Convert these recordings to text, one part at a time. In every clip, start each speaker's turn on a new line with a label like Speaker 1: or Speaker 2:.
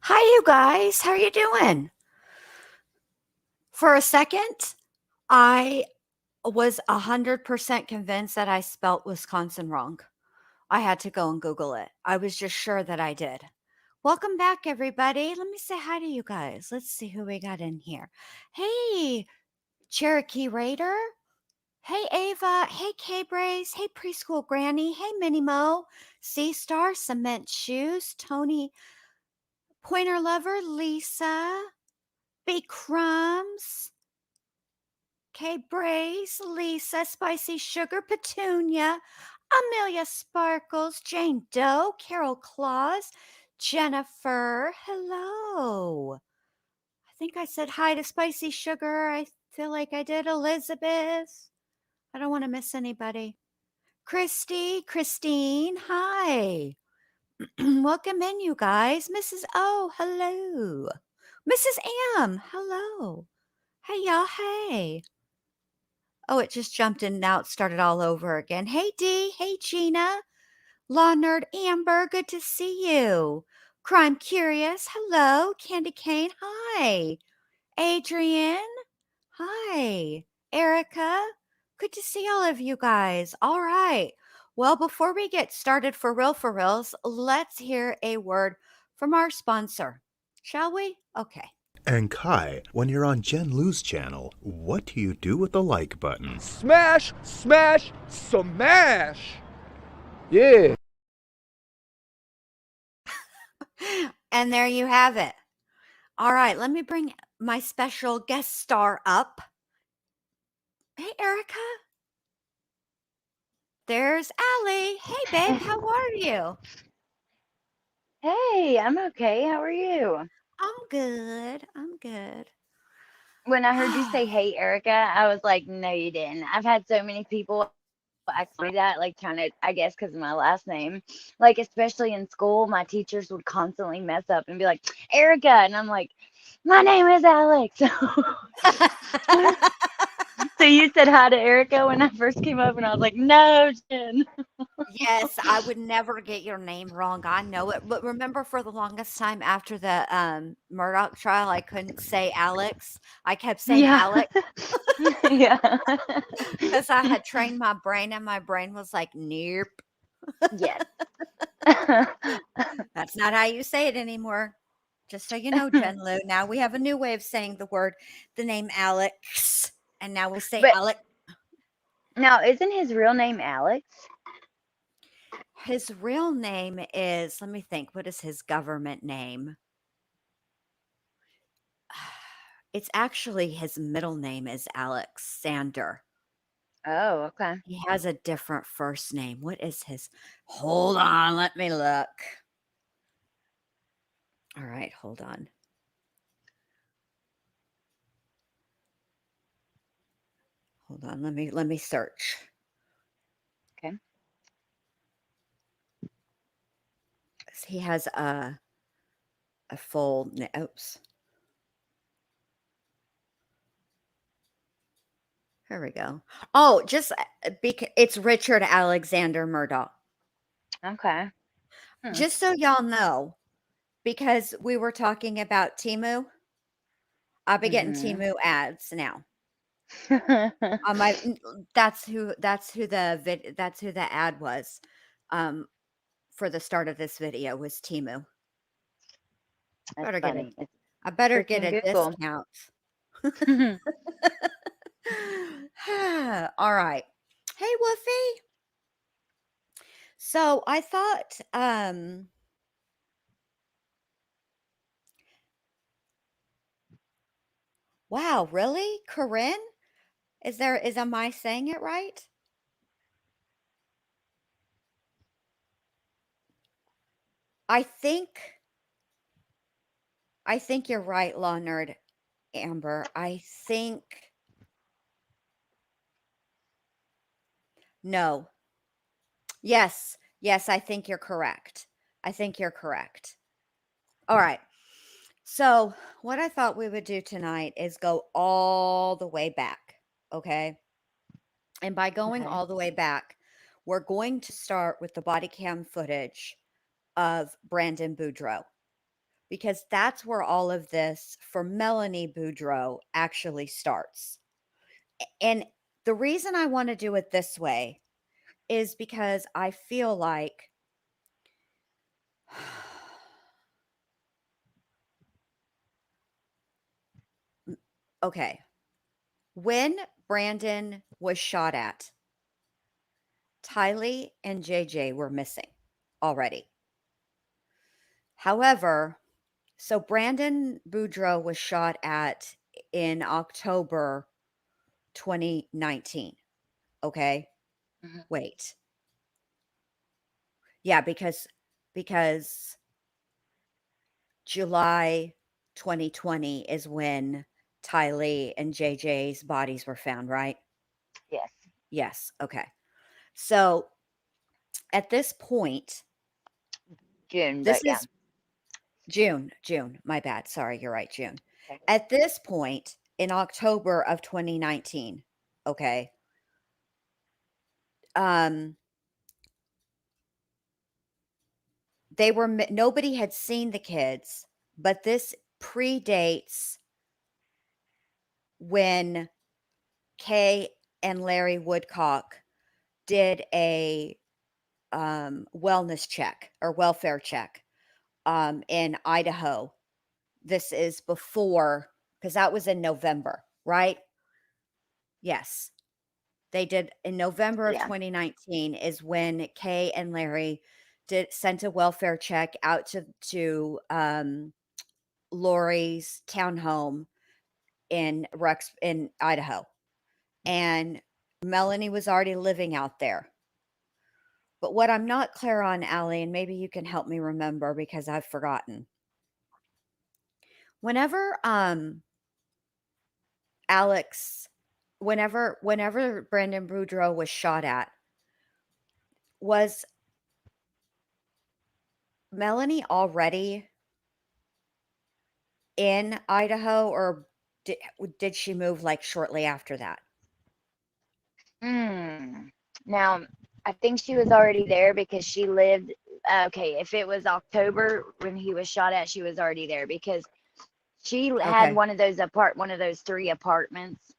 Speaker 1: Hi, you guys. How are you doing? For a second, I was 100% convinced that I spelt Wisconsin wrong. I had to go and Google it. I was just sure that I did. Welcome back, everybody. Let me say hi to you guys. Let's see who we got in here. Hey, Cherokee Raider. Hey, Ava. Hey, K-Brace. Hey, Preschool Granny. Hey, Minnie Mo. Sea Star, Cement Shoes. Tony, Pointer Lover. Lisa. Big Crumbs. K Brace, Lisa, Spicy Sugar, Petunia, Amelia Sparkles, Jane Doe, Carol Claus, Jennifer. Hello. I think I said hi to Spicy Sugar. I feel like I did. Elizabeth. I don't want to miss anybody. Christine. Hi. Welcome in, you guys. Mrs. O, hello. Mrs. M, hello. Hey, y'all. Hey. Oh, it just jumped in. Now it started all over again. Hey, Dee. Hey, Gina. Law Nerd Amber. Good to see you. Crime Curious. Hello. Candy Cane. Hi. Adrian. Hi. Erica. Good to see all of you guys. All right. Well, before we get started for reals, let's hear a word from our sponsor. Shall we? Okay.
Speaker 2: And Kai, when you're on Jen Lou's channel, what do you do with the like button?
Speaker 3: Smash, smash, smash! Yeah.
Speaker 1: And there you have it. All right, let me bring my special guest star up. Hey, Erica. There's Allie. Hey, babe, how are you?
Speaker 4: Hey, I'm okay. How are you?
Speaker 1: I'm good. I'm good.
Speaker 4: When I heard you say, "Hey, Erica," I was like, "No, you didn't." I've had so many people ask me that, like trying to, I guess, because of my last name. Like, especially in school, my teachers would constantly mess up and be like, "Erica," and I'm like, "My name is Alex." So you said hi to Erica when I first came up, and I was like, "No, Jen."
Speaker 1: Yes, I would never get your name wrong. I know it. But remember, for the longest time after the Murdoch trial, I couldn't say Alex. I kept saying
Speaker 4: Yeah.
Speaker 1: Alex
Speaker 4: Yeah.
Speaker 1: because I had trained my brain, and my brain was like, nope,
Speaker 4: Yes.
Speaker 1: that's not how you say it anymore. Just so you know, Jen Lou, now we have a new way of saying the name Alex. And now we say
Speaker 4: But
Speaker 1: Alex.
Speaker 4: now, isn't his real name Alex?
Speaker 1: His real name is, let me think, what is his government name? It's actually his middle name is Alexander.
Speaker 4: Oh, okay.
Speaker 1: He has a different first name. What is his? Hold on, let me look. All right, hold on. Hold on, let me search.
Speaker 4: Okay.
Speaker 1: He has a full oops. Here we go. Oh, just it's Richard Alexander Murdoch.
Speaker 4: Okay. Hmm.
Speaker 1: Just so y'all know, because we were talking about Timu, I'll be getting
Speaker 4: Mhm.
Speaker 1: Timu ads now. On my that's who the ad was, um, for the start of this video was Timu.
Speaker 4: That's
Speaker 1: Better get a
Speaker 4: funny. It's
Speaker 1: I better get
Speaker 4: freaking
Speaker 1: a
Speaker 4: Google.
Speaker 1: discount. All right. Hey, Woofy. So I thought, wow, really? Corinne? Am I saying it right? I think I think you're right, Law Nerd Amber. I think no. Yes. Yes, I think you're correct. I think you're correct. All right. So, what I thought we would do tonight is go all the way back. Okay. And by going
Speaker 4: Okay.
Speaker 1: all the way back, we're going to start with the body cam footage of Brandon Boudreaux because that's where all of this for Melanie Boudreaux actually starts. And the reason I want to do it this way is because I feel like okay, when Brandon was shot at, Tylee and JJ were missing already. However, so Brandon Boudreaux was shot at in October 2019. Okay.
Speaker 4: Mhm.
Speaker 1: Wait. Yeah, because July 2020 is when Tylee and JJ's bodies were found, right?
Speaker 4: Yes.
Speaker 1: Yes. Okay. So at this point,
Speaker 4: June,
Speaker 1: this
Speaker 4: but yeah.
Speaker 1: is June. My bad. Sorry, you're right, June.
Speaker 4: Okay.
Speaker 1: At this point in October of 2019, okay, um, nobody had seen the kids, but this predates when Kay and Larry Woodcock did a wellness check or welfare check in Idaho. This is before, because that was in November, right? Yes. They did in November of
Speaker 4: Yeah.
Speaker 1: 2019 is when Kay and Larry sent a welfare check out to Lori's townhome in Idaho. And Melanie was already living out there. But what I'm not clear on, Allie, and maybe you can help me remember because I've forgotten. Whenever Alex whenever Brandon Boudreaux was shot at, was Melanie already in Idaho, or did she move, like, shortly after that?
Speaker 4: Hmm. Now, I think she was already there because she lived. Okay, if it was October when he was shot at, she was already there because she had
Speaker 1: Okay.
Speaker 4: one of those three apartments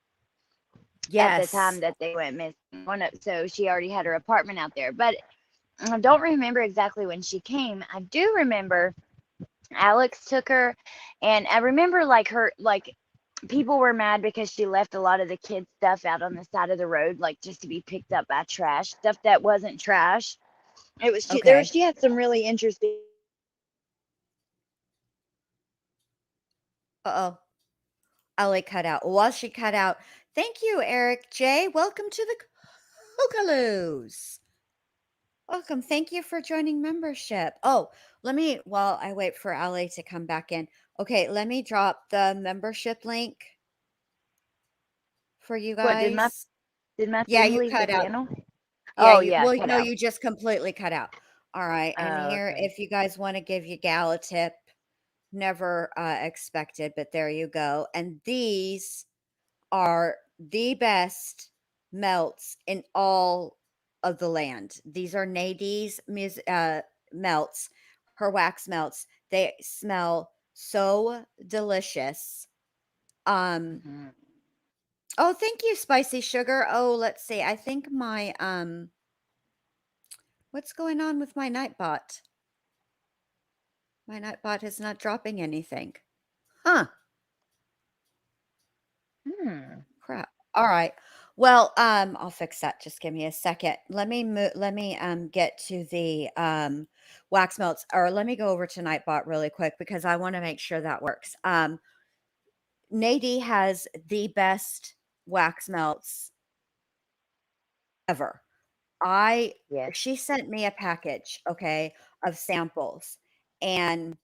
Speaker 4: at the time
Speaker 1: Yes.
Speaker 4: that they went missing. So she already had her apartment out there. But I don't remember exactly when she came. I do remember Alex took her, and I remember like people were mad because she left a lot of the kids' stuff out on the side of the road, like just to be picked up by trash, stuff that wasn't trash. It was
Speaker 1: Okay.
Speaker 4: she had some really interesting.
Speaker 1: Uh-oh. Allie cut out. While she cut out, thank you, Eric J. Welcome to the Kookaloos. Welcome. Thank you for joining membership. Oh, while I wait for Allie to come back in. Okay, let me drop the membership link for you
Speaker 4: What
Speaker 1: guys.
Speaker 4: did my
Speaker 1: Yeah,
Speaker 4: thing
Speaker 1: you
Speaker 4: leave the
Speaker 1: cut out.
Speaker 4: panel?
Speaker 1: Yeah,
Speaker 4: Oh
Speaker 1: you
Speaker 4: yeah,
Speaker 1: well,
Speaker 4: cut
Speaker 1: no,
Speaker 4: out.
Speaker 1: you just completely cut out. All right, and
Speaker 4: Oh,
Speaker 1: here,
Speaker 4: okay.
Speaker 1: if you guys wanna give your gal a tip, never, expected, but there you go, and these are the best melts in all of the land. These are Nadine's melts, her wax melts. They smell so delicious. Um,
Speaker 4: Hmm.
Speaker 1: oh, thank you, Spicy Sugar. Oh, let's see, I think what's going on with my Nightbot? My Nightbot is not dropping anything. Huh,
Speaker 4: Hmm.
Speaker 1: crap. Alright. Well, I'll fix that. Just give me a second. Let me, get to the, wax melts, or let me go over to Nightbot really quick because I wanna make sure that works. Nadie has the best wax melts ever. I
Speaker 4: Yes.
Speaker 1: She sent me a package, okay, of samples, and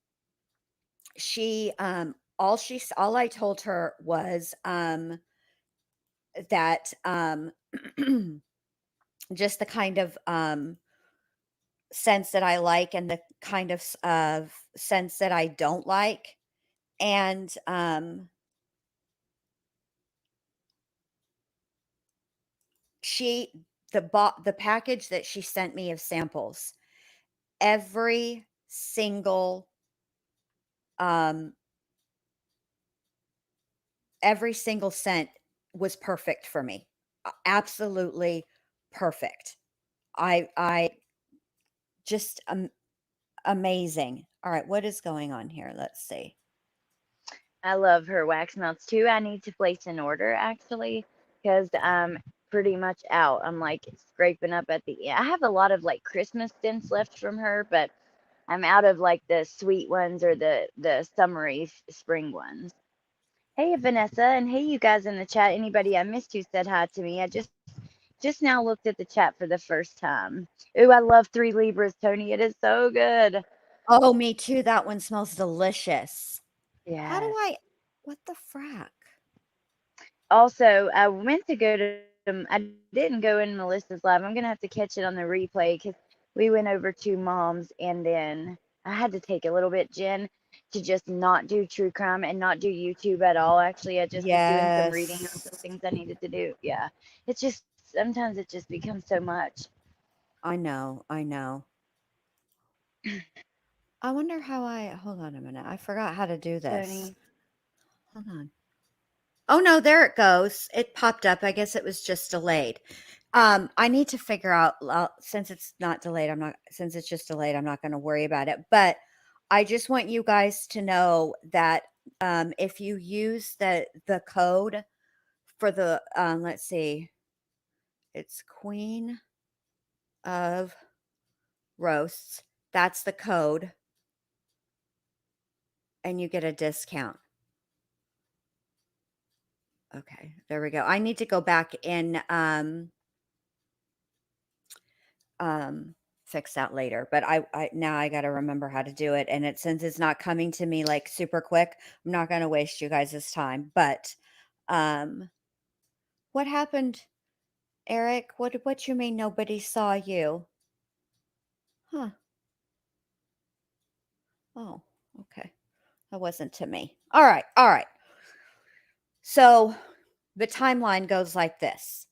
Speaker 1: all I told her was, that, just the kind of, scents that I like and the kind of scents that I don't like, and, she the package that she sent me of samples, every single, um, every single cent was perfect for me. Absolutely perfect. I just amazing. All right, what is going on here? Let's see.
Speaker 4: I love her wax melts too. I need to place an order actually because I'm pretty much out. I'm like scraping up at the end. I have a lot of like Christmas scents left from her, but I'm out of like the sweet ones or the summery spring ones. Hey Vanessa, and hey you guys in the chat. Anybody I missed who said hi to me? I just now looked at the chat for the first time. Ooh, I love Three Libras, Tony. It is so good.
Speaker 1: Oh, me too. That one smells delicious. How do
Speaker 4: Yes.
Speaker 1: I what the frack?
Speaker 4: Also, I went to go to I didn't go in Melissa's live. I'm gonna have to catch it on the replay because we went over to mom's and then I had to take a little bit, Jen, to just not do true crime and not do YouTube at all. Actually, I just was doing some reading on some
Speaker 1: Yes.
Speaker 4: things I needed to do. Yeah. It's just sometimes it just becomes so much.
Speaker 1: I know, I know. I wonder how I hold on a minute. I forgot how to do this.
Speaker 4: Tony.
Speaker 1: Hold on. Oh no, there it goes. It popped up. I guess it was just delayed. I need to figure out since it's not delayed, since it's just delayed, I'm not going to worry about it. But I just want you guys to know that if you use the code for the let's see, it's Queen of Roasts. That's the code, and you get a discount. Okay, there we go. I need to go back and um fix that later, but I now I got to remember how to do it, and since it's not coming to me like super quick, I'm not going to waste you guys' time. But um what happened, Eric? What you mean nobody saw you? Huh. Oh, okay. That wasn't to me. All right. All right. So the timeline goes like this.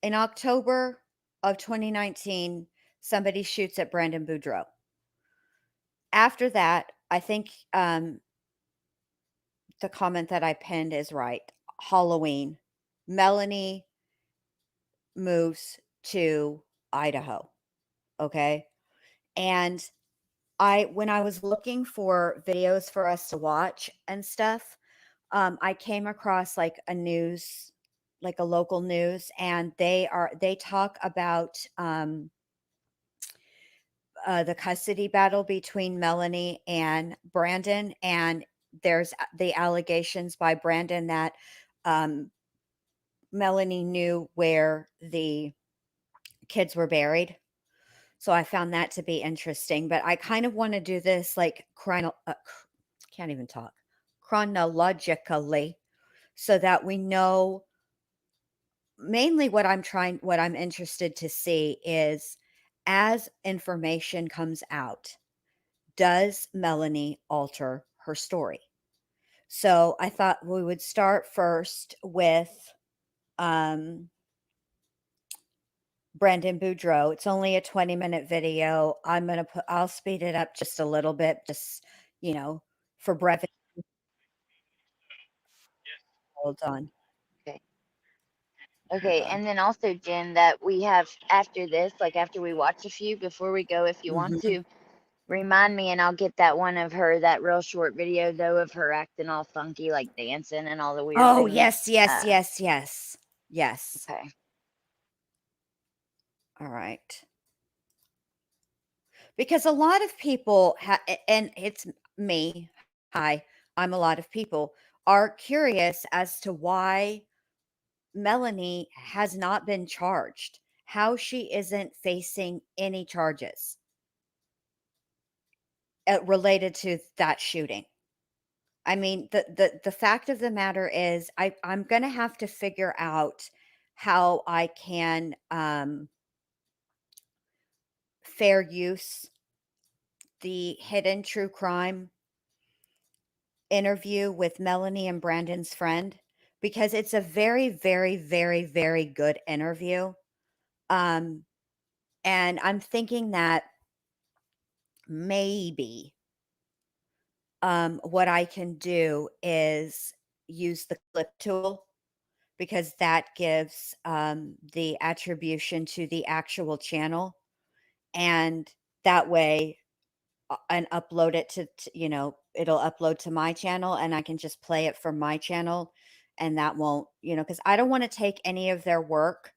Speaker 1: In October of 2019, somebody shoots at Brandon Boudreaux. After that, I think the comment that I pinned is right. Halloween. Melanie moves to Idaho. Okay. And when I was looking for videos for us to watch and stuff, I came across like like a local news, and they talk about the custody battle between Melanie and Brandon, and there's the allegations by Brandon that um, Melanie knew where the kids were buried. So I found that to be interesting, but I kind of want to do this like can't even talk chronologically so that we know mainly what I'm interested to see is as information comes out, does Melanie alter her story? So I thought we would start first with um, Brandon Boudreaux. It's only a 20-minute video. I'll speed it up just a little bit, just, you know, for brevity. Hold on.
Speaker 4: Okay.
Speaker 1: Hold
Speaker 4: Okay,
Speaker 1: on.
Speaker 4: and then also, Jen, that we have after this, like after we watch a few, before we go, if you want
Speaker 1: Mhm.
Speaker 4: to, remind me and I'll get that one of her, that real short video though of her acting all funky, like dancing and all the weird
Speaker 1: Oh,
Speaker 4: things.
Speaker 1: yes, yes, yes, yes. Yes.
Speaker 4: Okay.
Speaker 1: All right. Because a lot of people and it's me. Hi, I'm a lot of people are curious as to why Melanie has not been charged, how she isn't facing any charges related to that shooting. I mean, the fact of the matter is, I'm gonna have to figure out how I can fair use the hidden true crime interview with Melanie and Brandon's friend because it's a very, very, very, very good interview. Um, and I'm thinking that maybe what I can do is use the clip tool because that gives the attribution to the actual channel. And that way, and upload it it'll upload to my channel and I can just play it from my channel. And that won't, because I don't want to take any of their work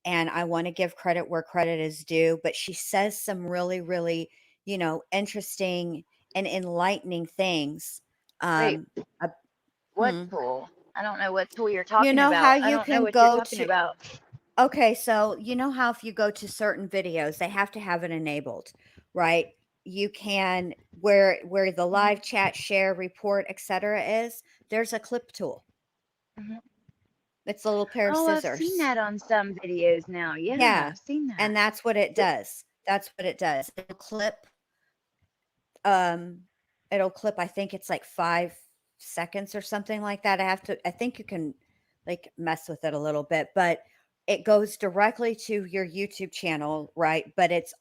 Speaker 1: and I want to give credit where credit is due. But she says some really, really, interesting and enlightening things.
Speaker 4: Wait,
Speaker 1: Um, uh,
Speaker 4: what
Speaker 1: hmm.
Speaker 4: tool? I don't know what tool you're
Speaker 1: You
Speaker 4: talking
Speaker 1: know how
Speaker 4: about. I
Speaker 1: you
Speaker 4: don't know
Speaker 1: can
Speaker 4: what you're
Speaker 1: go
Speaker 4: talking
Speaker 1: to,
Speaker 4: about.
Speaker 1: okay, so you know how if you go to certain videos, they have to have it enabled, right? You can where the
Speaker 4: Mhm.
Speaker 1: live chat, share, report, etc. is, there's a clip tool.
Speaker 4: Mhm.
Speaker 1: It's a little pair of
Speaker 4: Oh, I've seen
Speaker 1: scissors.
Speaker 4: that on some videos now. Yeah,
Speaker 1: Yeah.
Speaker 4: I've seen
Speaker 1: And
Speaker 4: that.
Speaker 1: that's what it does. That's what it does. Um it'll clip, I think it's like 5 seconds or something like that. I think you can like mess with it a little bit, but it goes directly to your YouTube channel, right? But it's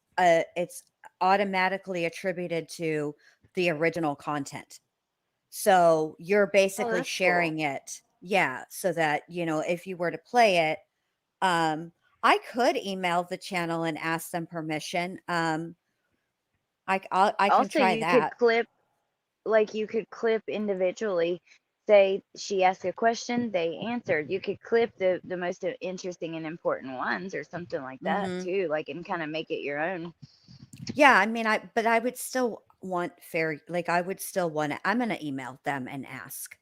Speaker 1: automatically attributed to the original content. So you're
Speaker 4: Oh,
Speaker 1: basically
Speaker 4: that's cool.
Speaker 1: sharing it. Yeah, so that, if you were to play it, I could email the channel and ask them permission. I can
Speaker 4: Also,
Speaker 1: try
Speaker 4: you could
Speaker 1: that.
Speaker 4: clip, like, you could clip individually. Say she asked a question, they answered. You could clip the most interesting and important ones or something like that
Speaker 1: Mhm.
Speaker 4: too, like, and kind of make it your own.
Speaker 1: Yeah, I mean, but I would still want fair, like, I would still wanna I'm gonna email them and ask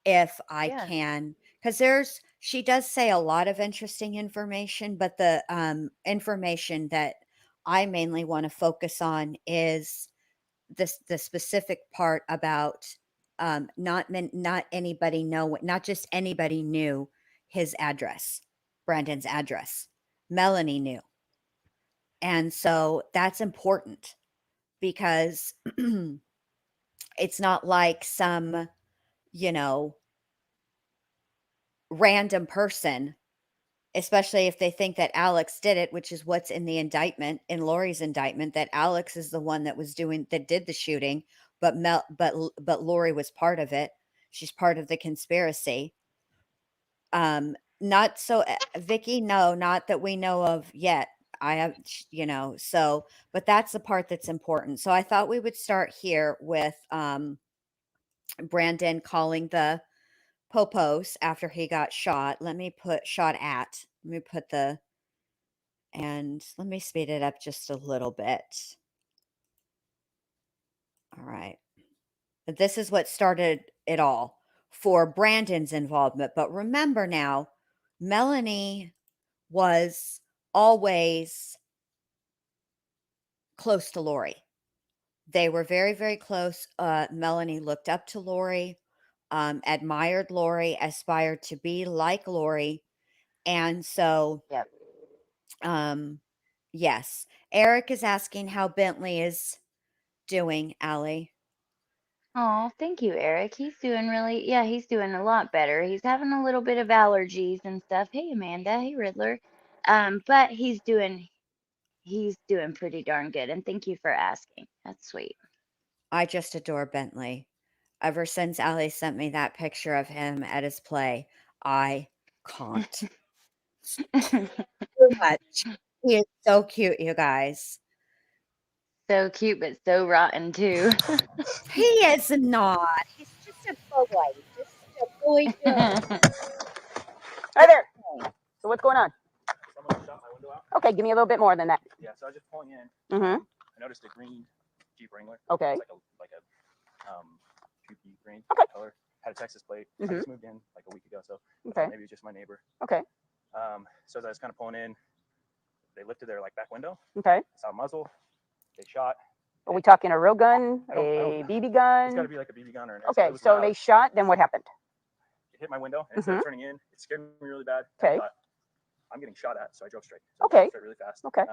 Speaker 1: if I
Speaker 4: Yeah.
Speaker 1: can, because she does say a lot of interesting information, but the, information that I mainly wanna focus on is the specific part about, not anybody know not just anybody knew his address, Brandon's address. Melanie knew, and so that's important because it's not like some, you know, random person, especially if they think that Alex did it, which is what's in the indictment, in Lori's indictment, that Alex is the one that did the shooting, but Lori was part of it. She's part of the conspiracy. Not so Vicky, no, not that we know of yet. I have, so, but that's the part that's important. So I thought we would start here with Brandon calling the Popos after he got shot. Let me put the and let me speed it up just a little bit. All right. This is what started it all for Brandon's involvement. But remember now, Melanie was always close to Lori. They were very, very close. Melanie looked up to Lori, admired Lori, aspired to be like Lori. And so,
Speaker 4: Yep.
Speaker 1: um, yes, Eric is asking how Bentley is doing, Allie.
Speaker 4: Oh, thank you, Eric. He's doing really, yeah, he's doing a lot better. He's having a little bit of allergies and stuff. Hey, Amanda. Hey, Riddler. But he's doing pretty darn good. And thank you for asking. That's sweet.
Speaker 1: I just adore Bentley. Ever since Allie sent me that picture of him at his play, I can't. Too much. He is so cute, you guys.
Speaker 4: So cute, but so rotten too.
Speaker 1: He is not. He's just a boy. Just a boy Joe.
Speaker 5: Hi there. So what's going on? Someone shot my window out. Okay, give me a little bit more than that. Yeah, so I was just pulling in. I noticed a green Jeep Wrangler. Okay. It's like a Jeepy green color. Had a Texas plate. I just moved in like a week ago, so maybe it's just my neighbor. Okay. So as I was kind of pulling in, they lifted their like back window. Okay. I saw a muzzle. They shot. Are we talking a real gun, a BB gun? It's got to be like a BB gun or an airsoft. Okay, so they shot. Then what happened? It hit my window, and instead of turning in, it scared me really bad. Okay. I thought, I'm getting shot at, so I drove straight. So I drove straight really fast. Okay.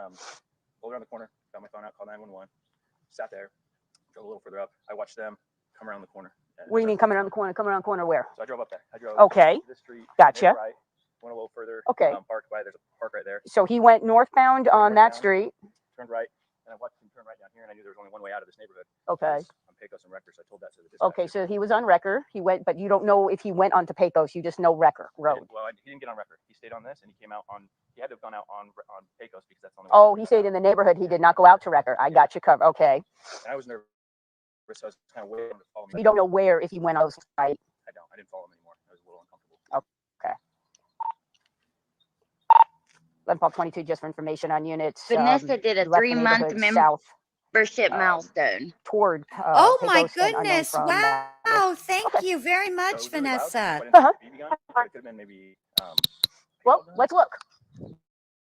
Speaker 5: Pulled around the corner, got my phone out, called 911, sat there, drove a little further up. I watched them come around the corner. What do you mean coming around the corner? Coming around the corner where? So I drove up there. I drove to the street. Gotcha. Right, went a little further. Okay. Parked by, there's a park right there. So he went northbound on that street. Turned right, and I watched him turn right down here, and I knew there was only one way out of this neighborhood. Okay. On Pecos and Wrecker, so I told that to the dispatcher.
Speaker 6: Okay, so he was on Wrecker. He went, but you don't know if he went on to Pecos. You just know Wrecker Road.
Speaker 5: He didn't get on Wrecker. He stayed on this, and he came out on. He had to have gone out on Pecos because that's the only.
Speaker 6: Oh, he stayed in the neighborhood. He did not go out to Wrecker. I got you covered. Okay.
Speaker 5: And I was nervous, so I was kind of waiting to follow him.
Speaker 6: You don't know where if he went out, right?
Speaker 5: I don't. I didn't follow him anymore. I was a little uncomfortable.
Speaker 6: Okay. 11-22, just for information on units.
Speaker 4: Vanessa did a
Speaker 6: left the
Speaker 4: 3-month
Speaker 6: neighborhood south
Speaker 4: membership milestone.
Speaker 6: toward
Speaker 1: Oh my
Speaker 6: Pecos and unknown
Speaker 1: goodness.
Speaker 6: from
Speaker 1: Wow. Thank
Speaker 6: Okay.
Speaker 1: you very much,
Speaker 5: So it was really loud, so I
Speaker 1: Vanessa.
Speaker 5: didn't have a BB gun, but it could have been maybe.
Speaker 6: Well, let's look.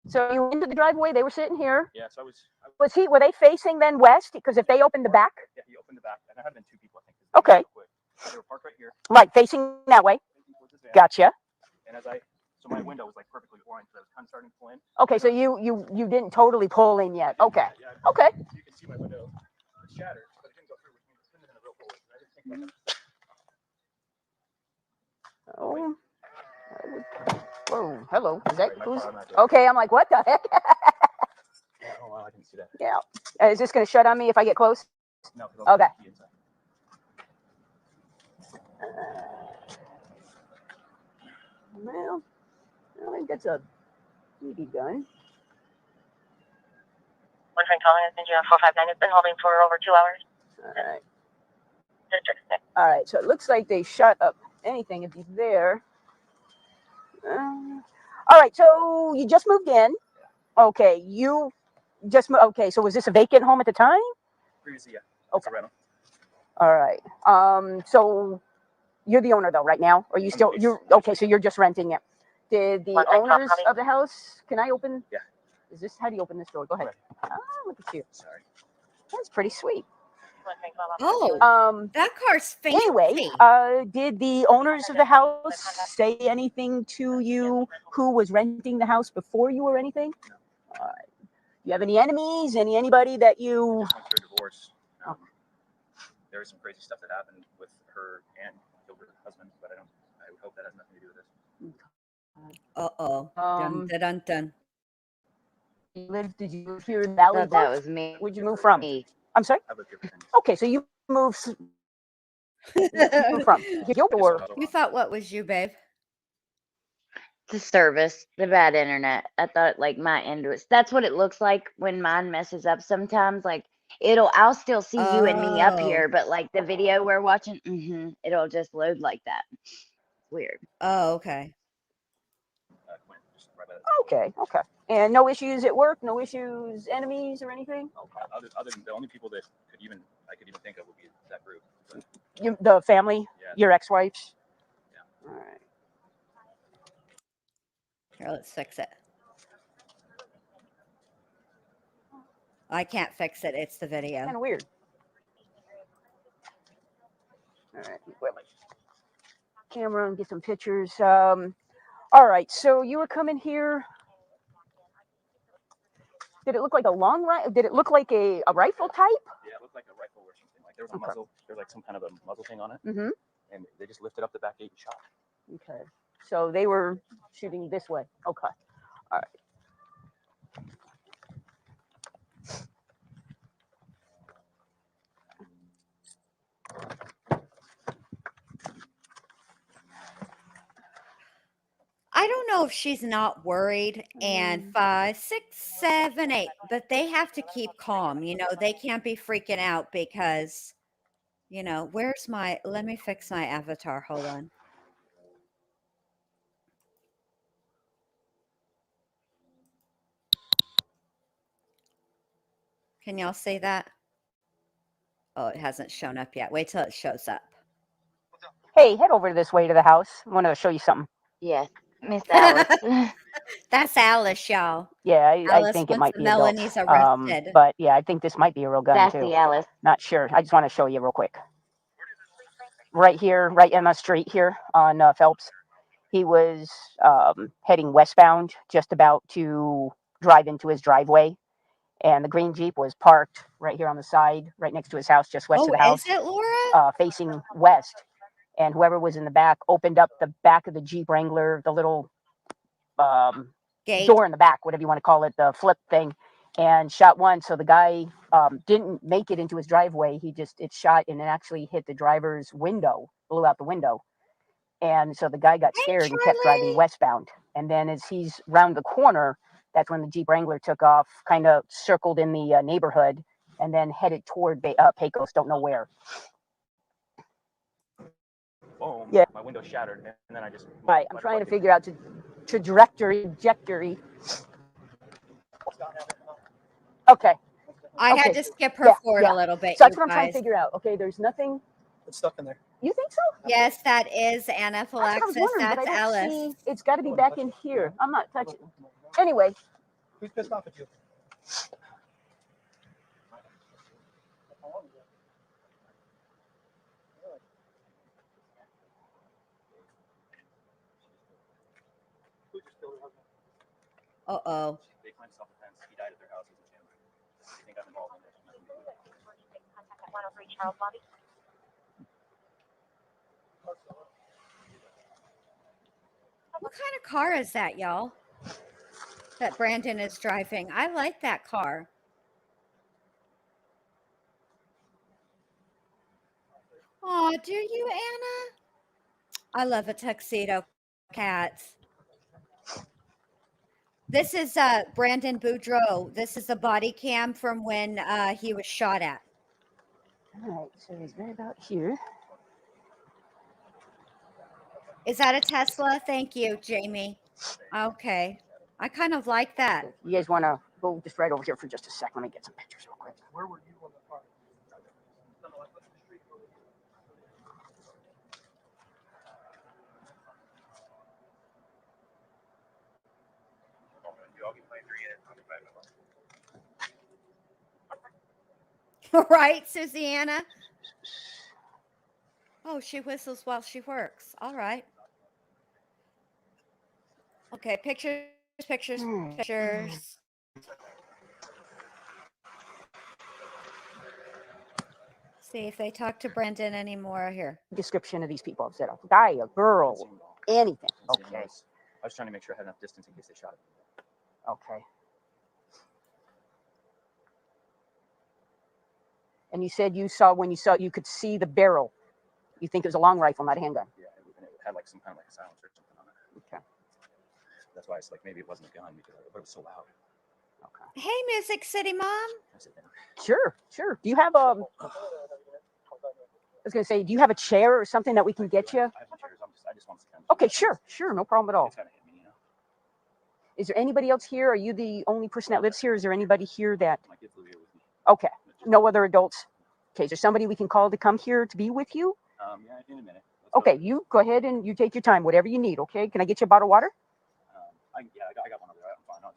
Speaker 6: So you went into the driveway. They were sitting here.
Speaker 5: Yeah, so I was.
Speaker 6: Were they facing then west? Because if they opened the back.
Speaker 5: Yeah, he opened the back, and there had been 2 people, I think.
Speaker 6: Okay.
Speaker 5: They were parked right here.
Speaker 6: Right, facing that way.
Speaker 5: Facing towards this van.
Speaker 6: Gotcha.
Speaker 5: And so my window was like perfectly blind, so I was kind of starting to pull in.
Speaker 6: Okay, so you didn't totally pull in yet. Okay.
Speaker 5: Yeah,
Speaker 6: Okay.
Speaker 5: You can see my window. It's shattered, but it didn't go through, which means it's been in a real hole. I didn't think about that.
Speaker 6: Oh. Whoa, hello. Is that
Speaker 5: Sorry, my
Speaker 6: who's?
Speaker 5: fault, I'm not doing it.
Speaker 6: Okay, I'm like, what the heck?
Speaker 5: Oh, wow, I didn't see that.
Speaker 6: Yeah. Is this going to shut on me if I get close?
Speaker 5: No, 'cause I'll
Speaker 6: Okay.
Speaker 5: put the key inside.
Speaker 6: Well, I think that's a BB gun.
Speaker 7: One train calling has been 459. It's been holding for over 2 hours.
Speaker 6: All right.
Speaker 7: District 6.
Speaker 6: All right. So it looks like they shut up anything if he's there. All right. So you just moved in. Okay. You just moved. Okay. So was this a vacant home at the time?
Speaker 5: Previously, yeah.
Speaker 6: Okay.
Speaker 5: It's a rental.
Speaker 6: All right. So you're the owner though right now, or you still you're okay? So you're just renting it. Did the owners of the house? Can I open?
Speaker 5: Yeah.
Speaker 6: Is this how do you open this door? Go ahead. Ah, look at you.
Speaker 5: Sorry.
Speaker 6: That's pretty sweet.
Speaker 1: Oh, that car's fancy.
Speaker 6: Anyway, did the owners of the house say anything to you who was renting the house before you or anything?
Speaker 5: No.
Speaker 6: You have any enemies? Anybody that
Speaker 5: I
Speaker 6: you?
Speaker 5: just went through a divorce. There was some crazy stuff that happened with her and killed her husband, but I would hope that has nothing to do with this.
Speaker 1: Uh-oh. Dun, dun, dun, dun.
Speaker 6: Did you live here in Valley?
Speaker 4: That was me.
Speaker 6: Where'd you move from? I'm sorry?
Speaker 5: I've lived here for 10 years.
Speaker 6: Okay, so you moved from your door.
Speaker 1: You thought what was you, babe?
Speaker 4: The service, the bad internet. I thought like my end was. That's what it looks like when mine messes up sometimes. Like I'll still see you and me up here, but like the video we're watching, it'll just load like that. Weird.
Speaker 1: Oh, okay.
Speaker 5: Quinn, just right by that.
Speaker 6: Okay. And no issues at work, no issues, enemies or anything?
Speaker 5: Other than the only people that I could even think of would be that group. But,
Speaker 6: The family,
Speaker 5: yeah.
Speaker 6: your ex-wife's?
Speaker 5: Yeah.
Speaker 6: All right.
Speaker 1: Here, let's fix it. I can't fix it. It's the video.
Speaker 6: Kind of weird. All right, grab my camera and get some pictures. All right, so you were coming here. Did it look like a long rifle? Did it look like a rifle type?
Speaker 5: Yeah, it looked like a rifle or something. Like there was a muzzle. There was like some kind of a muzzle thing on it.
Speaker 6: Mm-hmm.
Speaker 5: And they just lifted up the back gate and shot.
Speaker 6: Okay. So they were shooting this way. Okay. All right.
Speaker 1: I don't know if she's not worried. And 5, 6, 7, 8, but they have to keep calm. They can't be freaking out because, where's let me fix my avatar. Hold on. Can y'all see that? Oh, it hasn't shown up yet. Wait till it shows up.
Speaker 6: Hey, head over this way to the house. I want to show you something.
Speaker 4: Yes, Miss Alice.
Speaker 1: That's Alice, y'all.
Speaker 6: Yeah, I
Speaker 1: Alice
Speaker 6: think it
Speaker 1: once
Speaker 6: might
Speaker 1: the
Speaker 6: be adult.
Speaker 1: Melanie's arrested.
Speaker 6: But yeah, I think this might be a real gun
Speaker 4: Sassy
Speaker 6: too.
Speaker 4: Alice.
Speaker 6: Not sure. I just want to show you real quick. Right here, right in the street here on Phelps. He was heading westbound, just about to drive into his driveway. And the green Jeep was parked right here on the side, right next to his house, just west of the house.
Speaker 1: Is it, Laura?
Speaker 6: Facing west. And whoever was in the back opened up the back of the Jeep Wrangler, the little
Speaker 1: Gate.
Speaker 6: door in the back, whatever you want to call it, the flip thing, and shot one. So the guy didn't make it into his driveway. It shot and it actually hit the driver's window, blew out the window. And so the guy got
Speaker 1: Hey,
Speaker 6: scared and kept driving
Speaker 1: Charlie.
Speaker 6: westbound. And then as he's round the corner, that's when the Jeep Wrangler took off, kind of circled in the neighborhood, and then headed toward Pecos, don't know where.
Speaker 5: Boom.
Speaker 6: Yeah.
Speaker 5: My window shattered, and then I just.
Speaker 6: Right. I'm trying to figure out trajectory. Okay.
Speaker 1: I had
Speaker 6: Okay.
Speaker 1: to skip her forward
Speaker 6: Yeah.
Speaker 1: a little bit,
Speaker 6: So
Speaker 1: you
Speaker 6: that's what I'm trying to
Speaker 1: guys.
Speaker 6: figure out. Okay, there's nothing.
Speaker 3: It's stuck in there.
Speaker 6: You think so?
Speaker 1: Yes, that is
Speaker 6: That's what I was
Speaker 1: anaphylaxis.
Speaker 6: wondering, but I
Speaker 1: That's
Speaker 6: don't
Speaker 1: Ellis.
Speaker 6: see. It's got to be back in here. I'm not touching. Anyway.
Speaker 3: Who's pissed off at you?
Speaker 1: Uh-oh.
Speaker 5: They claim self-defense. He died at their house. They think I'm involved in it.
Speaker 7: Contact at 103 Charles Lobby.
Speaker 1: What kind of car is that, y'all? That Brandon is driving. I like that car. Oh, do you, Anna? I love a tuxedo cat. This is Brandon Boudreaux. This is a body cam from when he was shot at.
Speaker 6: All right, so he's right about here.
Speaker 1: Is that a Tesla? Thank you, Jamie. Okay. I kind of like that.
Speaker 6: You guys want to go just right over here for just a sec? Let me get some pictures real quick.
Speaker 3: Where were you on the car?
Speaker 1: Right, Susanna? Oh, she whistles while she works. All right. Okay, pictures. See if they talk to Brendan anymore here.
Speaker 6: Description of these people. I've said a guy, a girl, anything. Okay.
Speaker 5: I was trying to make sure I had enough distance in case they shot it.
Speaker 6: Okay. And you said when you could see the barrel. You think it was a long rifle, not a handgun.
Speaker 5: Yeah, it had like some kind of like a silencer or something on it.
Speaker 6: Okay.
Speaker 5: That's why it's like maybe it wasn't a gun because it was so loud.
Speaker 1: Okay. Hey, Music City Mom.
Speaker 6: Sure. Do you have I was gonna say, do you have a chair or something that we can get you?
Speaker 5: I have chairs. I just want to sit down.
Speaker 6: Okay, sure, no problem at all.
Speaker 5: It's gotta hit me,
Speaker 6: Is there anybody else here? Are you the only person that lives here? Is there anybody here that?
Speaker 5: My kids live here with me.
Speaker 6: Okay. No other adults. Okay. Is there somebody we can call to come here to be with you?
Speaker 5: Yeah, in a minute.
Speaker 6: Okay, you go ahead and you take your time, whatever you need. Okay. Can I get you a bottle of water?
Speaker 5: I got one over there. I'm fine. I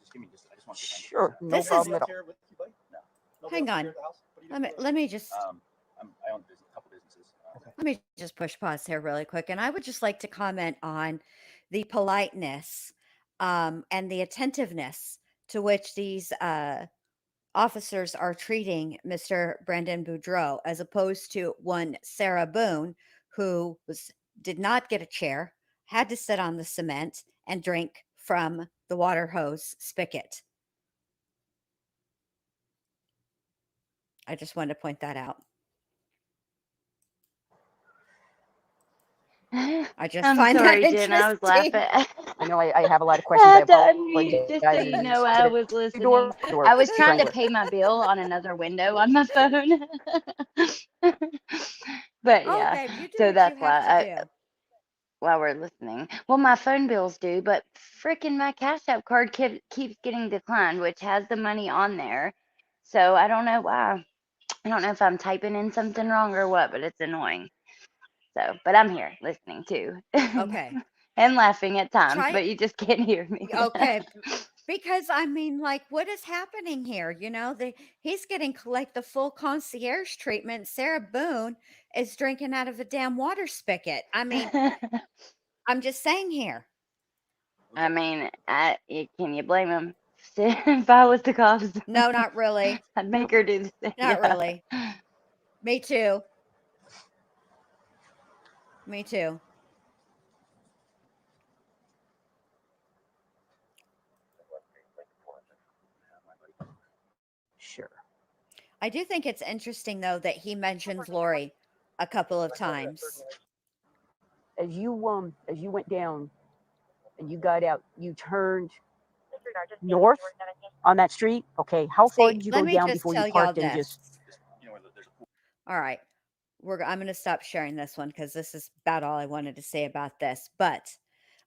Speaker 5: just want to.
Speaker 6: Sure. No
Speaker 1: This
Speaker 6: problem
Speaker 1: is-
Speaker 6: at all.
Speaker 1: Hang on. Let me just.
Speaker 5: I own a couple businesses.
Speaker 1: Let me just push pause here really quick. And I would just like to comment on the politeness and the attentiveness to which these officers are treating Mr. Brandon Boudreaux, as opposed to one Sarah Boone, who did not get a chair, had to sit on the cement and drink from the water hose spigot. I just wanted to point that out. I just
Speaker 4: I'm
Speaker 1: find
Speaker 4: sorry,
Speaker 1: that
Speaker 4: Jen. I was
Speaker 1: interesting.
Speaker 4: laughing.
Speaker 6: I know I have a lot of questions.
Speaker 4: I unmuted just so you know I was listening. I was trying to pay my bill on another window on my phone. But
Speaker 1: Oh,
Speaker 4: yeah,
Speaker 1: babe, you do
Speaker 4: so
Speaker 1: what
Speaker 4: that's
Speaker 1: you have
Speaker 4: why
Speaker 1: to do.
Speaker 4: while we're listening. Well, my phone bill's due, but freaking my Cash App card keeps getting declined, which has the money on there. So I don't know why. I don't know if I'm typing in something wrong or what, but it's annoying. So, but I'm here listening too.
Speaker 1: Okay.
Speaker 4: And laughing at times,
Speaker 1: Try-
Speaker 4: but you just can't hear me.
Speaker 1: Okay. Because I mean, like, what is happening here? You know, he's getting like the full concierge treatment. Sarah Boone is drinking out of a damn water spigot. I mean, I'm just saying here.
Speaker 4: I mean, can you blame him? If I was the cops,
Speaker 1: No, not really.
Speaker 4: I'd make her do the same.
Speaker 1: Not really. Me too. Me too.
Speaker 6: Sure.
Speaker 1: I do think it's interesting though that he mentions Lori a couple of
Speaker 3: I started at
Speaker 1: times.
Speaker 3: 39.
Speaker 5: As you went down and you got out, you turned north on that street. Okay, how far
Speaker 1: See,
Speaker 5: did you
Speaker 1: let
Speaker 5: go
Speaker 1: me
Speaker 5: down
Speaker 1: just
Speaker 5: before you
Speaker 1: tell y'all
Speaker 5: parked and
Speaker 1: this.
Speaker 5: just?
Speaker 1: All right. I'm going to stop sharing this one because this is about all I wanted to say about this. But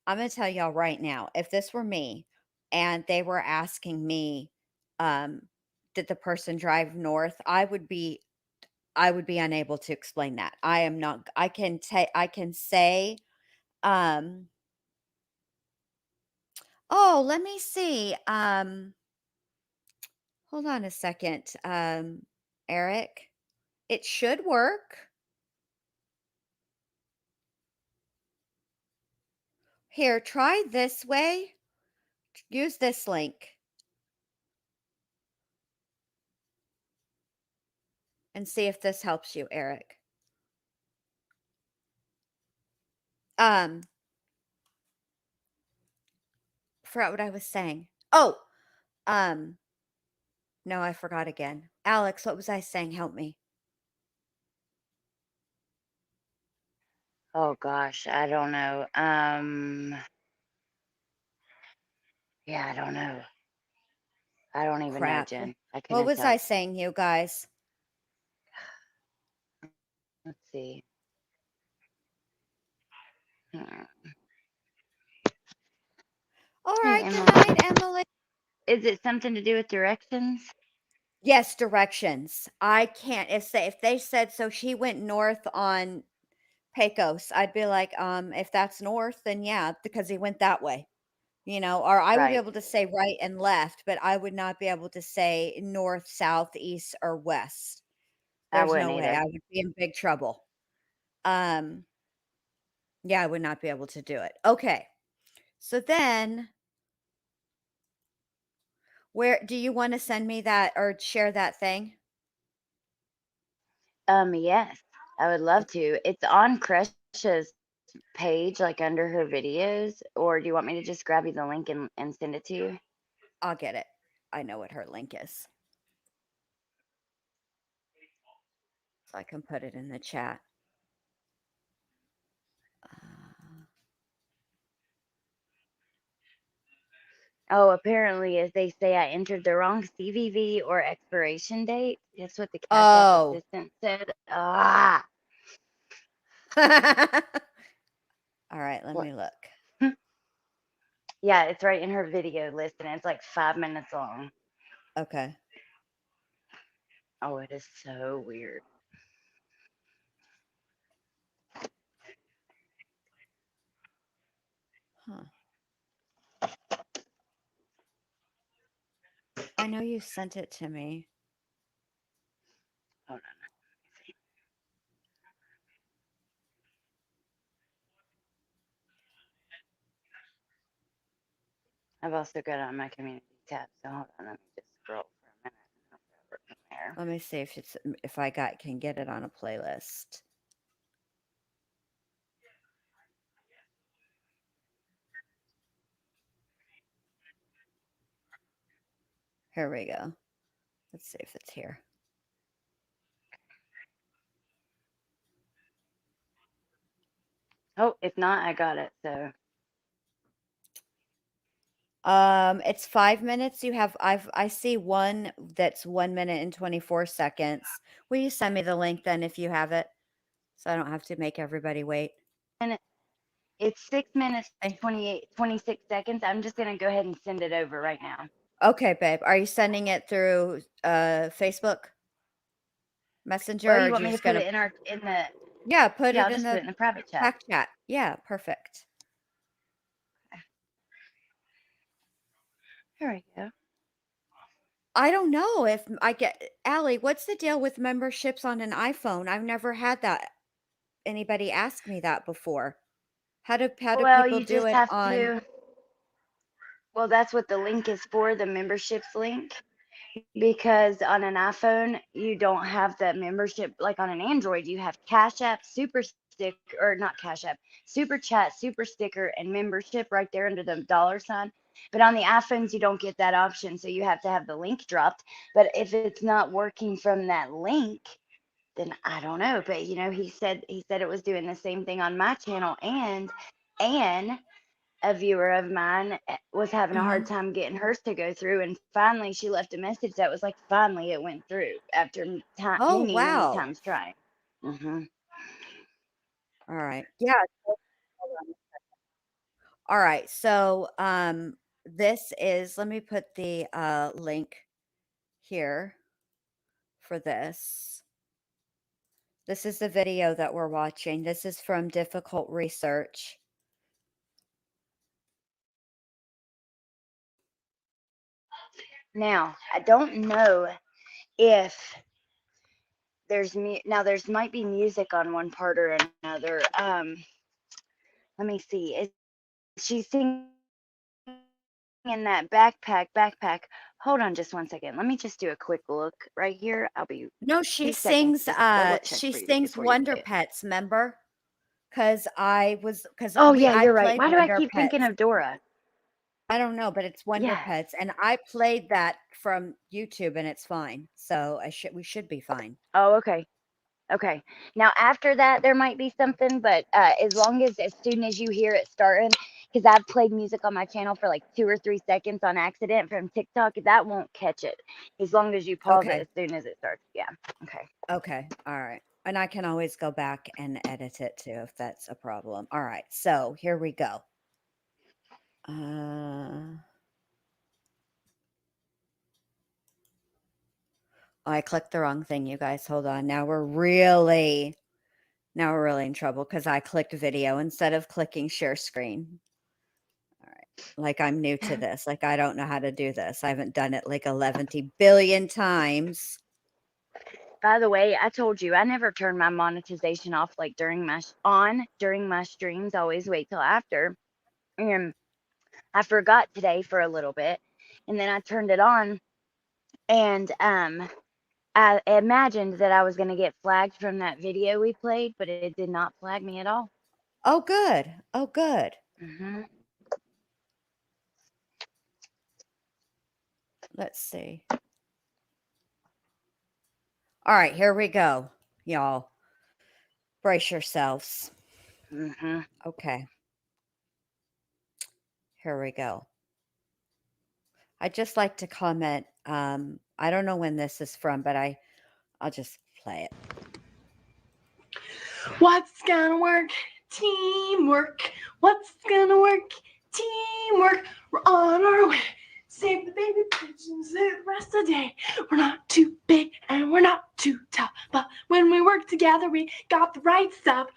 Speaker 1: I'm going to tell y'all right now, if this were me and they were asking me, um, did the person drive north? I would be unable to explain that. I am not, I can say, um, oh, let me see. Hold on a second. Eric, it should work. Here, try this way. Use this link and see if this helps you, Eric. Um, forgot what I was saying. Oh, um, no, I forgot again. Alex, what was I saying? Help me.
Speaker 4: Oh gosh, I don't know. Yeah, I don't know. I don't even know,
Speaker 1: Crap.
Speaker 4: Jen. I
Speaker 1: What
Speaker 4: couldn't
Speaker 1: was
Speaker 4: tell
Speaker 1: I
Speaker 4: you.
Speaker 1: saying, you guys?
Speaker 4: Let's see. Hmm.
Speaker 1: All
Speaker 4: Hey,
Speaker 1: right. Good
Speaker 4: Emily.
Speaker 1: night, Emily.
Speaker 4: Is it something to do with directions?
Speaker 1: Yes, directions. I can't. If they said so, she went north on Pecos. I'd be like, if that's north, then yeah, because he went that way. Or I would be
Speaker 4: Right.
Speaker 1: able to say right and left, but I would not be able to say north, south, east, or west.
Speaker 4: I
Speaker 1: There's no
Speaker 4: wouldn't
Speaker 1: way.
Speaker 4: either.
Speaker 1: I would be in big trouble. Um, yeah, I would not be able to do it. Okay. So then where do you want to send me that or share that thing?
Speaker 4: Yes, I would love
Speaker 1: Okay,
Speaker 4: to. It's on Crush's page, like under her videos, or do you want me to just grab you the link and send it to you?
Speaker 1: I'll get it. I know what her link is. So I can put it in the chat. Uh,
Speaker 4: Oh, apparently, as they say, I entered the wrong CVV or expiration date. That's what the Cash App
Speaker 1: oh.
Speaker 4: assistant said. Ah,
Speaker 1: All right, let
Speaker 4: what?
Speaker 1: me look.
Speaker 4: Yeah, it's right in her video list, and it's like 5 minutes long.
Speaker 1: Okay.
Speaker 4: Oh, it is so weird.
Speaker 1: Huh. I know you sent it to me.
Speaker 4: Hold on. I've also got it on my community tab, so hold on. Let me just scroll for a minute. And I'll grab it from there.
Speaker 1: Let me see if I can get it on a playlist. Here we go. Let's see if it's here.
Speaker 4: Oh, if not, I got it. So
Speaker 1: It's 5 minutes. I see one that's 1 minute and 24 seconds. Will you send me the link then if you have it? So I don't have to make everybody wait.
Speaker 4: and it's 6 minutes,
Speaker 1: Okay.
Speaker 4: 26 seconds. I'm just gonna go ahead and send it over right now.
Speaker 1: Okay, babe. Are you sending it through Facebook Messenger
Speaker 4: Well,
Speaker 1: or are
Speaker 4: you want
Speaker 1: you
Speaker 4: me to
Speaker 1: just
Speaker 4: put
Speaker 1: gonna
Speaker 4: it in the?
Speaker 1: Yeah, put
Speaker 4: Yeah,
Speaker 1: it
Speaker 4: I'll
Speaker 1: in
Speaker 4: just put
Speaker 1: the
Speaker 4: it in the private chat.
Speaker 1: back chat. Yeah, perfect.
Speaker 4: There we go.
Speaker 1: I don't know if I get Allie, what's the deal with memberships on an iPhone? I've never had that anybody ask me that before. How do
Speaker 4: Well,
Speaker 1: people
Speaker 4: you
Speaker 1: do
Speaker 4: just
Speaker 1: it
Speaker 4: have
Speaker 1: on
Speaker 4: to. Well, that's what the link is for, the memberships link. Because on an iPhone, you don't have the membership. Like on an Android, you have Cash App, Super Sticker, or not Cash App, Super Chat, Super Sticker, and membership right there under the dollar sign. But on the iPhones, you don't get that option. So you have to have the link dropped. But if it's not working from that link, then I don't know. But he said it was doing the same thing on my channel, and a viewer of mine was having a hard time getting hers to go through, and finally she left a message that was like, finally it went through after
Speaker 1: Oh,
Speaker 4: many
Speaker 1: wow.
Speaker 4: times trying.
Speaker 1: All right. Yeah. All right. So, this is, let me put the link here for this. This is the video that we're watching. This is from Difficult Research.
Speaker 4: Now, I don't know if there's might be music on one part or another. Let me see. Is she singing in that backpack? Hold on just one second. Let me just do a quick look right here. I'll be
Speaker 1: No, she
Speaker 4: 2 seconds.
Speaker 1: sings,
Speaker 4: Just double check
Speaker 1: she
Speaker 4: for you
Speaker 1: sings
Speaker 4: before you
Speaker 1: Wonder
Speaker 4: play it.
Speaker 1: Pets, remember? Because
Speaker 4: Oh yeah,
Speaker 1: I
Speaker 4: you're right.
Speaker 1: played
Speaker 4: Why do I
Speaker 1: Wonder
Speaker 4: keep thinking
Speaker 1: Pets.
Speaker 4: of Dora?
Speaker 1: I don't know, but it's Wonder
Speaker 4: Yes.
Speaker 1: Pets, and I played that from YouTube, and it's fine. So we should be fine.
Speaker 4: Oh, okay. Okay. Now after that, there might be something, but as soon as you hear it starting, because I've played music on my channel for like 2 or 3 seconds on accident from TikTok, that won't catch it. As long as you pause it
Speaker 1: Okay.
Speaker 4: as soon as it starts. Yeah. Okay.
Speaker 1: Okay. All right. And I can always go back and edit it too if that's a problem. All right. So here we go. I clicked the wrong thing, you guys. Hold on. Now we're really in trouble because I clicked video instead of clicking share screen. All right. Like I'm new to this. Like I don't know how to do this. I haven't done it like 11 billion times.
Speaker 4: By the way, I told you I never turn my monetization off like during my streams. I always wait till after. And I forgot today for a little bit, and then I turned it on, and I imagined that I was going to get flagged from that video we played, but it did not flag me at all.
Speaker 1: Oh, good. Oh, good. Let's see. All right, here we go, y'all. Brace yourselves. Okay. Here we go. I'd just like to comment. I don't know when this is from, but I'll just play it.
Speaker 8: What's gonna work? Teamwork. What's gonna work? Teamwork. We're on our way. Save the baby pigeons the rest of the day. We're not too big and we're not too tough, but when we work together, we got the right stuff.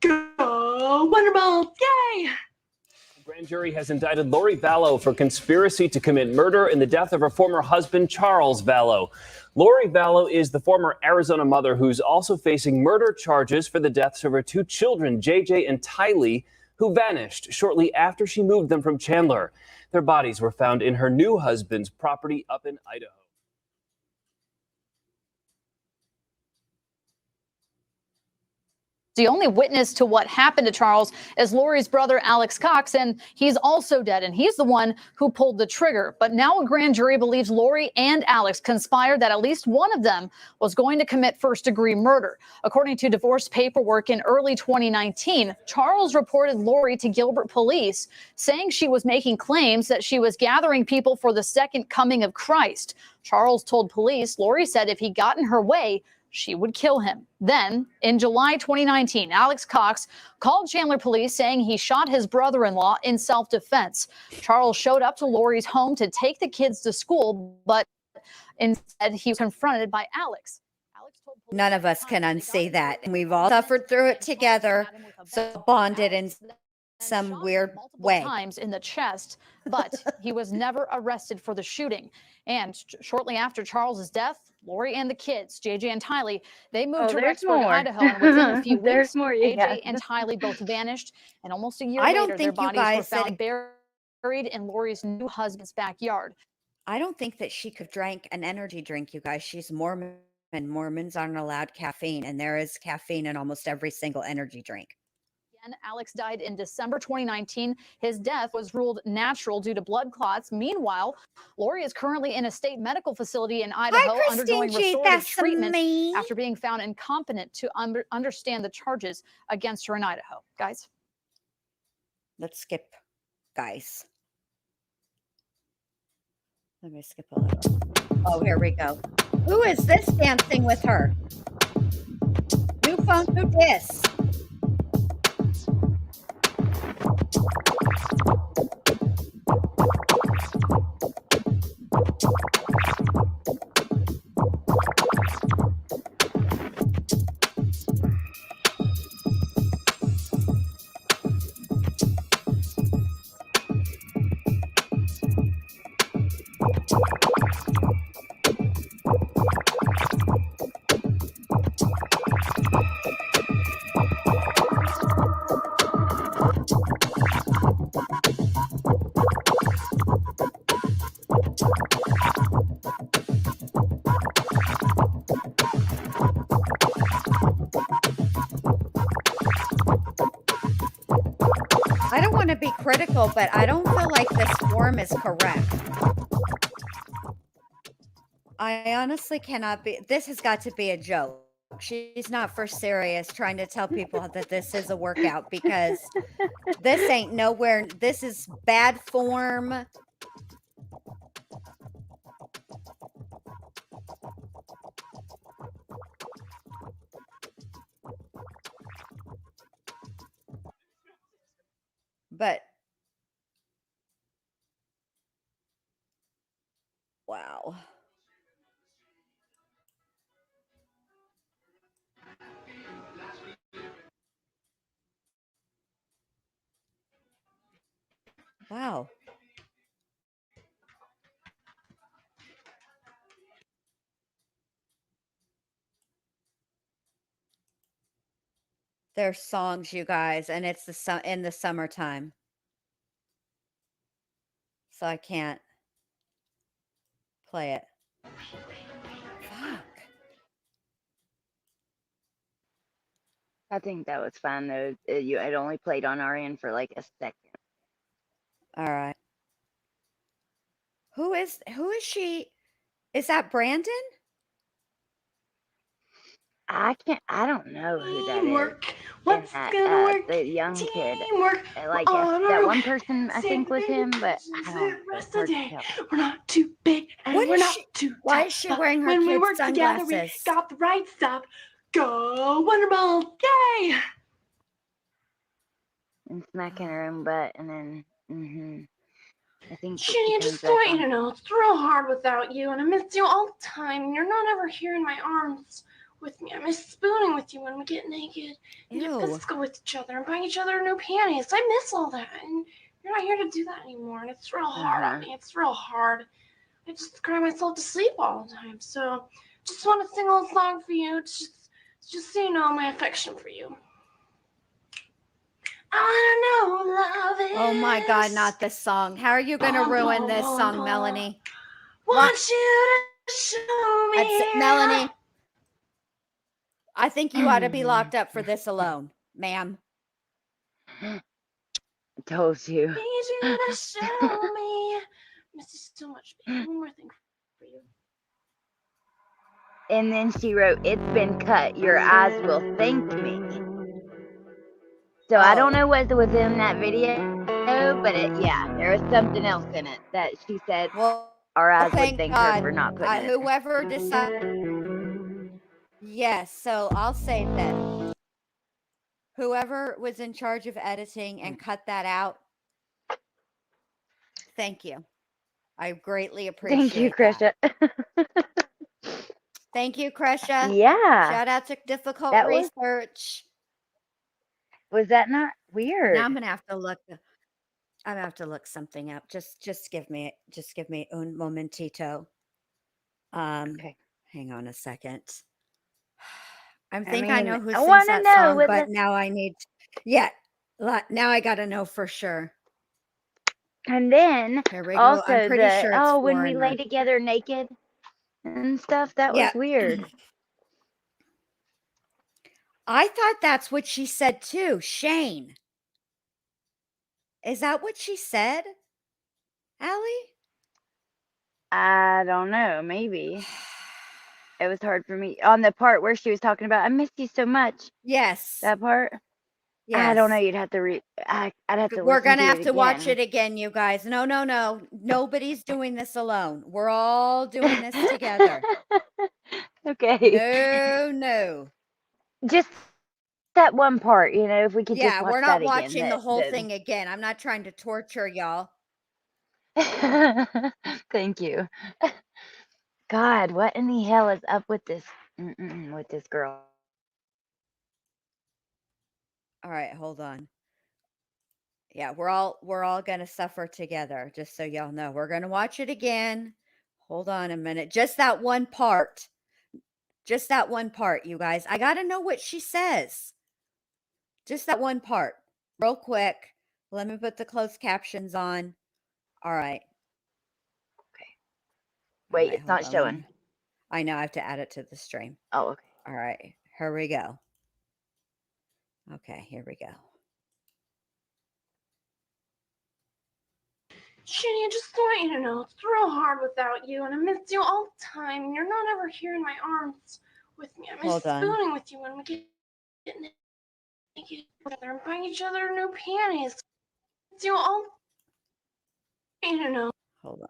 Speaker 8: Go Wonderbolts! Yay!
Speaker 9: The grand jury has indicted Lori Vallow for conspiracy to commit murder in the death of her former husband, Charles Vallow. Lori Vallow is the former Arizona mother who's also facing murder charges for the deaths of her 2 children, JJ and Tylee, who vanished shortly after she moved them from Chandler. Their bodies were found in her new husband's property up in Idaho.
Speaker 10: The only witness to what happened to Charles is Lori's brother, Alex Cox, and he's also dead, and he's the one who pulled the trigger. But now a grand jury believes Lori and Alex conspired that at least one of them was going to commit first-degree murder. According to divorce paperwork in early 2019, Charles reported Lori to Gilbert police, saying she was making claims that she was gathering people for the second coming of Christ. Charles told police Lori said if he got in her way, she would kill him. Then, in July 2019, Alex Cox called Chandler police saying he shot his brother-in-law in self-defense. Charles showed up to Lori's home to take the kids to school, but instead he was confronted by Alex.
Speaker 1: None of us can unsee that. And we've all suffered through it together, so bonded in some weird way.
Speaker 10: Times in the chest, but he was never arrested for the shooting. And shortly after Charles's death, Lori and the kids, JJ and Tylee, they moved to Rexburg, Idaho, and within a few weeks, JJ and Tylee both vanished. And almost a year later, their bodies were found buried in Lori's new husband's backyard.
Speaker 1: I don't think that she could drink an energy drink, you guys. She's Mormon, and Mormons aren't allowed caffeine, and there is caffeine in almost every single energy drink.
Speaker 10: Alex died in December 2019. His death was ruled natural due to blood clots. Meanwhile, Lori is currently in a state medical facility in Idaho
Speaker 1: Hi,
Speaker 10: undergoing
Speaker 1: Christine G.
Speaker 10: restorative
Speaker 1: That's
Speaker 10: treatment
Speaker 1: me.
Speaker 10: after being found incompetent to understand the charges against her in Idaho. Guys,
Speaker 1: let's skip, guys. Let me skip a little. Oh, here we go. Who is this dancing with her? New phone, new this. I don't want to be critical, but I don't feel like this form is correct. I honestly cannot be. This has got to be a joke. She's not for serious trying to tell people that this is a workout, because this ain't nowhere. This is bad form. But wow. Wow. There's songs, you guys, and it's in the summertime. So I can't play it. Fuck.
Speaker 4: I think that was fun though. It only played on our end for like a second.
Speaker 1: All right. Who is she? Is that Brandon?
Speaker 4: I don't know who that is.
Speaker 8: Teamwork. What's gonna work?
Speaker 4: The young kid.
Speaker 8: Teamwork.
Speaker 4: Like
Speaker 8: We're on
Speaker 4: that
Speaker 8: our
Speaker 4: one
Speaker 8: way.
Speaker 4: person I think was him, but I don't know.
Speaker 8: The rest
Speaker 4: It's
Speaker 8: of
Speaker 4: hard
Speaker 8: the
Speaker 4: to
Speaker 8: day.
Speaker 4: tell.
Speaker 8: We're not too big and
Speaker 1: What
Speaker 8: we're
Speaker 1: is
Speaker 8: not
Speaker 1: she-
Speaker 8: too
Speaker 1: why
Speaker 8: tough.
Speaker 1: is she
Speaker 8: But
Speaker 1: wearing her
Speaker 8: when we
Speaker 1: kid's
Speaker 8: work together, we
Speaker 1: sunglasses?
Speaker 8: got the right stuff. Go Wonderball! Yay!
Speaker 4: And smacking her own butt, and then I think that
Speaker 8: Ginny,
Speaker 4: she
Speaker 8: I
Speaker 4: comes
Speaker 8: just
Speaker 4: back
Speaker 8: want you
Speaker 4: on.
Speaker 8: to know it's real hard without you, and I miss you all the time. And you're not ever here in my arms with me. I miss spooning with you when we get naked and get
Speaker 1: Ew.
Speaker 8: physical with each other and buying each other new panties. I miss all that, and you're not here to do that anymore. And it's real hard on me. It's real hard. I just cry myself to sleep all the time. So just want to sing a little song for you. Just so you know my affection for you. I wanna know love is.
Speaker 1: Oh my God, not this song. How are you going to ruin this song, Melanie?
Speaker 8: Want you to show me.
Speaker 1: That's it, Melanie. I think you ought to be locked up for this alone, ma'am.
Speaker 4: Told you.
Speaker 8: Need you to show me. Miss you so much, baby. One more thing for you.
Speaker 4: And then she wrote, "It's been cut. Your eyes will thank me." So I don't know what was in that video, but there was something else in it that she said our eyes would thank her for not putting it.
Speaker 1: Whoever decided. Yes, so I'll say this. Whoever was in charge of editing and cut that out, thank you. I greatly appreciate
Speaker 4: Thank you, Krisha.
Speaker 1: Thank you, Krisha.
Speaker 4: Yeah.
Speaker 1: Shout out to Difficult
Speaker 4: That was-
Speaker 1: Research.
Speaker 4: Was that not weird?
Speaker 1: Now I'm gonna have to look. I'm gonna have to look something up. Just give me un momentito.
Speaker 4: Okay.
Speaker 1: Hang on a second. I
Speaker 4: mean,
Speaker 1: know who
Speaker 4: I
Speaker 1: sings
Speaker 4: wanna
Speaker 1: that
Speaker 4: know
Speaker 1: song,
Speaker 4: what
Speaker 1: but
Speaker 4: the-
Speaker 1: now I need. Yeah, now I gotta know for sure.
Speaker 4: And then
Speaker 1: Here we go.
Speaker 4: also
Speaker 1: I'm pretty sure it's
Speaker 4: when we
Speaker 1: Foreigner.
Speaker 4: lay together naked and stuff, that was
Speaker 1: Yeah.
Speaker 4: weird.
Speaker 1: I thought that's what she said too, Shane. Is that what she said, Allie?
Speaker 4: I don't know. Maybe it was hard for me on the part where she was talking about I missed you so much.
Speaker 1: Yes.
Speaker 4: That part. I don't know.
Speaker 1: Yes.
Speaker 4: You'd have to read. I'd have to
Speaker 1: We're
Speaker 4: listen
Speaker 1: gonna
Speaker 4: to
Speaker 1: have
Speaker 4: it
Speaker 1: to watch
Speaker 4: again.
Speaker 1: it again, you guys. No, no, no. Nobody's doing this alone. We're all doing this together.
Speaker 4: Okay.
Speaker 1: No, no.
Speaker 4: Just that one part, if we could just
Speaker 1: Yeah,
Speaker 4: watch
Speaker 1: we're
Speaker 4: that
Speaker 1: not
Speaker 4: again.
Speaker 1: watching the whole thing again. I'm not trying to torture y'all.
Speaker 4: Thank you. God, what in the hell is up with this girl?
Speaker 1: All right, hold on. Yeah, we're all gonna suffer together, just so y'all know. We're gonna watch it again. Hold on a minute. Just that one part. Just that one part, you guys. I gotta know what she says. Just that one part. Real quick. Let me put the closed captions on. All right.
Speaker 4: Okay.
Speaker 1: All
Speaker 4: Wait,
Speaker 1: right,
Speaker 4: it's
Speaker 1: hold
Speaker 4: not
Speaker 1: on.
Speaker 4: showing.
Speaker 1: I know I have to add it to the stream.
Speaker 4: Oh, okay.
Speaker 1: All right. Here we go. Okay, here we go.
Speaker 8: Shinny, I just want you to know it's real hard without you, and I miss you all the time. And you're not ever here in my arms with me. I miss
Speaker 1: Hold on.
Speaker 8: spooning with you when we get naked together and buying each other new panties. I miss you all. You to know.
Speaker 1: Hold on.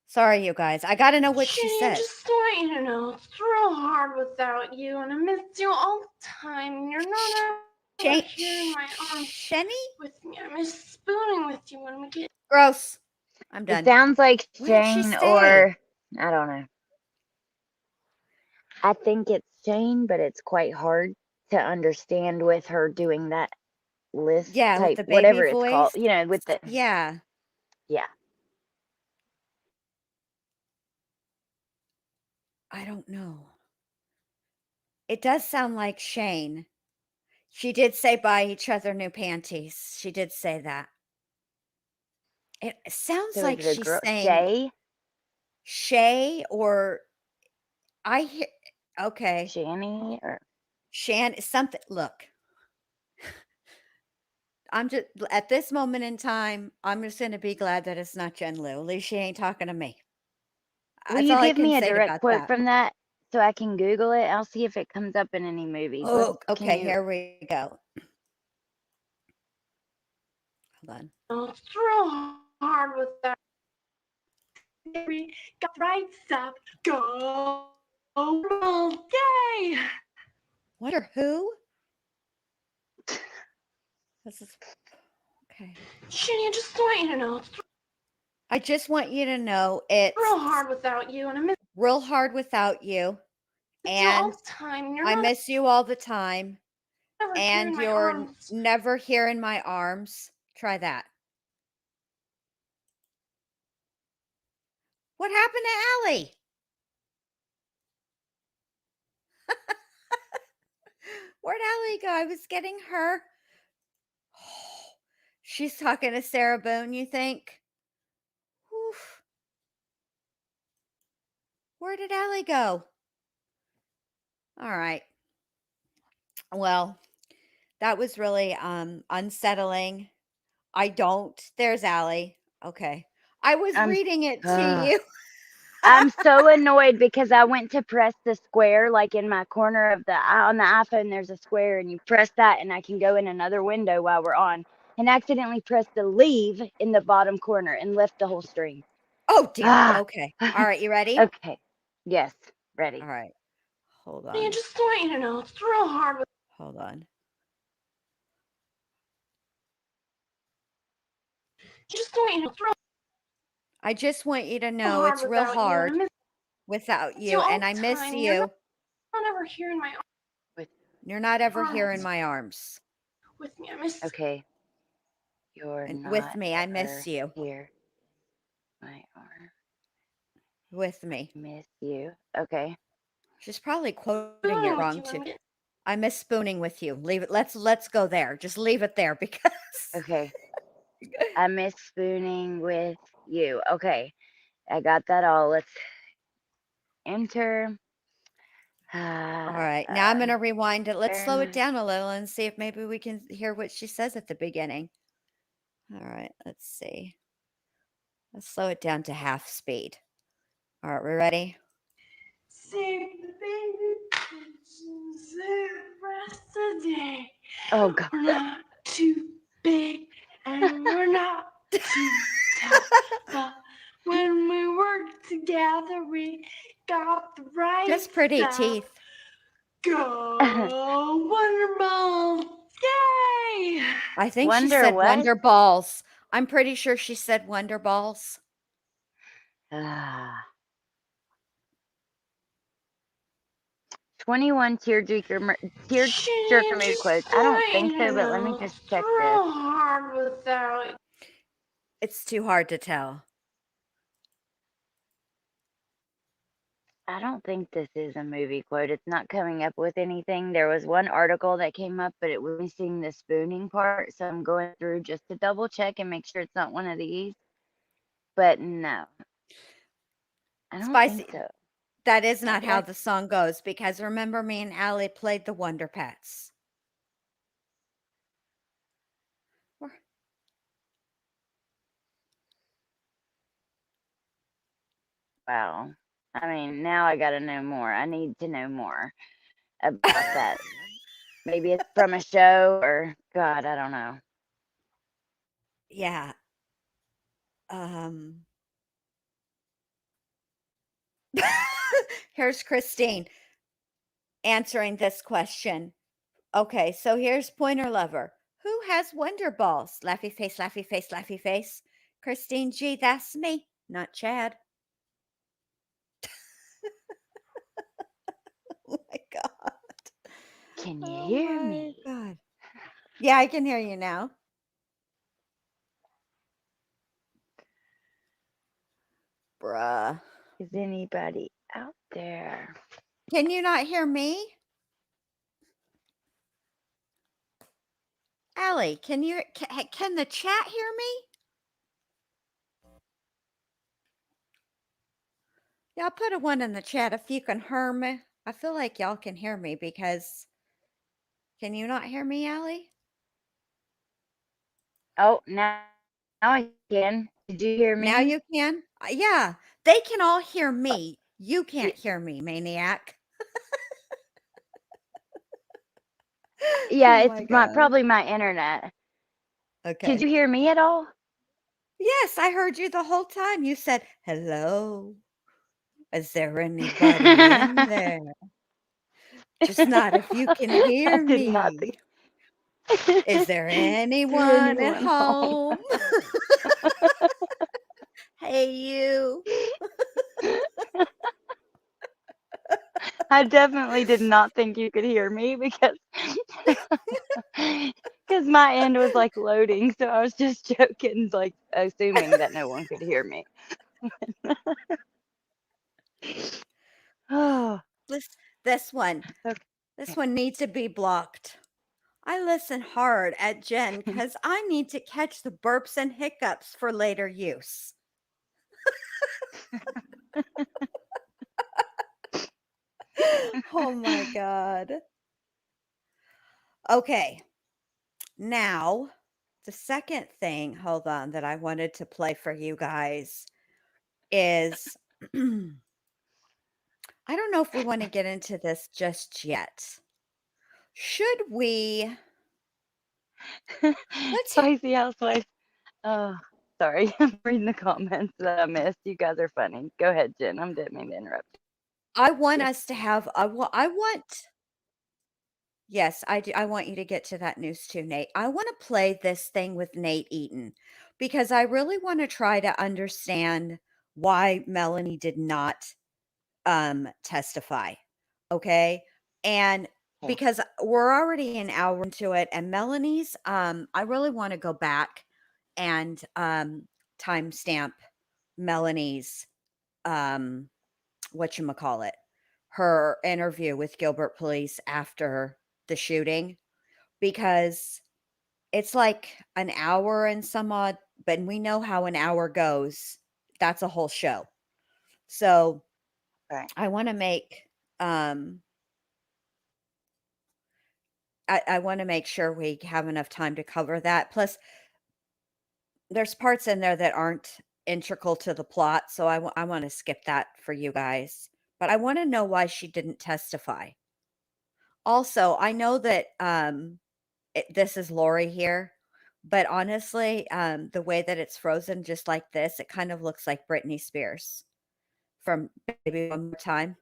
Speaker 1: Sorry, you guys. I gotta know what she
Speaker 8: Shinny, I
Speaker 1: said.
Speaker 8: just want you to know it's real hard without you, and I miss you all the time. And you're not ever here in my arms
Speaker 1: Shenny?
Speaker 8: with me. I miss spooning with you when we get.
Speaker 1: Gross. I'm
Speaker 4: It
Speaker 1: done.
Speaker 4: sounds like
Speaker 1: What did she
Speaker 4: Shane
Speaker 1: say?
Speaker 4: or I don't know. I think it's Shane, but it's quite hard to understand with her doing that list
Speaker 1: Yeah, with
Speaker 4: type,
Speaker 1: the baby
Speaker 4: whatever it's called.
Speaker 1: voice.
Speaker 4: With the
Speaker 1: Yeah.
Speaker 4: yeah.
Speaker 1: I don't know. It does sound like Shane. She did say buy each other new panties. She did say that. It sounds
Speaker 4: So is
Speaker 1: like
Speaker 4: it a
Speaker 1: she's
Speaker 4: girl?
Speaker 1: saying
Speaker 4: Shay?
Speaker 1: Shay or I hear okay.
Speaker 4: Shanny or
Speaker 1: Shan something look. I'm just at this moment in time, I'm just gonna be glad that it's not Jen Lou. At least she ain't talking to me.
Speaker 4: will
Speaker 1: That's
Speaker 4: you
Speaker 1: all I
Speaker 4: give
Speaker 1: can
Speaker 4: me a
Speaker 1: say
Speaker 4: direct
Speaker 1: about
Speaker 4: quote
Speaker 1: that.
Speaker 4: from that so I can Google it? I'll see if it comes up in any movies.
Speaker 1: Oh,
Speaker 4: Can
Speaker 1: okay,
Speaker 4: you?
Speaker 1: here we go. Hold on.
Speaker 8: Oh, it's real hard with that. We got right up. Go. Yay!
Speaker 1: Wonder who? This is okay.
Speaker 8: Shinny, I just want you to know it's
Speaker 1: I just want you to know it's
Speaker 8: real hard without you, and I miss
Speaker 1: real hard without you.
Speaker 8: you all
Speaker 1: And
Speaker 8: the time. You're
Speaker 1: I
Speaker 8: not
Speaker 1: miss you all the time.
Speaker 8: ever here
Speaker 1: And
Speaker 8: in my
Speaker 1: you're
Speaker 8: arms.
Speaker 1: never here in my arms. Try that. What happened to Allie? Where'd Allie go? I was getting her. She's talking to Sarah Boone, you think? Oof. Where did Allie go? All right. Well, that was really unsettling. There's Allie. Okay. I was
Speaker 4: I'm
Speaker 1: reading it to you.
Speaker 4: I'm so annoyed because I went to press the square, like in my corner of on the iPhone, there's a square, and you press that, and I can go in another window while we're on, and accidentally pressed the leave in the bottom corner and left the whole stream.
Speaker 1: Oh, dear. Okay. All right. You ready?
Speaker 4: Okay. Yes. Ready.
Speaker 1: All right. Hold
Speaker 8: I
Speaker 1: on.
Speaker 8: just want you to know it's real hard with.
Speaker 1: Hold on.
Speaker 8: Just want you to know it's real
Speaker 1: I just want you to know
Speaker 8: hard
Speaker 1: it's real
Speaker 8: without you, and I
Speaker 1: hard
Speaker 8: miss
Speaker 1: without
Speaker 8: you
Speaker 1: you,
Speaker 8: all
Speaker 1: and
Speaker 8: the
Speaker 1: I miss
Speaker 8: time. You're
Speaker 1: you.
Speaker 8: not ever here in my
Speaker 1: You're not ever here in
Speaker 8: arms
Speaker 1: my arms.
Speaker 8: with me. I miss.
Speaker 4: Okay. You're
Speaker 1: And
Speaker 4: not
Speaker 1: with me, I
Speaker 4: ever
Speaker 1: miss you.
Speaker 4: here. My arm.
Speaker 1: With me.
Speaker 4: Miss you. Okay.
Speaker 1: She's probably quoting
Speaker 8: Spooning
Speaker 1: it
Speaker 8: with
Speaker 1: wrong
Speaker 8: you
Speaker 1: too.
Speaker 8: when we get.
Speaker 1: I miss spooning with you. Leave it. Let's go there. Just leave it there because
Speaker 4: Okay. I miss spooning with you. Okay. I got that all. Let's enter.
Speaker 1: All right. Now I'm going to rewind it. Let's slow it down a little and see if maybe we can hear what she says at the beginning. All right. Let's see. Let's slow it down to half speed. All right. We ready?
Speaker 8: Save the baby pigeons the rest of the day.
Speaker 4: Oh, God.
Speaker 8: We're not too big and we're not too tough. But when we work together, we got the right
Speaker 1: Just pretty
Speaker 8: stuff.
Speaker 1: teeth.
Speaker 8: Go Wonderballs! Yay!
Speaker 1: I think she
Speaker 4: Wonder
Speaker 1: said
Speaker 4: what?
Speaker 1: Wonder Balls. I'm pretty sure she said Wonder Balls.
Speaker 4: 21 tearjerker movie quotes. I don't think so, but let me just check this.
Speaker 8: Hard without.
Speaker 1: It's too hard to tell.
Speaker 4: I don't think this is a movie quote. It's not coming up with anything. There was one article that came up, but it was missing the spooning part. So I'm going through just to double check and make sure it's not one of these. But no, I don't
Speaker 1: Spicy.
Speaker 4: think so.
Speaker 1: That is not how
Speaker 4: What?
Speaker 1: the song goes, because remember, me and Allie played the Wonder Pets.
Speaker 4: Wow. I mean, now I got to know more. I need to know more about that. Maybe it's from a show or God, I don't know.
Speaker 1: Yeah. Here's Christine answering this question. Okay, so here's Pointer Lover. Who has Wonder Balls? Laughy face, laughy face, laughy face. Christine G, that's me, not Chad. Oh my God.
Speaker 4: Can you hear
Speaker 1: my
Speaker 4: me?
Speaker 1: God. Yeah, I can hear you now. Bruh.
Speaker 4: Is anybody out there?
Speaker 1: Can you not hear me? Allie, can the chat hear me? Y'all put a 1 in the chat if you can hear me. I feel like y'all can hear me because can you not hear me, Allie?
Speaker 4: Oh, now I can. Did you hear me?
Speaker 1: Now you can? Yeah, they can all hear me. You can't hear me, maniac.
Speaker 4: Yeah,
Speaker 1: Oh
Speaker 4: it's
Speaker 1: my God.
Speaker 4: probably my internet.
Speaker 1: Okay.
Speaker 4: Could you hear me at all?
Speaker 1: Yes, I heard you the whole time. You said, hello. Is there anybody in there? Just not if you can hear
Speaker 4: I did not
Speaker 1: me.
Speaker 4: think.
Speaker 1: Is there anyone at home? Hey, you.
Speaker 4: I definitely did not think you could hear me because my end was like loading, so I was just joking, like assuming that no one could hear me. Oh,
Speaker 1: This one.
Speaker 4: okay.
Speaker 1: This one needs to be blocked. I listen hard at Jen because I need to catch the burps and hiccups for later use. Oh my God. Okay. Now, the second thing, hold on, that I wanted to play for you guys is I don't know if we want to get into this just yet. Should we?
Speaker 4: Spicy Housewives. Oh, sorry. I'm reading the comments that I missed. You guys are funny. Go ahead, Jen. I didn't mean to interrupt.
Speaker 1: I want us to have. I want. Yes, I do. I want you to get to that news too, Nate. I want to play this thing with Nate Eaton because I really want to try to understand why Melanie did not testify. Okay? And because we're already an hour into it and Melanie's I really want to go back and timestamp Melanie's whatchamacallit, her interview with Gilbert Police after the shooting because it's like an hour and some odd, but we know how an hour goes. That's a whole show. So
Speaker 4: Right.
Speaker 1: I want to make I want to make sure we have enough time to cover that. Plus, there's parts in there that aren't integral to the plot, so I want to skip that for you guys. But I want to know why she didn't testify. Also, I know that this is Lori here, but honestly, the way that it's frozen just like this, it kind of looks like Britney Spears from Baby One More Time.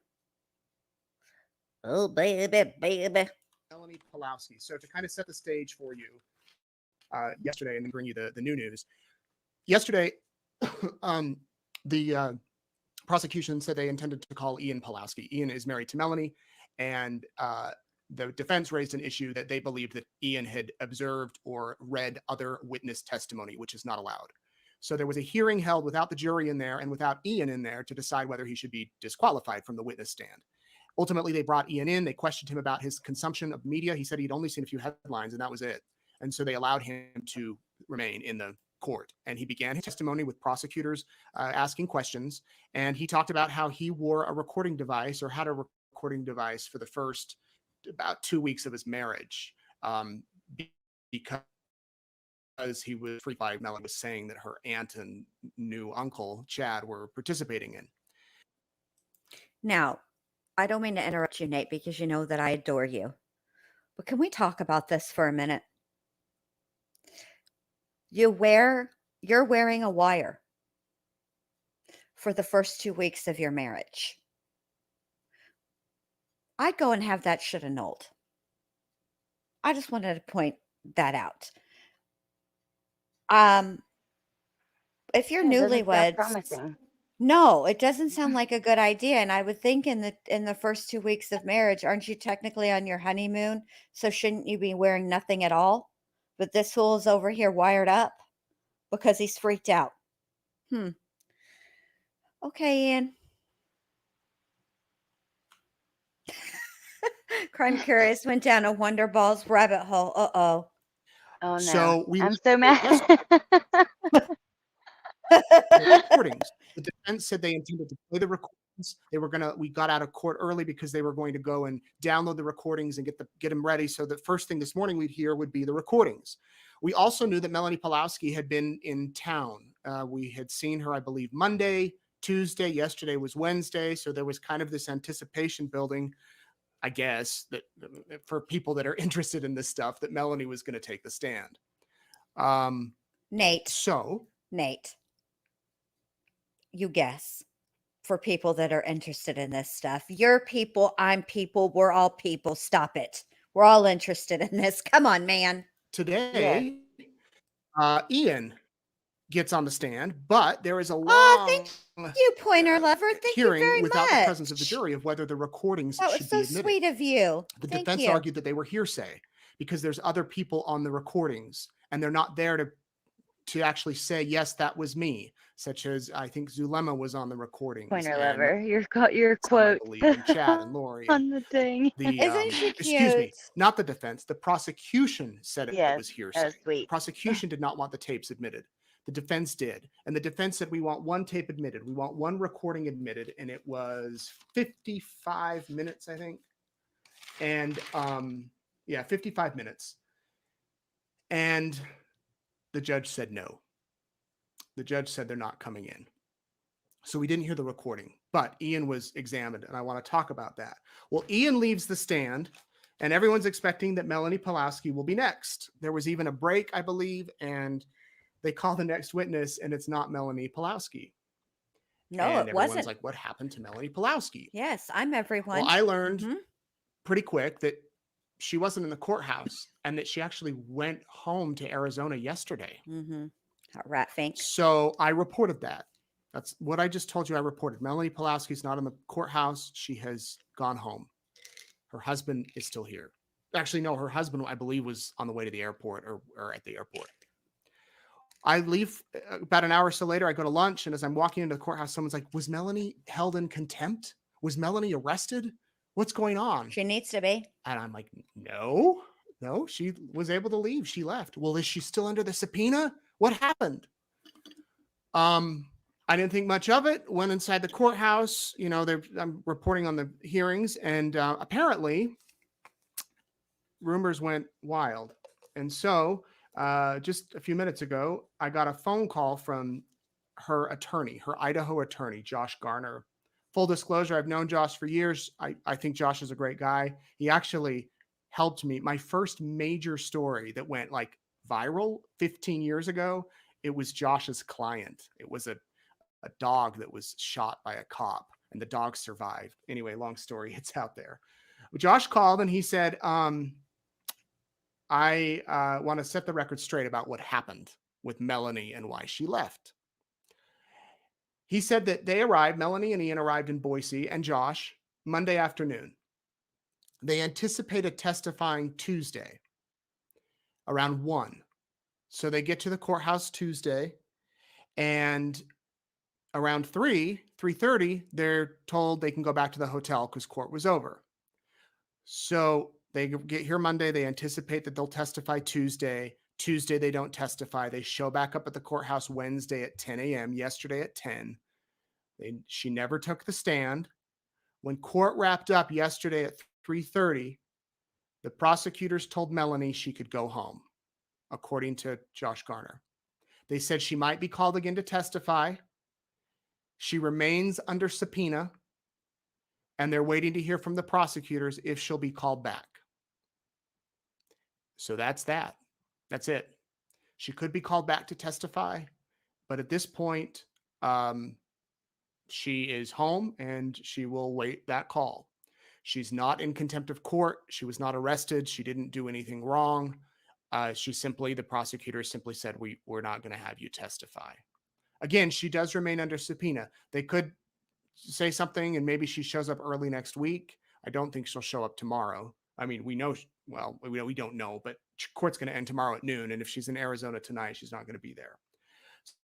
Speaker 1: Oh, baby, baby.
Speaker 11: Melanie Pawlowski. So to kind of set the stage for you, yesterday, and then bring you the new news. Yesterday, the prosecution said they intended to call Ian Pawlowski. Ian is married to Melanie, and the defense raised an issue that they believed that Ian had observed or read other witness testimony, which is not allowed. So there was a hearing held without the jury in there and without Ian in there to decide whether he should be disqualified from the witness stand. Ultimately, they brought Ian in. They questioned him about his consumption of media. He said he'd only seen a few headlines, and that was it. And so they allowed him to remain in the court. And he began his testimony with prosecutors asking questions. And he talked about how he wore a recording device or had a recording device for the first about 2 weeks of his marriage, because he was freaked by Melanie was saying that her aunt and new uncle, Chad, were participating in.
Speaker 1: Now, I don't mean to interrupt you, Nate, because you know that I adore you. But can we talk about this for a minute? You're wearing a wire for the first 2 weeks of your marriage. I'd go and have that shit annulled. I just wanted to point that out. If you're newlyweds,
Speaker 4: promising.
Speaker 1: no, it doesn't sound like a good idea. And I would think in the first 2 weeks of marriage, aren't you technically on your honeymoon? So shouldn't you be wearing nothing at all? But this fool is over here wired up because he's freaked out. Okay, Ian. Crime Curious went down a Wonderball's rabbit hole. Uh-oh.
Speaker 4: Oh no.
Speaker 11: So
Speaker 4: I'm so mad.
Speaker 11: Recordings. The defense said they intended to play the recordings. We got out of court early because they were going to go and download the recordings and get them ready. So the first thing this morning we'd hear would be the recordings. We also knew that Melanie Pawlowski had been in town. We had seen her, I believe, Monday, Tuesday. Yesterday was Wednesday. So there was kind of this anticipation building, I guess, that for people that are interested in this stuff, that Melanie was going to take the stand.
Speaker 1: Nate.
Speaker 11: So,
Speaker 1: Nate, you guess, for people that are interested in this stuff. You're people, I'm people, we're all people. Stop it. We're all interested in this. Come on, man.
Speaker 11: Today, Ian gets on the stand, but there is a long
Speaker 1: thank you, Pointer Lover. Thank you
Speaker 11: hearing
Speaker 1: very
Speaker 11: without
Speaker 1: much.
Speaker 11: the presence of the jury of whether the recordings
Speaker 1: That
Speaker 11: should
Speaker 1: was so
Speaker 11: be admitted.
Speaker 1: sweet of you.
Speaker 11: The
Speaker 1: Thank
Speaker 11: defense
Speaker 1: you.
Speaker 11: argued that they were hearsay because there's other people on the recordings and they're not there to actually say, yes, that was me, such as I think Zulema was on the recordings.
Speaker 4: Pointer
Speaker 11: and
Speaker 4: Lover, your quote
Speaker 11: and Chad and Lori
Speaker 4: on the thing.
Speaker 1: Isn't she
Speaker 11: excuse me,
Speaker 1: cute?
Speaker 11: not the defense. The prosecution said it
Speaker 4: Yes,
Speaker 11: was
Speaker 4: that
Speaker 11: hearsay.
Speaker 4: was sweet.
Speaker 11: The prosecution did not want the tapes admitted. The defense did. And the defense said, we want one tape admitted. We want one recording admitted. And it was 55 minutes, I think. And 55 minutes. And the judge said no. The judge said they're not coming in. So we didn't hear the recording, but Ian was examined, and I want to talk about that. Well, Ian leaves the stand, and everyone's expecting that Melanie Pawlowski will be next. There was even a break, I believe, and they call the next witness, and it's not Melanie Pawlowski.
Speaker 1: No,
Speaker 11: and
Speaker 1: it
Speaker 11: everyone's
Speaker 1: wasn't.
Speaker 11: like, what happened to Melanie Pawlowski?
Speaker 1: Yes, I'm everyone.
Speaker 11: Well, I learned pretty quick that she wasn't in the courthouse and that she actually went home to Arizona yesterday.
Speaker 1: Rat fink.
Speaker 11: So I reported that. That's what I just told you. I reported Melanie Pawlowski's not in the courthouse. She has gone home. Her husband is still here. Actually, no, her husband, I believe, was on the way to the airport or at the airport. I leave about an hour or so later. I go to lunch. And as I'm walking into the courthouse, someone's like, was Melanie held in contempt? Was Melanie arrested? What's going on?
Speaker 1: She needs to be.
Speaker 11: And I'm like, no, she was able to leave. She left. Well, is she still under the subpoena? What happened? I didn't think much of it. Went inside the courthouse. I'm reporting on the hearings, and apparently rumors went wild. And so just a few minutes ago, I got a phone call from her attorney, her Idaho attorney, Josh Garner. Full disclosure, I've known Josh for years. I think Josh is a great guy. He actually helped me. My first major story that went like viral 15 years ago, it was Josh's client. It was a dog that was shot by a cop, and the dog survived. Anyway, long story, it's out there. Josh called and he said, I want to set the record straight about what happened with Melanie and why she left. He said that they arrived, Melanie and Ian arrived in Boise, and Josh, Monday afternoon. They anticipated testifying Tuesday around 1. So they get to the courthouse Tuesday, and around 3:30, they're told they can go back to the hotel because court was over. So they get here Monday. They anticipate that they'll testify Tuesday. Tuesday, they don't testify. They show back up at the courthouse Wednesday at 10 a.m., yesterday at 10. She never took the stand. When court wrapped up yesterday at 3:30, the prosecutors told Melanie she could go home, according to Josh Garner. They said she might be called again to testify. She remains under subpoena, and they're waiting to hear from the prosecutors if she'll be called back. So that's that. That's it. She could be called back to testify, but at this point, she is home and she will wait that call. She's not in contempt of court. She was not arrested. She didn't do anything wrong. The prosecutor simply said, we're not going to have you testify. Again, she does remain under subpoena. They could say something and maybe she shows up early next week. I don't think she'll show up tomorrow. I mean, we don't know, but court's going to end tomorrow at noon. And if she's in Arizona tonight, she's not going to be there.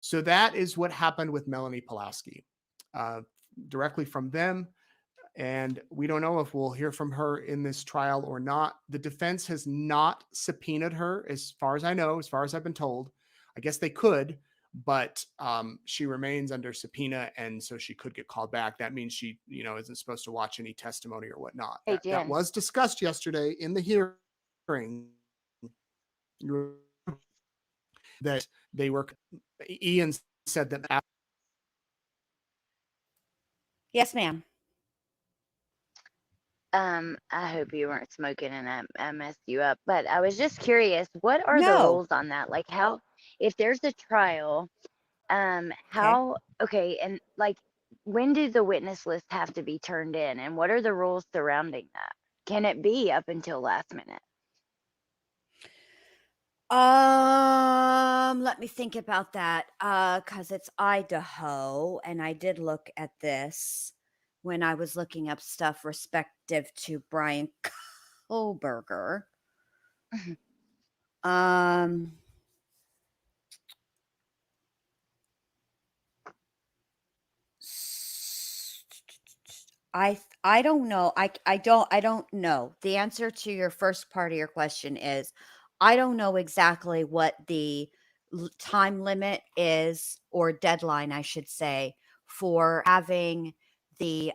Speaker 11: So that is what happened with Melanie Pawlowski. Directly from them. And we don't know if we'll hear from her in this trial or not. The defense has not subpoenaed her, as far as I know, as far as I've been told. I guess they could, but she remains under subpoena, and so she could get called back. That means she, isn't supposed to watch any testimony or whatnot.
Speaker 4: Hey,
Speaker 11: That was discussed yesterday in the hearing. That they were. Ian said that.
Speaker 1: Yes, ma'am.
Speaker 4: I hope you weren't smoking and I messed you up, but I was just curious, what are the
Speaker 1: No.
Speaker 4: rules on that? Like how, if there's a trial, and like when do the witness list have to be turned in and what are the rules surrounding that? Can it be up until last minute?
Speaker 1: Let me think about that. Cause it's Idaho, and I did look at this when I was looking up stuff respective to Brian Koberger. I don't know. I don't know. The answer to your first part of your question is I don't know exactly what the time limit is, or deadline, I should say, for having the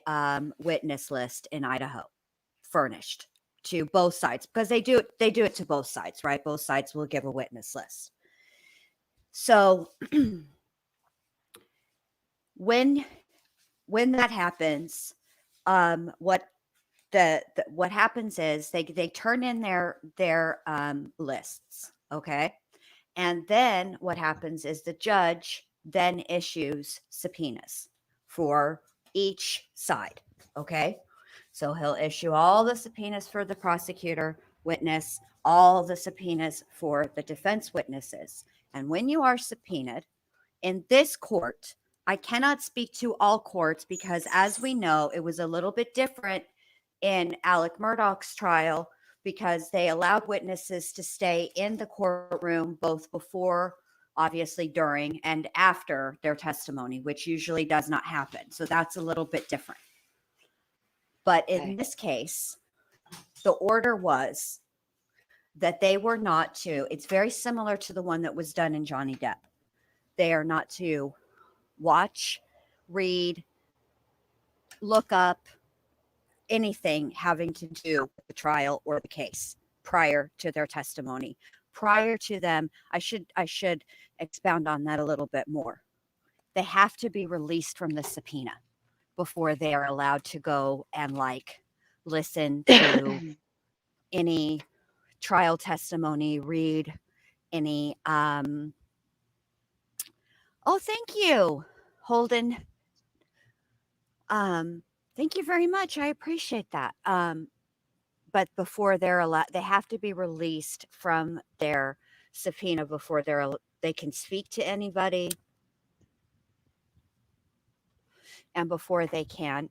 Speaker 1: witness list in Idaho furnished to both sides, because they do it to both sides, right? Both sides will give a witness list. So when that happens, what happens is they turn in their lists, okay? And then what happens is the judge then issues subpoenas for each side, okay? So he'll issue all the subpoenas for the prosecutor witness, all the subpoenas for the defense witnesses. And when you are subpoenaed in this court, I cannot speak to all courts because, as we know, it was a little bit different in Alec Murdaugh's trial because they allowed witnesses to stay in the courtroom both before, obviously during, and after their testimony, which usually does not happen. So that's a little bit different. But in this case, the order was that they were not to, it's very similar to the one that was done in Johnny Depp. They are not to watch, read, look up anything having to do with the trial or the case. prior to their testimony. Prior to them, I should expound on that a little bit more. They have to be released from the subpoena before they are allowed to go and listen to any trial testimony, read any oh, thank you, Holden. Thank you very much. I appreciate that. But before they're allowed, they have to be released from their subpoena before they can speak to anybody, and before they can,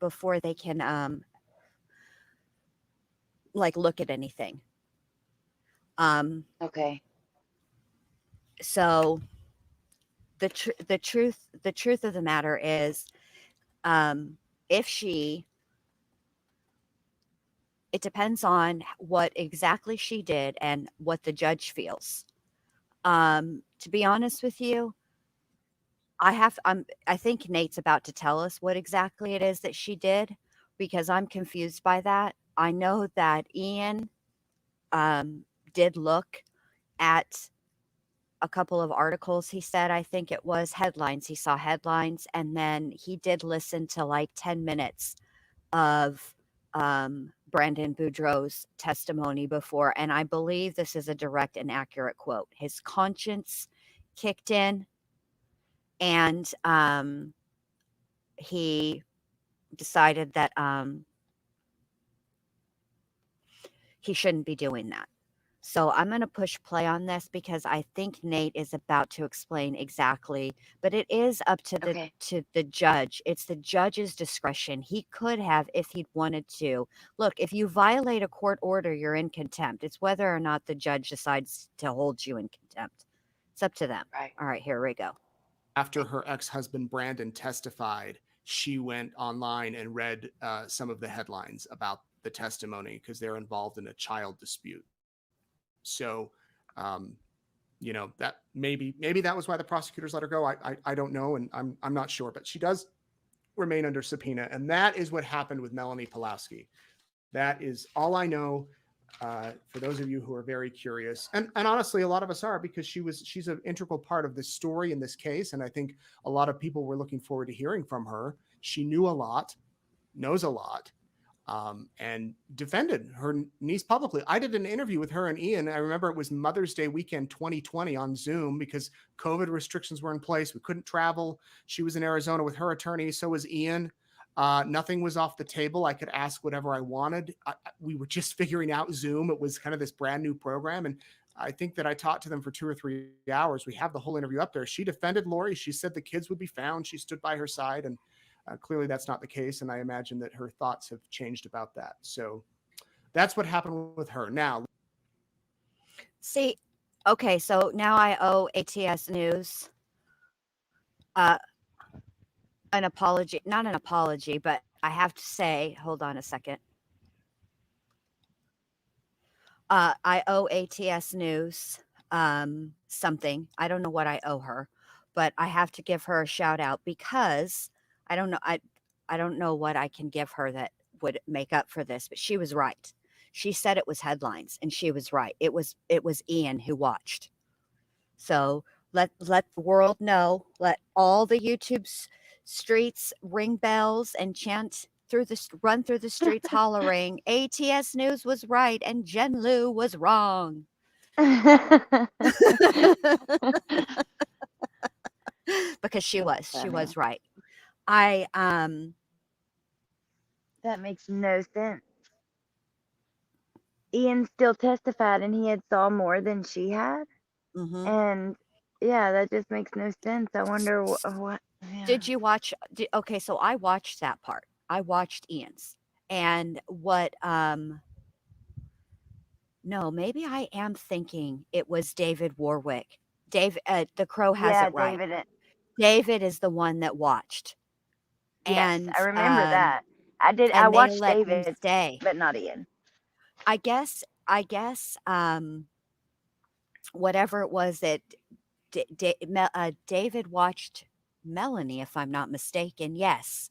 Speaker 1: before they can look at anything.
Speaker 4: Okay.
Speaker 1: So the truth of the matter is, if it depends on what exactly she did and what the judge feels. To be honest with you, I think Nate's about to tell us what exactly it is that she did, because I'm confused by that. I know that Ian did look at a couple of articles. He said, I think it was headlines. He saw headlines, and then he did listen to 10 minutes of Brandon Boudreaux's testimony before. And I believe this is a direct and accurate quote. His conscience kicked in, and he decided that he shouldn't be doing that. So I'm going to push play on this because I think Nate is about to explain exactly, but it is up to the judge. It's the judge's discretion. He could have, if he'd wanted to. Look, if you violate a court order, you're in contempt. It's whether or not the judge decides to hold you in contempt. It's up to them.
Speaker 4: Right.
Speaker 1: All right, here we go.
Speaker 11: After her ex-husband Brandon testified, she went online and read some of the headlines about the testimony because they're involved in a child dispute. So, that maybe that was why the prosecutors let her go. I don't know, and I'm not sure, but she does remain under subpoena, and that is what happened with Melanie Pawlowski. That is all I know. For those of you who are very curious, and honestly, a lot of us are, because she's an integral part of this story in this case, and I think a lot of people were looking forward to hearing from her. She knew a lot, knows a lot. And defended her niece publicly. I did an interview with her and Ian. I remember it was Mother's Day weekend 2020 on Zoom because COVID restrictions were in place. We couldn't travel. She was in Arizona with her attorney. So was Ian. Nothing was off the table. I could ask whatever I wanted. We were just figuring out Zoom. It was kind of this brand new program. And I think that I talked to them for 2 or 3 hours. We have the whole interview up there. She defended Lori. She said the kids would be found. She stood by her side, and clearly that's not the case, and I imagine that her thoughts have changed about that. So that's what happened with her. Now,
Speaker 1: see, okay, so now I owe ATS News an apology. Not an apology, but I have to say, hold on a second. I owe ATS News something. I don't know what I owe her, but I have to give her a shout out because I don't know. I don't know what I can give her that would make up for this, but she was right. She said it was headlines, and she was right. It was Ian who watched. So let the world know. Let all the YouTube streets ring bells and run through the streets hollering, ATS News was right and Jen Lou was wrong. Because she was right.
Speaker 4: That makes no sense. Ian still testified, and he had saw more than she had.
Speaker 1: Mm-hmm.
Speaker 4: And yeah, that just makes no sense. I wonder what. Yeah.
Speaker 1: Did you watch? Okay, so I watched that part. I watched Ian's, and what? No, maybe I am thinking it was David Warwick. The Crow has it right. David is the one that watched.
Speaker 4: Yes,
Speaker 1: And
Speaker 4: I remember that. I watched David,
Speaker 1: stay,
Speaker 4: but not Ian.
Speaker 1: I guess. Whatever it was that David watched Melanie, if I'm not mistaken. Yes.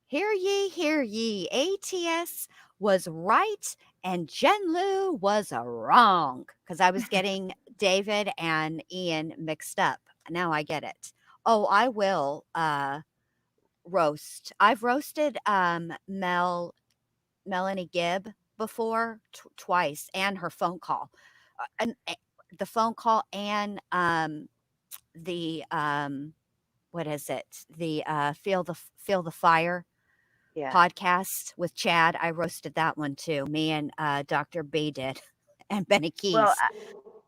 Speaker 1: Hear ye, ATS was right and Jen Lou was wrong, because I was getting David and Ian mixed up. Now I get it. Oh, I will roast. I've roasted Melanie Gibb before, twice, and her phone call. And the phone call and the what is it? The Feel the Fire
Speaker 4: Yeah.
Speaker 1: podcast with Chad. I roasted that one too. Me and Dr. B did, and Benny
Speaker 4: Well,
Speaker 1: Keys.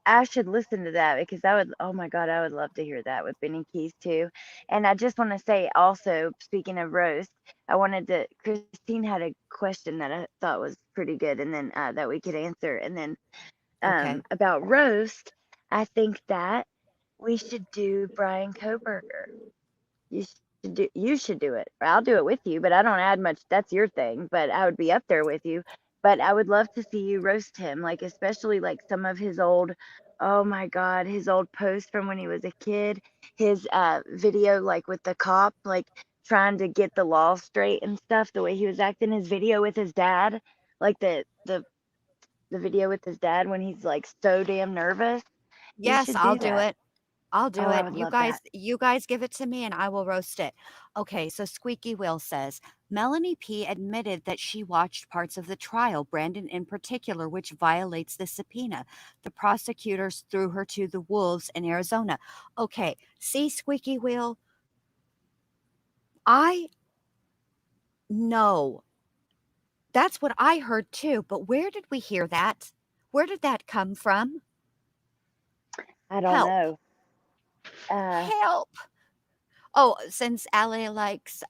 Speaker 4: I should listen to that because I would, oh my God, I would love to hear that with Benny Keys too. And I just want to say also, speaking of roast, Christine had a question that I thought was pretty good and then that we could answer. And then
Speaker 1: Okay.
Speaker 4: about roast, I think that we should do Brian Koberger. You should do it. I'll do it with you, but I don't add much. That's your thing, but I would be up there with you. But I would love to see you roast him, like especially like some of his old, oh my God, his old posts from when he was a kid, his video like with the cop, like trying to get the law straight and stuff, the way he was acting, his video with his dad, like the video with his dad when he's like so damn nervous. You
Speaker 1: Yes,
Speaker 4: should
Speaker 1: I'll
Speaker 4: do
Speaker 1: do
Speaker 4: that.
Speaker 1: it. I'll do
Speaker 4: Oh, I
Speaker 1: it.
Speaker 4: would
Speaker 1: You
Speaker 4: love
Speaker 1: guys
Speaker 4: that.
Speaker 1: you guys give it to me and I will roast it. Okay, so Squeaky Will says, Melanie P admitted that she watched parts of the trial, Brandon in particular, which violates the subpoena. The prosecutors threw her to the wolves in Arizona. Okay, see, Squeaky Will, I know. That's what I heard too, but where did we hear that? Where did that come from?
Speaker 4: I don't
Speaker 1: Help.
Speaker 4: know.
Speaker 1: Help. Oh, since Ali likes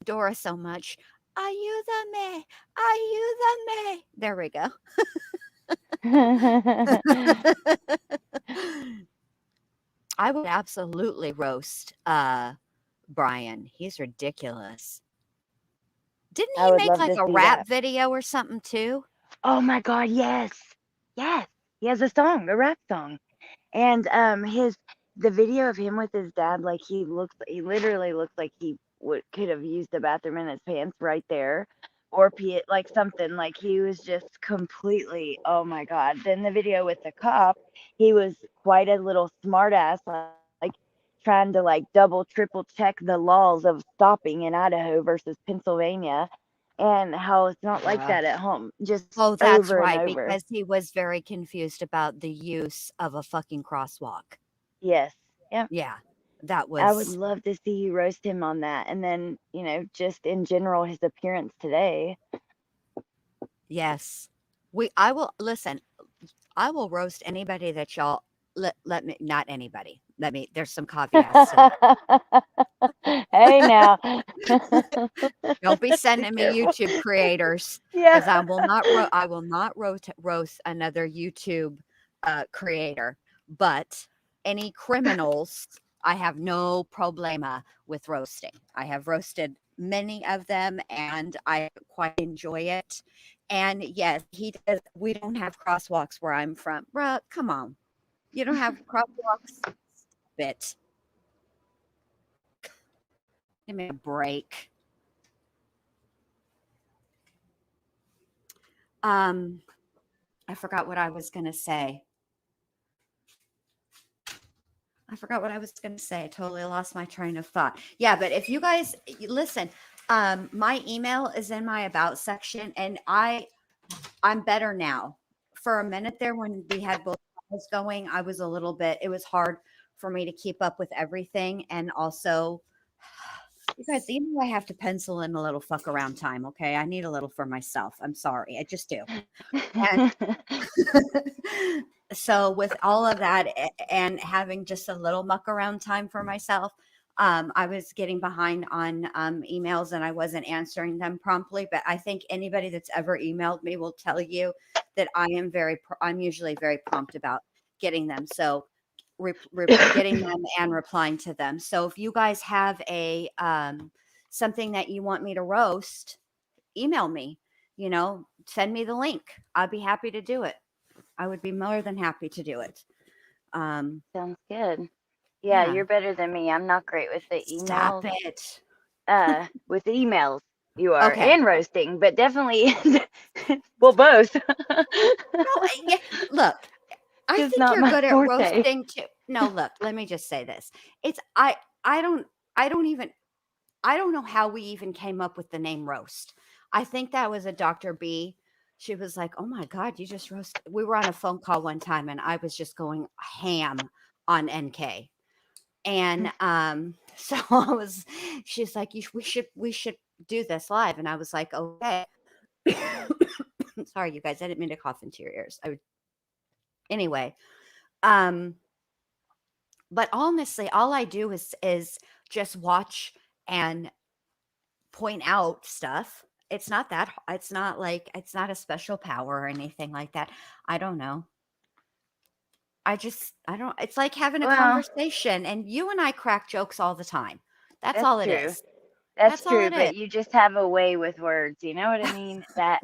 Speaker 1: Dora so much, ayúdame, ayúdame. There we go. I would absolutely roast Brian. He's ridiculous. Didn't
Speaker 4: I
Speaker 1: he
Speaker 4: would
Speaker 1: make
Speaker 4: love
Speaker 1: like
Speaker 4: to
Speaker 1: a
Speaker 4: see
Speaker 1: rap
Speaker 4: that.
Speaker 1: video or something too?
Speaker 4: Oh my God, yes. Yes. He has a song, a rap song. And the video of him with his dad, like he literally looks like he could have used the bathroom in his pants right there or pee it like something, like he was just completely, oh my God. Then the video with the cop, he was quite a little smartass, like trying to like double, triple check the laws of stopping in Idaho versus Pennsylvania and how it's not like that at home, just
Speaker 1: Oh, that's
Speaker 4: over and
Speaker 1: right,
Speaker 4: over.
Speaker 1: because he was very confused about the use of a fucking crosswalk.
Speaker 4: Yes. Yep.
Speaker 1: Yeah, that
Speaker 4: I would
Speaker 1: was
Speaker 4: love to see you roast him on that. And then, just in general, his appearance today.
Speaker 1: yes. I will listen. I will roast anybody that y'all let me. Not anybody. There's some caveats to that.
Speaker 4: Hey, now.
Speaker 1: Don't be
Speaker 4: Be
Speaker 1: sending me
Speaker 4: careful.
Speaker 1: YouTube creators,
Speaker 4: Yeah.
Speaker 1: because I will not roast another YouTube creator. But any criminals, I have no problema with roasting. I have roasted many of them, and I quite enjoy it. And yes, he does. We don't have crosswalks where I'm from, bruh. Come on, you don't have crosswalks. Bit. Give me a break. Um, I forgot what I was gonna say. I totally lost my train of thought. Yeah, but if you guys listen, my email is in my about section, and I'm better now. For a minute there, when we had both channels going, I was a little bit. It was hard for me to keep up with everything, and also, you guys, I have to pencil in a little fuck around time. Okay, I need a little for myself. I'm sorry, I just do. And so with all of that and having just a little muck around time for myself, I was getting behind on emails and I wasn't answering them promptly. But I think anybody that's ever emailed me will tell you that I'm usually very prompt about getting them. So getting them and replying to them. So if you guys have a something that you want me to roast, email me. Send me the link. I'd be happy to do it. I would be more than happy to do it.
Speaker 4: Sounds good. Yeah,
Speaker 1: Yeah.
Speaker 4: you're better than me. I'm not great with the
Speaker 1: Stop
Speaker 4: emails.
Speaker 1: it.
Speaker 4: with emails. You are
Speaker 1: Okay.
Speaker 4: and roasting, but definitely, well, both.
Speaker 1: Yeah, look, I
Speaker 4: Just
Speaker 1: think
Speaker 4: not
Speaker 1: you're
Speaker 4: my
Speaker 1: good at
Speaker 4: forte.
Speaker 1: roasting too. No, look, let me just say this. It's I don't I don't even I don't know how we even came up with the name roast. I think that was a Dr. B. She was like, "Oh my god, you just roast." We were on a phone call one time and I was just going ham on NK. And so she's like, we should do this live. And I was like, okay. Sorry, you guys, I didn't mean to cough into your ears. Anyway, um, but honestly, all I do is just watch and point out stuff. It's not like it's not a special power or anything like that. I don't know. I don't it's like having a
Speaker 4: Well,
Speaker 1: conversation and you and I crack jokes all the time. That's
Speaker 4: that's
Speaker 1: all it
Speaker 4: true.
Speaker 1: is.
Speaker 4: That's
Speaker 1: That's all
Speaker 4: true,
Speaker 1: it is.
Speaker 4: but you just have a way with words. You know what I mean? That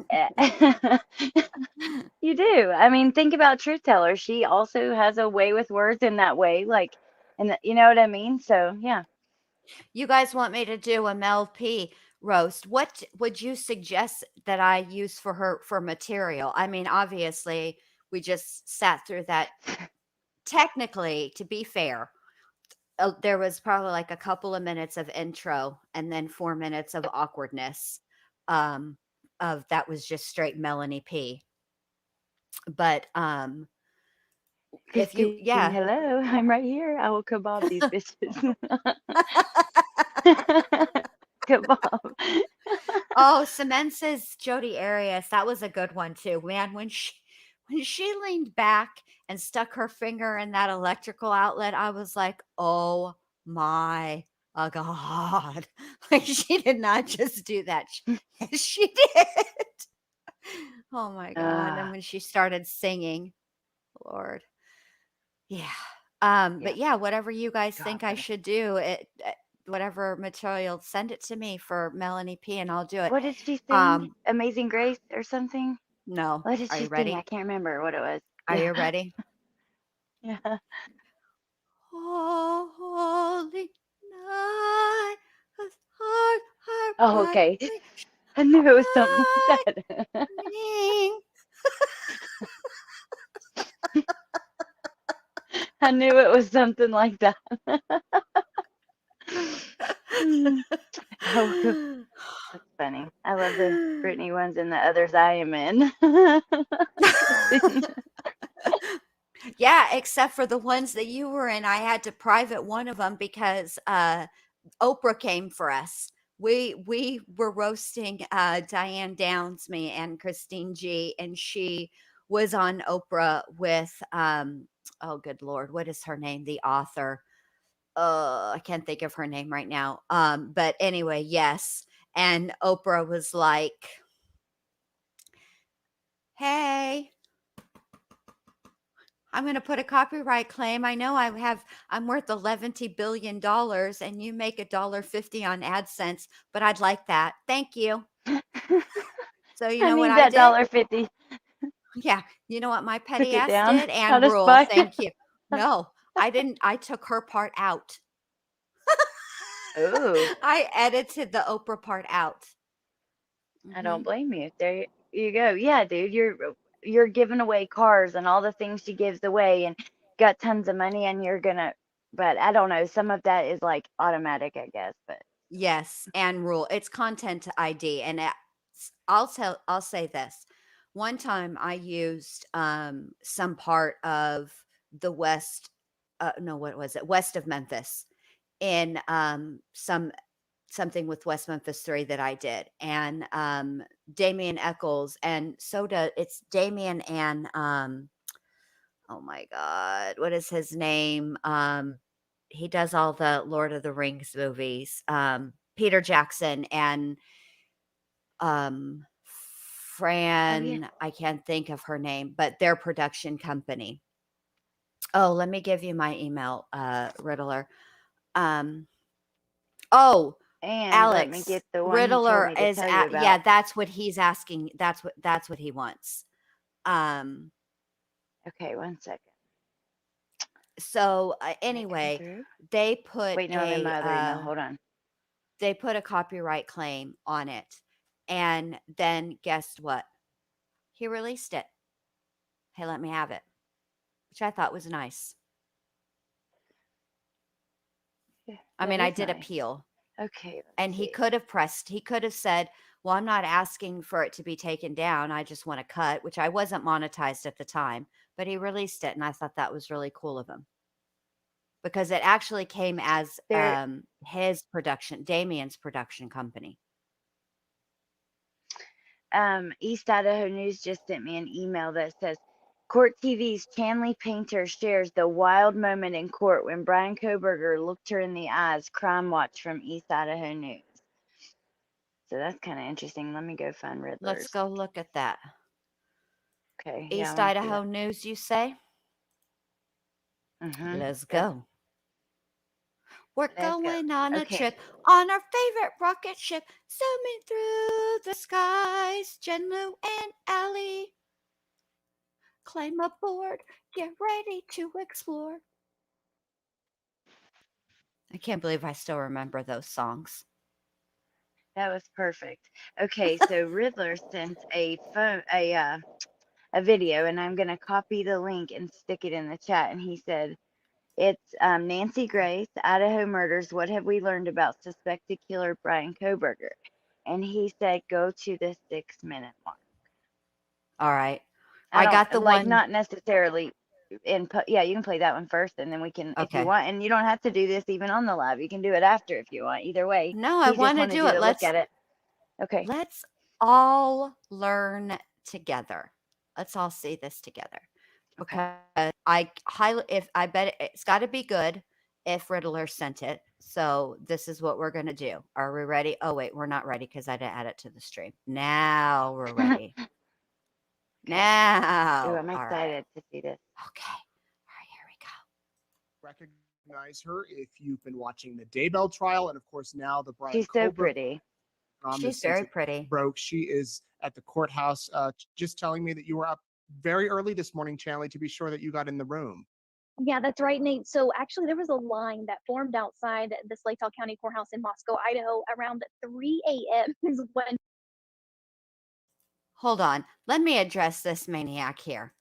Speaker 4: you do. I mean, think about Truth Teller. She also has a way with words in that way, like, and you know what I mean? So yeah.
Speaker 1: You guys want me to do a Mel P roast. What would you suggest that I use for her for material? I mean, obviously, we just sat through that. Technically, to be fair, there was probably like a couple of minutes of intro and then 4 minutes of awkwardness. Um, of that was just straight Melanie P. But if you,
Speaker 4: Christine,
Speaker 1: yeah.
Speaker 4: hello. I'm right here. I will kebab these bitches. Kebab.
Speaker 1: Oh, Cement says Jody Arias. That was a good one too. Man, when she leaned back and stuck her finger in that electrical outlet, I was like, "Oh my God." Like she did not just do that. She did. Oh my God. And when she started singing, Lord. Yeah.
Speaker 4: Yeah.
Speaker 1: But yeah, whatever you guys
Speaker 4: God
Speaker 1: think I
Speaker 4: bless.
Speaker 1: should do, whatever material, send it to me for Melanie P and I'll do it.
Speaker 4: What did she sing?
Speaker 1: Um,
Speaker 4: Amazing Grace or something?
Speaker 1: no.
Speaker 4: What did
Speaker 1: Are
Speaker 4: she
Speaker 1: you
Speaker 4: sing? I
Speaker 1: ready?
Speaker 4: can't remember what it was.
Speaker 1: Are
Speaker 4: Yeah.
Speaker 1: you ready?
Speaker 4: Yeah.
Speaker 1: Holy night, with heart
Speaker 4: Oh, okay.
Speaker 1: brightly
Speaker 4: I knew it was something like that.
Speaker 1: shining.
Speaker 4: I knew it was something like that. Oh, that's funny. I love the Britney ones and the others I am in. Christine.
Speaker 1: Yeah, except for the ones that you were in. I had to private one of them because Oprah came for us. We were roasting Diane Downs, me and Christine G, and she was on Oprah with oh good Lord, what is her name? The author. I can't think of her name right now. But anyway, yes. And Oprah was like, "Hey, I'm going to put a copyright claim. I know I'm worth $11 billion and you make $1.50 on AdSense, but I'd like that. Thank you." So you
Speaker 4: I
Speaker 1: know what
Speaker 4: need
Speaker 1: I
Speaker 4: that
Speaker 1: did?
Speaker 4: $1.50.
Speaker 1: Yeah. You know what my
Speaker 4: Took
Speaker 1: petty
Speaker 4: it
Speaker 1: ass
Speaker 4: down
Speaker 1: did?
Speaker 4: out
Speaker 1: And
Speaker 4: of
Speaker 1: rule.
Speaker 4: spite.
Speaker 1: Thank you. No, I didn't. I took her part out.
Speaker 4: Oh,
Speaker 1: I edited the Oprah part out.
Speaker 4: I
Speaker 1: Hmm.
Speaker 4: don't blame you. There you go. Yeah, dude, you're giving away cars and all the things she gives away and got tons of money and you're gonna, but I don't know, some of that is like automatic, I guess, but
Speaker 1: Yes, and rule. It's content ID, and I'll say this. One time I used some part of the west no, what was it? West of Memphis in something with West Memphis 3 that I did. And Damien Eccles and it's Damien and oh my god, what is his name? He does all the Lord of the Rings movies. Peter Jackson and um
Speaker 4: oh yeah.
Speaker 1: Fran, I can't think of her name, but their production company. Oh, let me give you my email, Riddler. Um, oh,
Speaker 4: And let me
Speaker 1: Alex
Speaker 4: get the one he told
Speaker 1: Riddler
Speaker 4: me to
Speaker 1: is
Speaker 4: tell you
Speaker 1: at, yeah,
Speaker 4: about.
Speaker 1: that's what he's asking. That's what he wants. Um,
Speaker 4: Okay, one second.
Speaker 1: so
Speaker 4: Did it come
Speaker 1: anyway,
Speaker 4: through?
Speaker 1: they put
Speaker 4: Wait, no, I'm in
Speaker 1: a
Speaker 4: my other email. Hold on.
Speaker 1: they put a copyright claim on it. And then guess what? He released it. Hey, let me have it, which I thought was nice.
Speaker 4: Yeah,
Speaker 1: I
Speaker 4: that
Speaker 1: mean, I
Speaker 4: is
Speaker 1: did
Speaker 4: nice.
Speaker 1: appeal,
Speaker 4: Okay, let's
Speaker 1: and he
Speaker 4: see.
Speaker 1: could have said, well, I'm not asking for it to be taken down. I just want to cut, which I wasn't monetized at the time, but he released it. And I thought that was really cool of him because it actually came as
Speaker 4: There,
Speaker 1: his production, Damien's production company.
Speaker 4: East Idaho News just sent me an email that says Court TV's Chanley Painter shares the wild moment in court when Brian Koberger looked her in the eyes. Crime Watch from East Idaho News. So that's kind of interesting. Let me go find
Speaker 1: Let's
Speaker 4: Riddler's.
Speaker 1: go look at that.
Speaker 4: Okay. Yeah,
Speaker 1: East
Speaker 4: I want to see
Speaker 1: Idaho
Speaker 4: that.
Speaker 1: News, you say? Let's
Speaker 4: Yep.
Speaker 1: go. We're
Speaker 4: Let's go.
Speaker 1: going on a
Speaker 4: Okay.
Speaker 1: trip on our favorite rocket ship, zooming through the skies. Jen, Lou, and Allie. Climb aboard, get ready to explore. I can't believe I still remember those songs.
Speaker 4: That was perfect. Okay, so Riddler sent a video, and I'm gonna copy the link and stick it in the chat. And he said, "It's Nancy Grace, Idaho murders. What have we learned about suspected killer Brian Koberger?" And he said, "Go to the 6-minute mark."
Speaker 1: All right.
Speaker 4: I
Speaker 1: I got the
Speaker 4: don't like
Speaker 1: one.
Speaker 4: not necessarily input. Yeah, you can play that one first, and then we can, if you
Speaker 1: Okay.
Speaker 4: want. And you don't have to do this even on the live. You can do it after if you want. Either way,
Speaker 1: No, I
Speaker 4: he just
Speaker 1: want to
Speaker 4: wanted
Speaker 1: do
Speaker 4: you
Speaker 1: it.
Speaker 4: to look at it. Okay.
Speaker 1: Let's all learn together. Let's all see this together.
Speaker 4: Okay.
Speaker 1: Because I bet it's got to be good if Riddler sent it. So this is what we're going to do. Are we ready? Oh, wait, we're not ready because I didn't add it to the stream. Now we're ready.
Speaker 4: Ooh,
Speaker 1: Now.
Speaker 4: I'm
Speaker 1: All right.
Speaker 4: excited to see this.
Speaker 1: Okay. All right, here we go.
Speaker 11: Recognize her if you've been watching the Daybell trial, and of course now the Brian
Speaker 4: She's so
Speaker 11: Koberger
Speaker 4: pretty.
Speaker 1: She's very pretty.
Speaker 11: broke. She is at the courthouse. Just telling me that you were up very early this morning, Chanley, to be sure that you got in the room.
Speaker 12: Yeah, that's right, Nate. So actually, there was a line that formed outside the Slaytal County Courthouse in Moscow, Idaho, around 3 a.m. is when.
Speaker 1: Hold on. Let me address this maniac here.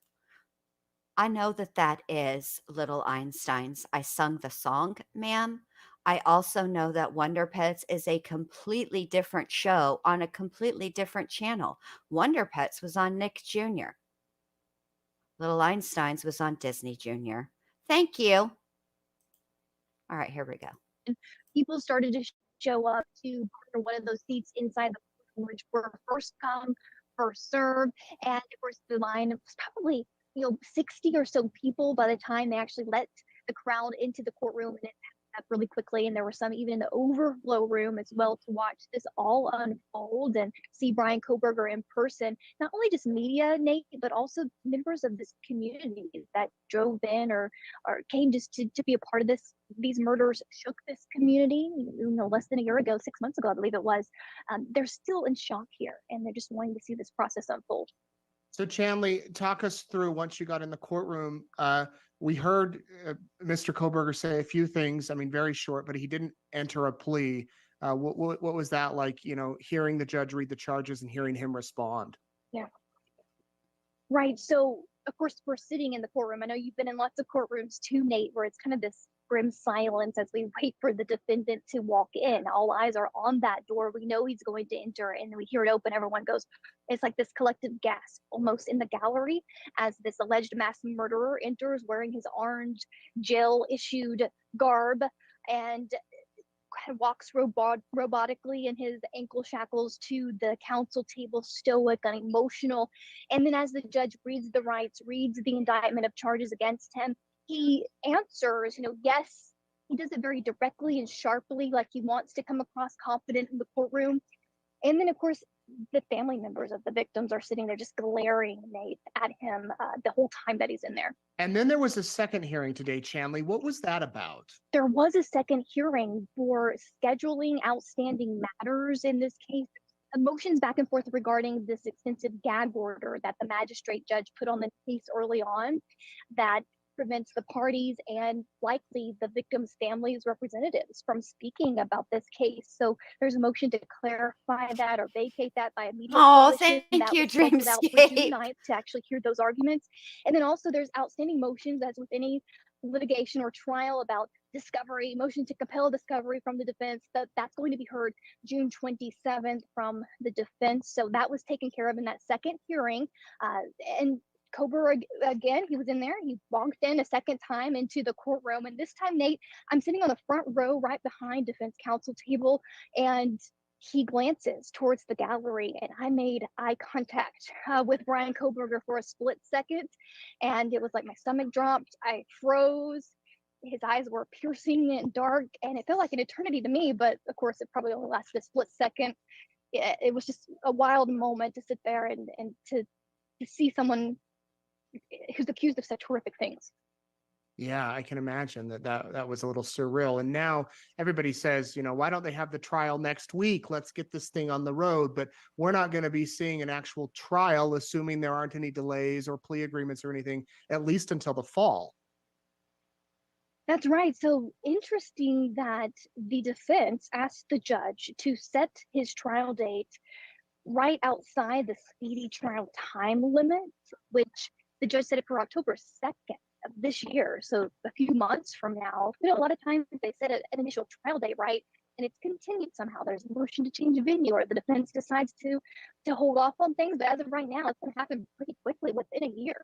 Speaker 1: I know that that is Little Einsteins. I sung the song, ma'am. I also know that Wonder Pets is a completely different show on a completely different channel. Wonder Pets was on Nick Jr. Little Einsteins was on Disney Jr. Thank you. All right, here we go.
Speaker 12: People started to show up to one of those seats inside the courtroom, which were first come, first served, and of course the line was probably 60 or so people by the time they actually let the crowd into the courtroom, and it happened up really quickly. And there were some even in the overflow room as well to watch this all unfold and see Brian Koberger in person. Not only just media, Nate, but also members of this community that drove in or came just to be a part of this. These murders shook this community, less than a year ago, 6 months ago, I believe it was. They're still in shock here, and they're just wanting to see this process unfold.
Speaker 11: So Chanley, talk us through once you got in the courtroom. We heard Mr. Koberger say a few things. I mean, very short, but he didn't enter a plea. What was that like? Hearing the judge read the charges and hearing him respond.
Speaker 12: Yeah. Right. So, of course, we're sitting in the courtroom. I know you've been in lots of courtrooms too, Nate, where it's kind of this grim silence as we wait for the defendant to walk in. All eyes are on that door. We know he's going to enter, and we hear it open. Everyone goes, it's like this collective gasp almost in the gallery as this alleged mass murderer enters wearing his orange jail issued garb and kind of walks robotically in his ankle shackles to the counsel table, stoic and emotional. And then as the judge reads the rights, reads the indictment of charges against him, he answers, yes. He does it very directly and sharply, like he wants to come across confident in the courtroom. And then, of course, the family members of the victims are sitting there just glaring, Nate, at him the whole time that he's in there.
Speaker 11: And then there was a second hearing today, Chanley. What was that about?
Speaker 12: There was a second hearing for scheduling outstanding matters in this case. Motions back and forth regarding this extensive gag order that the magistrate judge put on the case early on that prevents the parties and likely the victims' families' representatives from speaking about this case. So there's a motion to clarify that or vacate that by immediate
Speaker 1: Oh,
Speaker 12: demolition.
Speaker 1: thank
Speaker 12: That
Speaker 1: you,
Speaker 12: was scheduled out for June
Speaker 1: Dreamscape.
Speaker 12: 9th to actually hear those arguments. And then also there's outstanding motions, as with any litigation or trial, about discovery, motion to compel discovery from the defense. That's going to be heard June 27th from the defense. So that was taken care of in that second hearing. And Kober, again, he was in there. He walked in a second time into the courtroom. And this time, Nate, I'm sitting on the front row right behind defense counsel table, and he glances towards the gallery, and I made eye contact with Brian Koberger for a split second, and it was like my stomach dropped. I froze. His eyes were piercing and dark, and it felt like an eternity to me, but of course, it probably only lasted a split second. It was just a wild moment to sit there and to see someone who's accused of such horrific things.
Speaker 11: Yeah, I can imagine that was a little surreal. And now everybody says, why don't they have the trial next week? Let's get this thing on the road. But we're not going to be seeing an actual trial, assuming there aren't any delays or plea agreements or anything, at least until the fall.
Speaker 12: That's right. So interesting that the defense asked the judge to set his trial date right outside the speedy trial time limit, which the judge set it for October 2nd of this year. So a few months from now. A lot of times they set an initial trial date, right? And it's continued somehow. There's a motion to change venue, or the defense decides to hold off on things. But as of right now, it's going to happen pretty quickly within a year.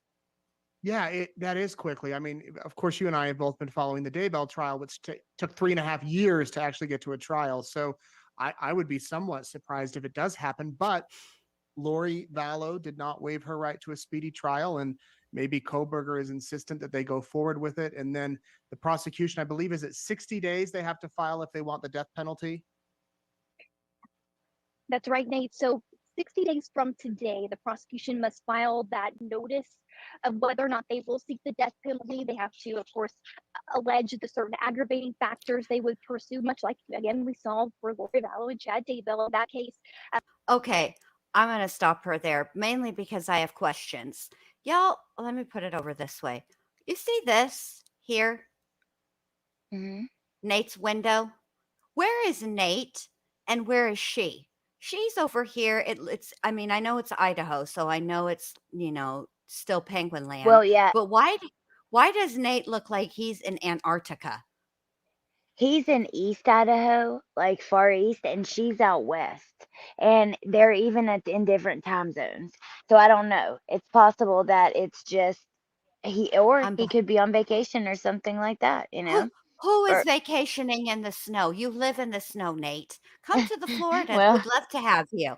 Speaker 11: Yeah, that is quickly. I mean, of course, you and I have both been following the Daybell trial, which took 3.5 years to actually get to a trial. So I would be somewhat surprised if it does happen. But Lori Vallow did not waive her right to a speedy trial, and maybe Koberger is insistent that they go forward with it. And then the prosecution, I believe, is it 60 days they have to file if they want the death penalty?
Speaker 12: That's right, Nate. So 60 days from today, the prosecution must file that notice of whether or not they will seek the death penalty. They have to, of course, allege the certain aggravating factors they would pursue, much like, again, we saw for Lori Vallow and Chad Daybell in that case.
Speaker 1: Okay, I'm going to stop her there, mainly because I have questions. Y'all, let me put it over this way. You see this here?
Speaker 4: Mm-hmm.
Speaker 1: Nate's window? Where is Nate and where is she? She's over here. I mean, I know it's Idaho, so I know it's, still penguin land.
Speaker 4: Well, yeah,
Speaker 1: But why does Nate look like he's in Antarctica?
Speaker 4: he's in East Idaho, like far east, and she's out west. And they're even in different time zones. So I don't know. It's possible that it's just he could be on vacation or something like that,
Speaker 1: Who is
Speaker 4: Or
Speaker 1: vacationing in the snow? You live in the snow, Nate. Come to the Floridas.
Speaker 4: well,
Speaker 1: We'd love to have you.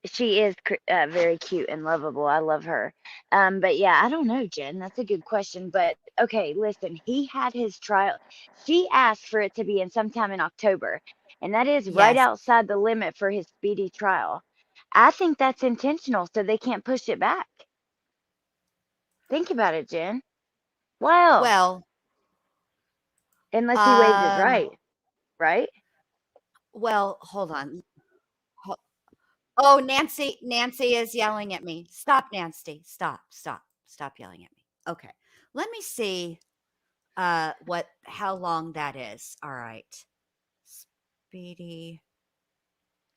Speaker 4: she is very cute and lovable. I love her. But yeah, I don't know, Jen. That's a good question. But okay, listen, he had his trial. She asked for it to be in sometime in October, and that is right
Speaker 1: Yes.
Speaker 4: outside the limit for his speedy trial. I think that's intentional, so they can't push it back. Think about it, Jen. Wow.
Speaker 1: Well,
Speaker 4: Unless he waives his right?
Speaker 1: well, hold on. Oh, Nancy is yelling at me. Stop, Nancy. Stop yelling at me. Okay. Let me see how long that is. All right. Speedy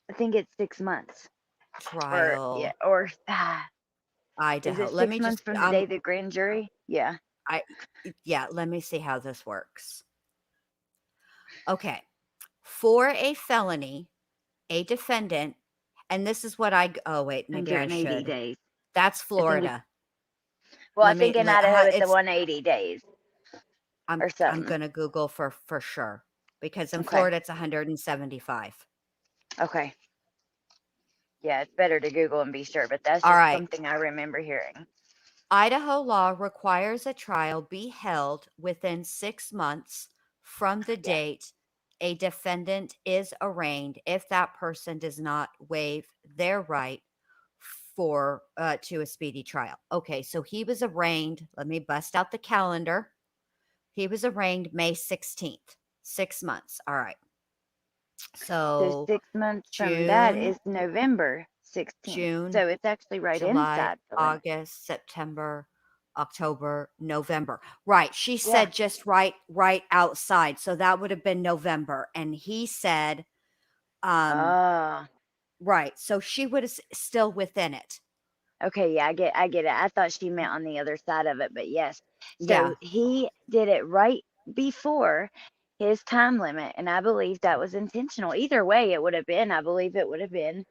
Speaker 4: I think it's 6 months.
Speaker 1: trial.
Speaker 4: Or
Speaker 1: Idaho.
Speaker 4: is it
Speaker 1: Let
Speaker 4: 6
Speaker 1: me
Speaker 4: months
Speaker 1: just
Speaker 4: from the day of the grand jury? Yeah.
Speaker 1: let me see how this works. Okay. For a felony, a defendant, and this is what maybe I
Speaker 4: 180
Speaker 1: should.
Speaker 4: days.
Speaker 1: That's Florida.
Speaker 4: I think in Idaho it's the 180 days.
Speaker 1: I'm going to Google for sure, because in Florida it's 175.
Speaker 4: Okay. Yeah, it's better to Google and be sure, but that's
Speaker 1: All
Speaker 4: just
Speaker 1: right.
Speaker 4: something I remember hearing.
Speaker 1: Idaho law requires a trial be held within 6 months from the date a defendant is arraigned if that person does not waive their right to a speedy trial. Okay, so he was arraigned. Let me bust out the calendar. He was arraigned May 16th. 6 months. All right.
Speaker 4: So 6 months
Speaker 1: June,
Speaker 4: from that is November 16th.
Speaker 1: June,
Speaker 4: So it's actually right
Speaker 1: July,
Speaker 4: inside the limit.
Speaker 1: August, September, October, November. Right. She
Speaker 4: Yeah.
Speaker 1: said just right outside. So that would have been November. And he said,
Speaker 4: Ah,
Speaker 1: right. So she would have still within it.
Speaker 4: okay. Yeah, I get it. I thought she meant on the other side of it, but yes.
Speaker 1: Yeah.
Speaker 4: So he did it right before his time limit, and I believe that was intentional. Either way, it would have been. I believe it would have been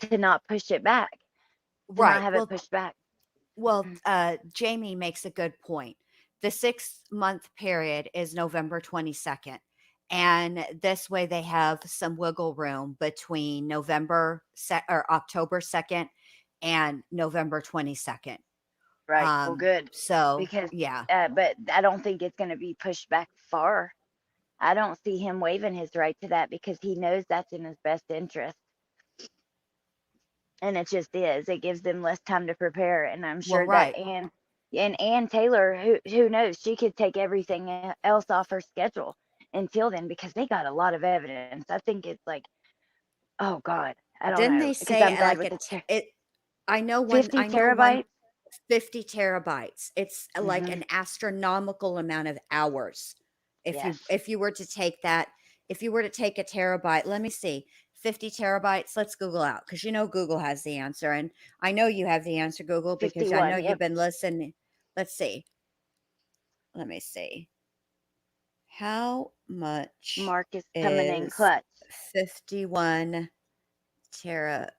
Speaker 4: to not push it back, to not
Speaker 1: Right.
Speaker 4: have it pushed back.
Speaker 1: Well, Jamie makes a good point. The 6-month period is November 22nd. And this way they have some wiggle room between or October 2nd and November 22nd.
Speaker 4: Right. Well, good.
Speaker 1: So
Speaker 4: Because,
Speaker 1: yeah.
Speaker 4: but I don't think it's going to be pushed back far. I don't see him waiving his right to that because he knows that's in his best interest. And it just is. It gives them less time to prepare. And I'm sure
Speaker 1: right.
Speaker 4: that Ann Taylor, who knows, she could take everything else off her schedule until then because they got a lot of evidence. I think it's like, oh God, I don't
Speaker 1: Didn't
Speaker 4: know.
Speaker 1: they
Speaker 4: Because
Speaker 1: say
Speaker 4: I'm bad
Speaker 1: like
Speaker 4: with the
Speaker 1: I know
Speaker 4: 50
Speaker 1: one
Speaker 4: terabytes.
Speaker 1: 50 terabytes. It's like
Speaker 4: Mhm.
Speaker 1: an astronomical amount of hours.
Speaker 4: Yes.
Speaker 1: If you were to take that, if you were to take a terabyte, let me see, 50 terabytes, let's Google out because you know Google has the answer. And I know you have the answer, Google, because I know
Speaker 4: 51.
Speaker 1: you've
Speaker 4: Yep.
Speaker 1: been listening. Let's see. Let me see. How much
Speaker 4: Mark is coming in
Speaker 1: is
Speaker 4: clutch.
Speaker 1: 51 tera?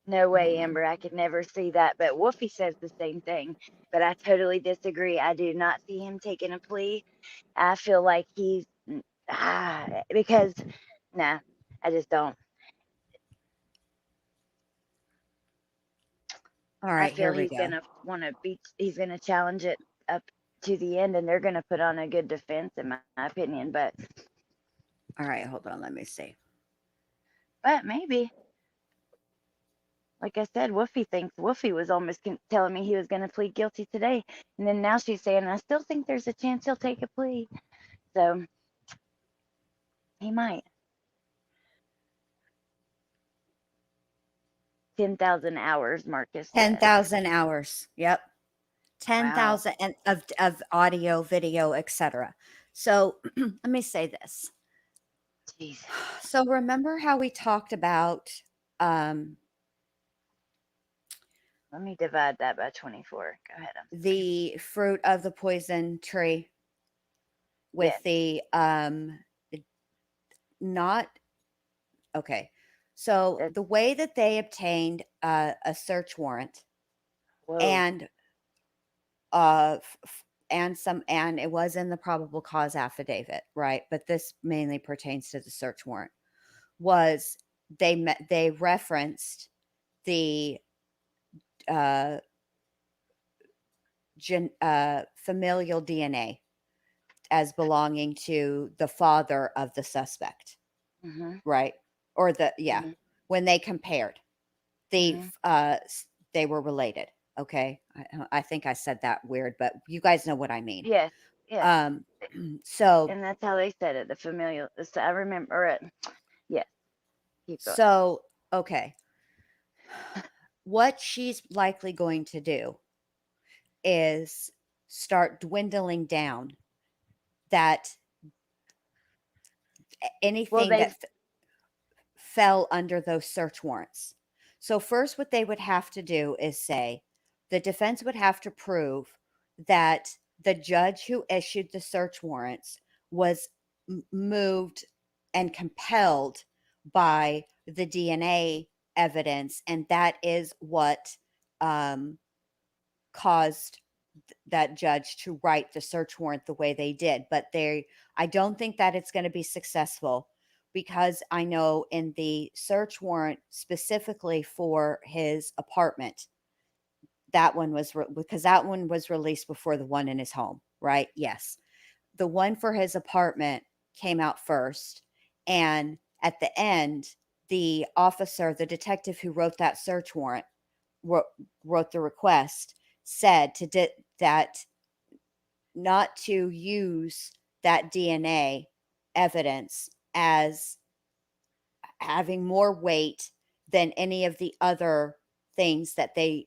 Speaker 4: No way, Amber. I could never see that. But Wolfie says the same thing. But I totally disagree. I do not see him taking a plea. I feel like he's because nah, I just don't.
Speaker 1: All
Speaker 4: I
Speaker 1: right, here
Speaker 4: feel
Speaker 1: we
Speaker 4: he's
Speaker 1: go.
Speaker 4: gonna want to beat. He's gonna challenge it up to the end, and they're gonna put on a good defense, in my opinion. But
Speaker 1: All right, hold on, let me see.
Speaker 4: maybe. Like I said, Wolfie was almost telling me he was going to plead guilty today. And then now she's saying, I still think there's a chance he'll take a plea. So he might. 10,000 hours, Marcus said.
Speaker 1: 10,000 hours. Yep.
Speaker 4: Wow.
Speaker 1: 10,000 and of audio, video, etc. So let me say this.
Speaker 4: Jeez.
Speaker 1: So remember how we talked about
Speaker 4: Let me divide that by 24. Go ahead.
Speaker 1: the fruit of the poison tree with
Speaker 4: Yes.
Speaker 1: the not okay. So the way that they obtained a search warrant
Speaker 4: Whoa.
Speaker 1: and and it was in the probable cause affidavit, right? But this mainly pertains to the search warrant. Was they referenced the familial DNA as belonging to the father of the suspect, right? Or when they compared, they were related. Okay, I think I said that weird, but you guys know what I mean.
Speaker 4: Yes. Yes.
Speaker 1: So
Speaker 4: and that's how they said it. The familial. So I remember it. Yes. Keep going.
Speaker 1: So okay, what she's likely going to do is start dwindling down that anything that fell under those search warrants. So first what they would have to do is say the defense would have to prove that the judge who issued the search warrants was moved and compelled by the DNA evidence, and that is what caused that judge to write the search warrant the way they did. But I don't think that it's going to be successful because I know in the search warrant specifically for his apartment, that one was because that one was released before the one in his home, right? Yes. The one for his apartment came out first. And at the end, the detective who wrote that search warrant, wrote the request, said that not to use that DNA evidence as having more weight than any of the other things that they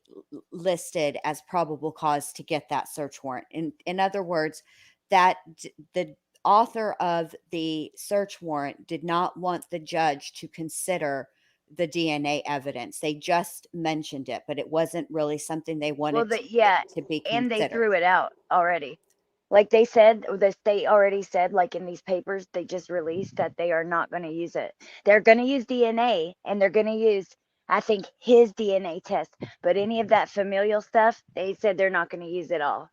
Speaker 1: listed as probable cause to get that search warrant. In other words, the author of the search warrant did not want the judge to consider the DNA evidence. They just mentioned it, but it wasn't really something they wanted to be
Speaker 4: and they
Speaker 1: considered.
Speaker 4: threw it out already. Like they said, the state already said, like in these papers they just released, that they are not going to use it. They're going to use DNA, and they're going to use, I think, his DNA test. But any of that familial stuff, they said they're not going to use it all.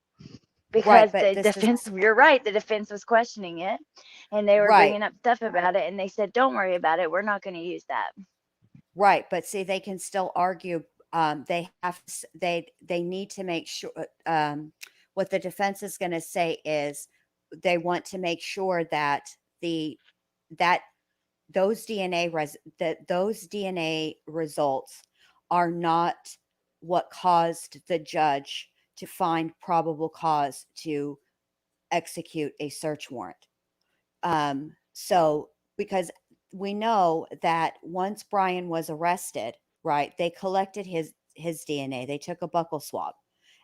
Speaker 4: Because
Speaker 1: Right, but
Speaker 4: the
Speaker 1: this is
Speaker 4: defense, you're right, the defense was questioning it, and they were
Speaker 1: right.
Speaker 4: bringing up stuff about it, and they said, don't worry about it. We're not going to use that.
Speaker 1: Right, but see, they can still argue. They have they need to make sure. What the defense is going to say is they want to make sure that that those those DNA results are not what caused the judge to find probable cause to execute a search warrant. So because we know that once Brian was arrested, right, they collected his DNA. They took a buccal swab,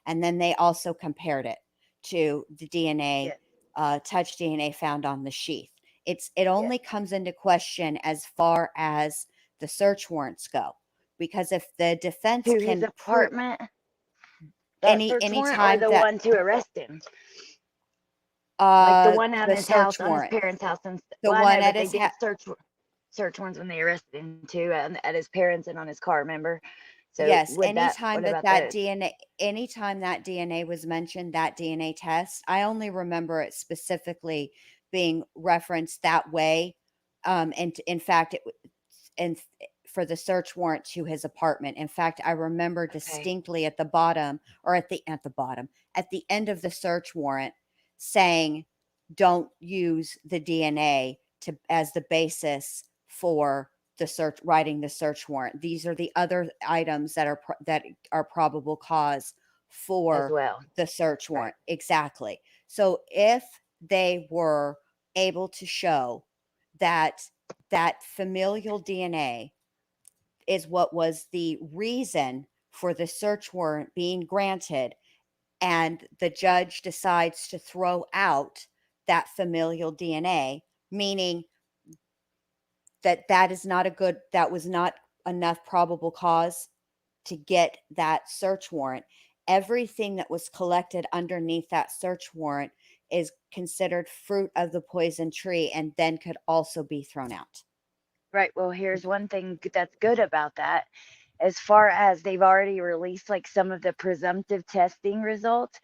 Speaker 1: and then they also compared it to the DNA, touch DNA found on the sheath. It only comes into question as far as the search warrants go, because if the defense
Speaker 4: To
Speaker 1: can
Speaker 4: his apartment, that search warrant, or
Speaker 1: anytime
Speaker 4: the
Speaker 1: that
Speaker 4: one to arrest him? Like the one on
Speaker 1: the
Speaker 4: his house,
Speaker 1: search
Speaker 4: on his
Speaker 1: warrant,
Speaker 4: parents' house, and
Speaker 1: the
Speaker 4: well, I
Speaker 1: one
Speaker 4: know,
Speaker 1: at
Speaker 4: but they
Speaker 1: his
Speaker 4: did search warrants when they arrested him too, at his parents and on his car. Remember? So
Speaker 1: yes,
Speaker 4: would that?
Speaker 1: anytime
Speaker 4: What about
Speaker 1: that
Speaker 4: those?
Speaker 1: DNA anytime that DNA was mentioned, that DNA test, I only remember it specifically being referenced that way. And in fact, and for the search warrant to his apartment. In fact, I remember distinctly at the bottom, or at the bottom, at the end of the search warrant, saying, "Don't use the DNA as the basis for writing the search warrant. These are the other items that are probable cause
Speaker 4: As
Speaker 1: for
Speaker 4: well.
Speaker 1: the search warrant." Exactly. So if they were able to show that familial DNA is what was the reason for the search warrant being granted, and the judge decides to throw out that familial DNA, meaning that was not enough probable cause to get that search warrant. Everything that was collected underneath that search warrant is considered fruit of the poison tree, and then could also be thrown out.
Speaker 4: Right. Well, here's one thing that's good about that. As far as they've already released like some of the presumptive testing results,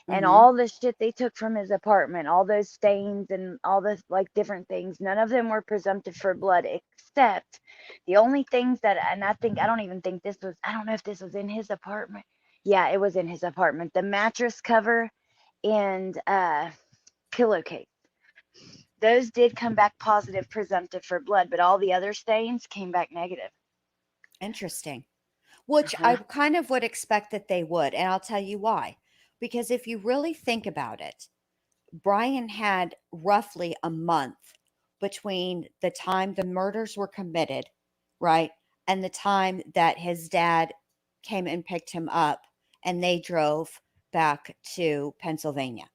Speaker 4: and
Speaker 1: Mhm.
Speaker 4: all the shit they took from his apartment, all those stains and all this like different things, none of them were presumptive for blood, except the only things that, and I don't even think this was, I don't know if this was in his apartment. Yeah, it was in his apartment. The mattress cover and pillowcase. Those did come back positive, presumptive for blood, but all the other stains came back negative.
Speaker 1: Interesting. Which I kind of would expect that they would, and I'll tell you why. Because if you really think about it, Brian had roughly a month between the time the murders were committed, right, and the time that his dad came and picked him up and they drove back to Pennsylvania.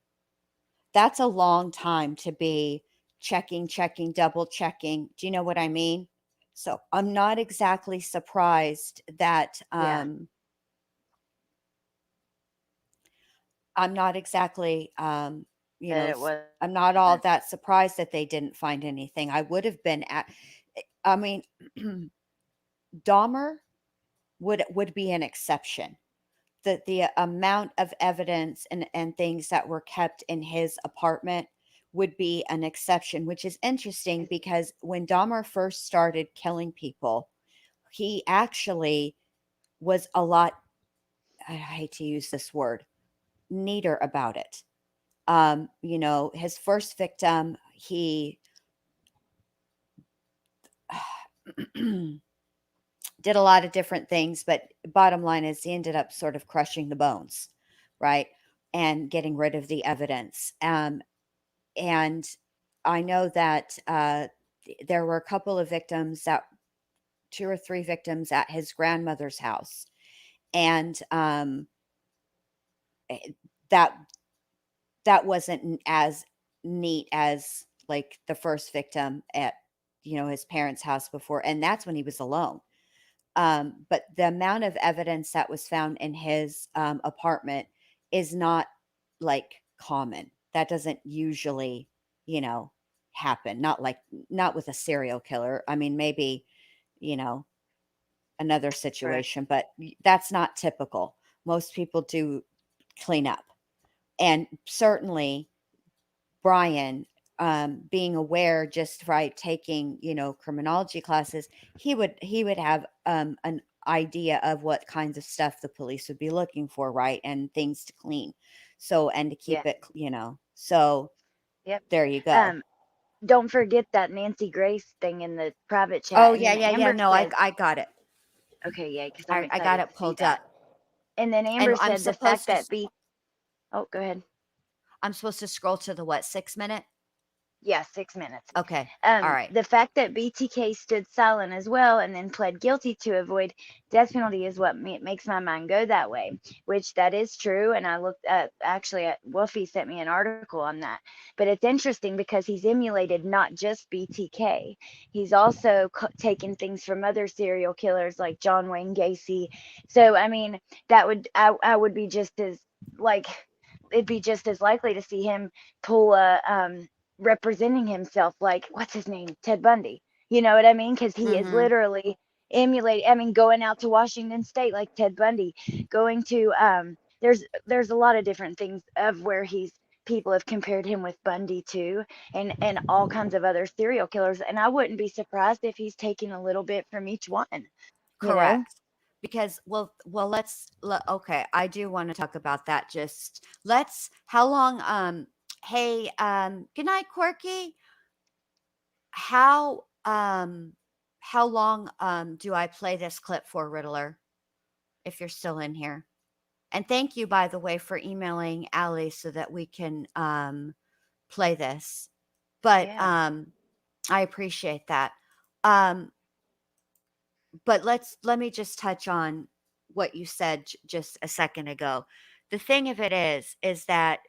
Speaker 1: That's a long time to be checking, double checking. Do you know what I mean? So I'm not exactly surprised that
Speaker 4: Yeah.
Speaker 1: I'm not exactly
Speaker 4: That it was.
Speaker 1: I'm not all that surprised that they didn't find anything. I would have been I mean Dahmer would be an exception. The amount of evidence and things that were kept in his apartment would be an exception, which is interesting because when Dahmer first started killing people, he actually was a lot, I hate to use this word, neater about it. His first victim, he did a lot of different things, but bottom line is he ended up sort of crushing the bones, right? And getting rid of the evidence. And I know that there were a couple of victims, that 2 or 3 victims at his grandmother's house. And that wasn't as neat as like the first victim at his parents' house before, and that's when he was alone. But the amount of evidence that was found in his apartment is not like common. That doesn't usually, happen. Not with a serial killer. I mean, maybe, you know, another
Speaker 4: Right.
Speaker 1: situation, but that's not typical. Most people do clean up. And certainly Brian, being aware just by taking, criminology classes, he would have an idea of what kinds of stuff the police would be looking for, right? And things to clean. So, and to
Speaker 4: Yeah.
Speaker 1: keep it, so
Speaker 4: Yep.
Speaker 1: there you go.
Speaker 4: Um, don't forget that Nancy Grace thing in the private
Speaker 1: Oh
Speaker 4: chat. And
Speaker 1: yeah,
Speaker 4: then
Speaker 1: yeah, yeah.
Speaker 4: Amber
Speaker 1: No,
Speaker 4: said,
Speaker 1: I got it.
Speaker 4: okay, yeah, because I'm
Speaker 1: I got
Speaker 4: excited
Speaker 1: it
Speaker 4: to see
Speaker 1: pulled
Speaker 4: that.
Speaker 1: up.
Speaker 4: And then
Speaker 1: And
Speaker 4: Amber said the fact that oh, go ahead.
Speaker 1: I'm supposed to scroll to the what, 6 minute?
Speaker 4: Yeah, 6 minutes.
Speaker 1: Okay. All right.
Speaker 4: The fact that BTK stood silent as well and then pled guilty to avoid death penalty is what makes my mind go that way, which that is true. And I looked at Wolfie sent me an article on that. But it's interesting because he's emulated not just BTK, he's also taken things from other serial killers like John Wayne Gacy. So I mean, I would be just as like it'd be just as likely to see him pull a representing himself like what's his name, Ted Bundy. You know what I mean? Because he is
Speaker 1: Mhm.
Speaker 4: literally emulating. I mean, going out to Washington State like Ted Bundy, going to there's a lot of different things of where people have compared him with Bundy too, and all kinds of other serial killers. And I wouldn't be surprised if he's taking a little bit from each one. You know?
Speaker 1: Correct. Because okay, I do want to talk about that. How long hey, good night, Corky. How how long do I play this clip for, Riddler, if you're still in here? And thank you, by the way, for emailing Allie so that we can play this. But
Speaker 4: Yeah.
Speaker 1: I appreciate that. Um but let me just touch on what you said just a second ago. The thing of it is that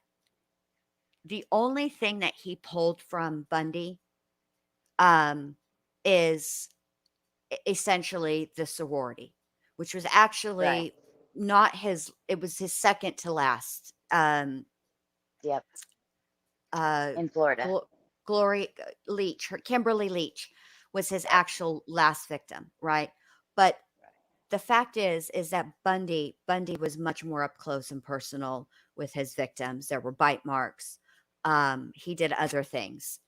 Speaker 1: the only thing that he pulled from Bundy um is essentially the sorority, which was
Speaker 4: Right.
Speaker 1: actually not his, it was his second to last.
Speaker 4: Yep.
Speaker 1: Uh
Speaker 4: In Florida.
Speaker 1: Glory Leach, Kimberly Leach was his actual last victim, right? But the fact is that Bundy was much more up close and personal with his victims. There were bite marks. He did other things.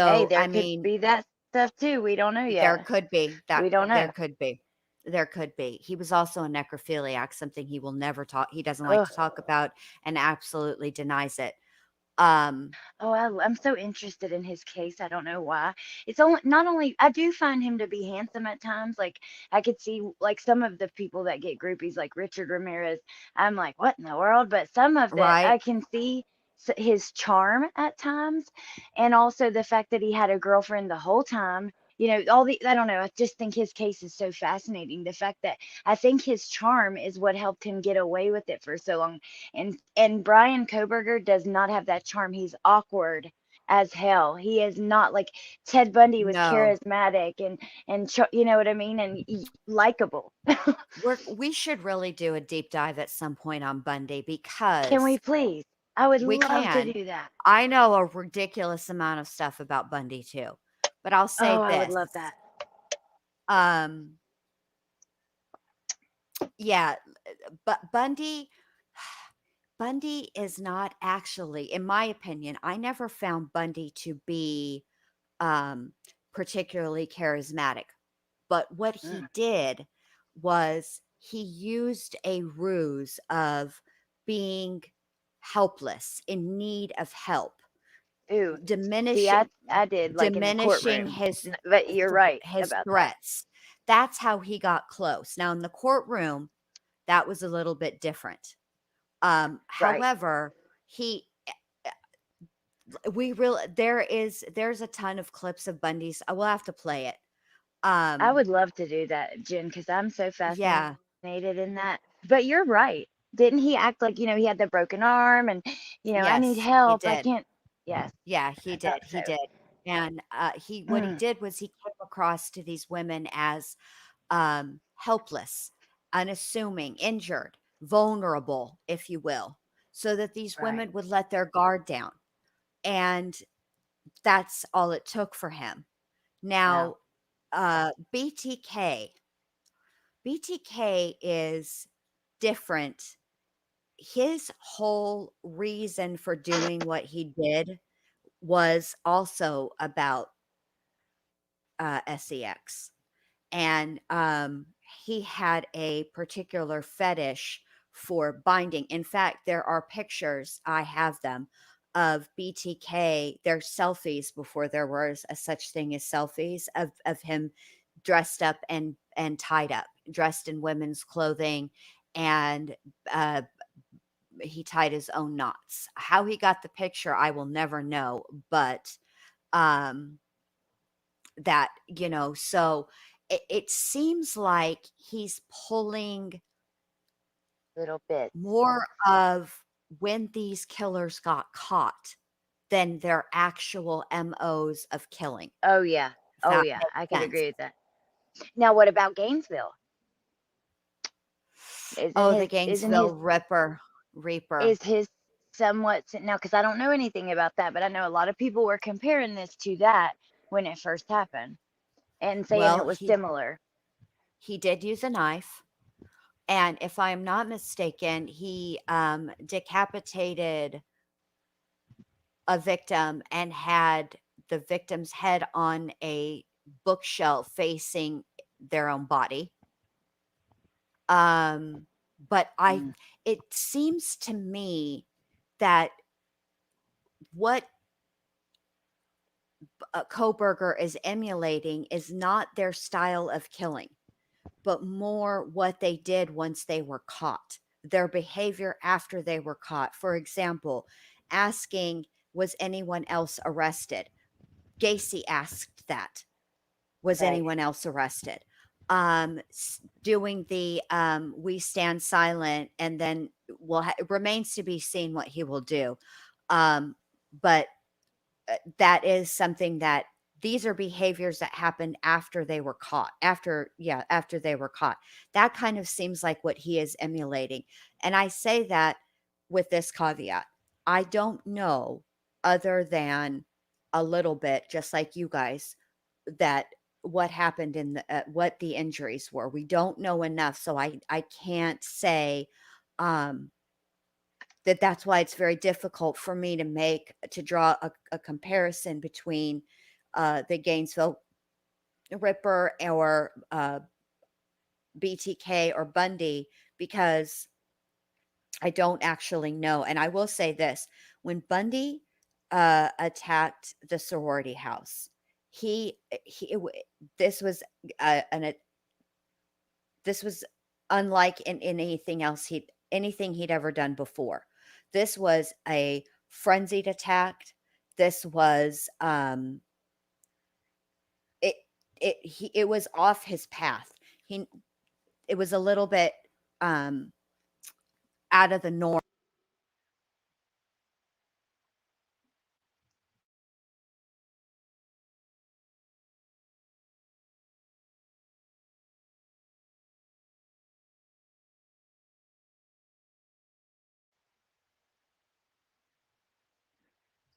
Speaker 4: Hey,
Speaker 1: So
Speaker 4: there
Speaker 1: I
Speaker 4: could
Speaker 1: mean,
Speaker 4: be that stuff too. We don't know
Speaker 1: there
Speaker 4: yet.
Speaker 1: could be that.
Speaker 4: We don't
Speaker 1: There
Speaker 4: know.
Speaker 1: could be. There could be. He was also a necrophiliac, something he will never talk. He doesn't like
Speaker 4: Ugh.
Speaker 1: to talk about, and absolutely denies it. Um,
Speaker 4: Oh, I'm so interested in his case. I don't know why. It's only not only I do find him to be handsome at times. Like I could see like some of the people that get groupies, like Richard Ramirez. I'm like, what in the world? But some of that
Speaker 1: right?
Speaker 4: I can see his charm at times, and also the fact that he had a girlfriend the whole time. You know, I don't know. I just think his case is so fascinating. The fact that I think his charm is what helped him get away with it for so long. And Brian Koberger does not have that charm. He's awkward as hell. He is not like Ted Bundy was
Speaker 1: No,
Speaker 4: charismatic and you know what I mean, and likable.
Speaker 1: we should really do a deep dive at some point on Bundy
Speaker 4: Can we
Speaker 1: because
Speaker 4: please? I would
Speaker 1: we
Speaker 4: love to
Speaker 1: can.
Speaker 4: do that.
Speaker 1: I know a ridiculous amount of stuff about Bundy too, but I'll say
Speaker 4: Oh, I would
Speaker 1: this.
Speaker 4: love that.
Speaker 1: Um, yeah, but Bundy is not actually, in my opinion, I never found Bundy to be um, particularly charismatic. But what he
Speaker 4: Mm.
Speaker 1: did was he used a ruse of being helpless, in need of help,
Speaker 4: Ooh, see,
Speaker 1: diminishing
Speaker 4: I did like in the
Speaker 1: diminishing
Speaker 4: courtroom, but you're right
Speaker 1: his
Speaker 4: about that.
Speaker 1: threats. That's how he got close. Now in the courtroom, that was a little bit different.
Speaker 4: Right.
Speaker 1: However, he we real there's a ton of clips of Bundy's. I will have to play it.
Speaker 4: I
Speaker 1: Um,
Speaker 4: would love to do that, Jen, because I'm so
Speaker 1: yeah,
Speaker 4: fascinated in that. But you're right. Didn't he act like, he had the broken arm and, I need
Speaker 1: Yes, he
Speaker 4: help. I
Speaker 1: did.
Speaker 4: can't. Yes,
Speaker 1: Yeah, he
Speaker 4: I thought
Speaker 1: did, he
Speaker 4: so.
Speaker 1: did. And, what he
Speaker 4: Mm,
Speaker 1: did was he came across to these women as, helpless, unassuming, injured, vulnerable, if you will, so that these
Speaker 4: right.
Speaker 1: women would let their guard down, and that's all it took for him.
Speaker 4: Wow.
Speaker 1: Now, BTK BTK is different. His whole reason for doing what he did was also about, sex. And, he had a particular fetish for binding. In fact, there are pictures, I have them, of BTK, they're selfies before there was a such thing as selfies, of him dressed up and tied up, dressed in women's clothing, and, uh, he tied his own knots. How he got the picture, I will never know, but, um that, so it seems like he's pulling
Speaker 4: Little bit.
Speaker 1: more of when these killers got caught than their actual MOs of killing,
Speaker 4: Oh, yeah.
Speaker 1: if
Speaker 4: Oh,
Speaker 1: that
Speaker 4: yeah. I
Speaker 1: makes
Speaker 4: could
Speaker 1: sense.
Speaker 4: agree with that. Now, what about Gainesville? Isn't
Speaker 1: Oh, the
Speaker 4: his, isn't his,
Speaker 1: Gainesville Reaper.
Speaker 4: is his somewhat, now, because I don't know anything about that, but I know a lot of people were comparing this to that when it first happened and saying it
Speaker 1: Well,
Speaker 4: was
Speaker 1: he
Speaker 4: similar.
Speaker 1: he did use a knife, and if I'm not mistaken, he, decapitated a victim and had the victim's head on a bookshelf facing their own body. Um, but
Speaker 4: Mm,
Speaker 1: it seems to me that what Koberger is emulating is not their style of killing, but more what they did once they were caught, their behavior after they were caught. For example, asking, was anyone else arrested? Gacy asked that. Was
Speaker 4: right.
Speaker 1: anyone else arrested? Doing the we stand silent, and then it remains to be seen what he will do. But that is something that these are behaviors that happened after they were caught. After they were caught. That kind of seems like what he is emulating. And I say that with this caveat. I don't know, other than a little bit, just like you guys, that what happened in the what the injuries were. We don't know enough, so I can't say um that's why it's very difficult for me to draw a comparison between the Gainesville Ripper or BTK or Bundy, because I don't actually know. And I will say this: when Bundy attacked the sorority house, he it, w- this was an this was unlike in anything he'd ever done before. This was a frenzied attack. This was it it was off his path. He It was a little bit um out of the norm.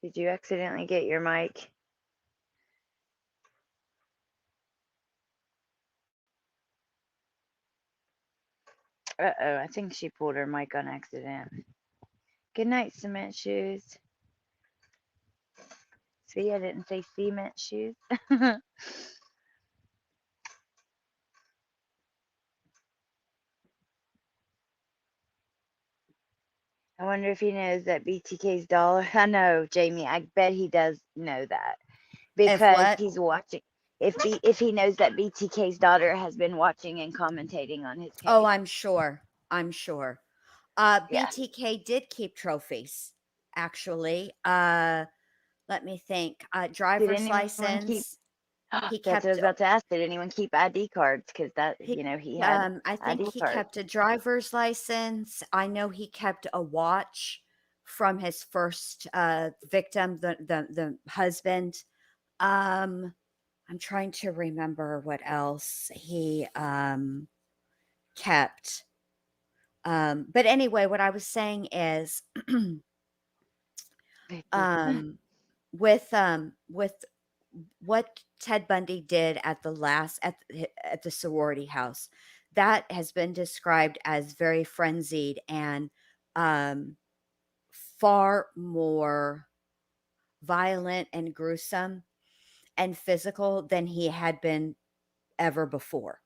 Speaker 4: Did you accidentally get your mic? Uh-oh, I think she pulled her mic on accident. Good night, cement shoes. See, I didn't say cement shoes. I wonder if he knows that BTK's dollar. I know, Jamie. I bet he does know that
Speaker 1: If
Speaker 4: because
Speaker 1: what?
Speaker 4: he's watching. If he knows that BTK's daughter has been watching and commentating on his
Speaker 1: Oh,
Speaker 4: case.
Speaker 1: I'm sure. I'm sure.
Speaker 4: Yeah.
Speaker 1: BTK did keep trophies, actually. Let me think.
Speaker 4: Did
Speaker 1: Driver's
Speaker 4: anyone keep?
Speaker 1: license. He
Speaker 4: That's what I was
Speaker 1: kept
Speaker 4: about to ask. Did anyone keep ID cards? Because that,
Speaker 1: he
Speaker 4: he had
Speaker 1: I think
Speaker 4: ID
Speaker 1: he
Speaker 4: cards.
Speaker 1: kept a driver's license. I know he kept a watch from his first victim, the husband. Um, I'm trying to remember what else he kept. But anyway, what I was saying is with what Ted Bundy did at at the sorority house, that has been described as very frenzied and um, far more violent and gruesome and physical than he had been ever before.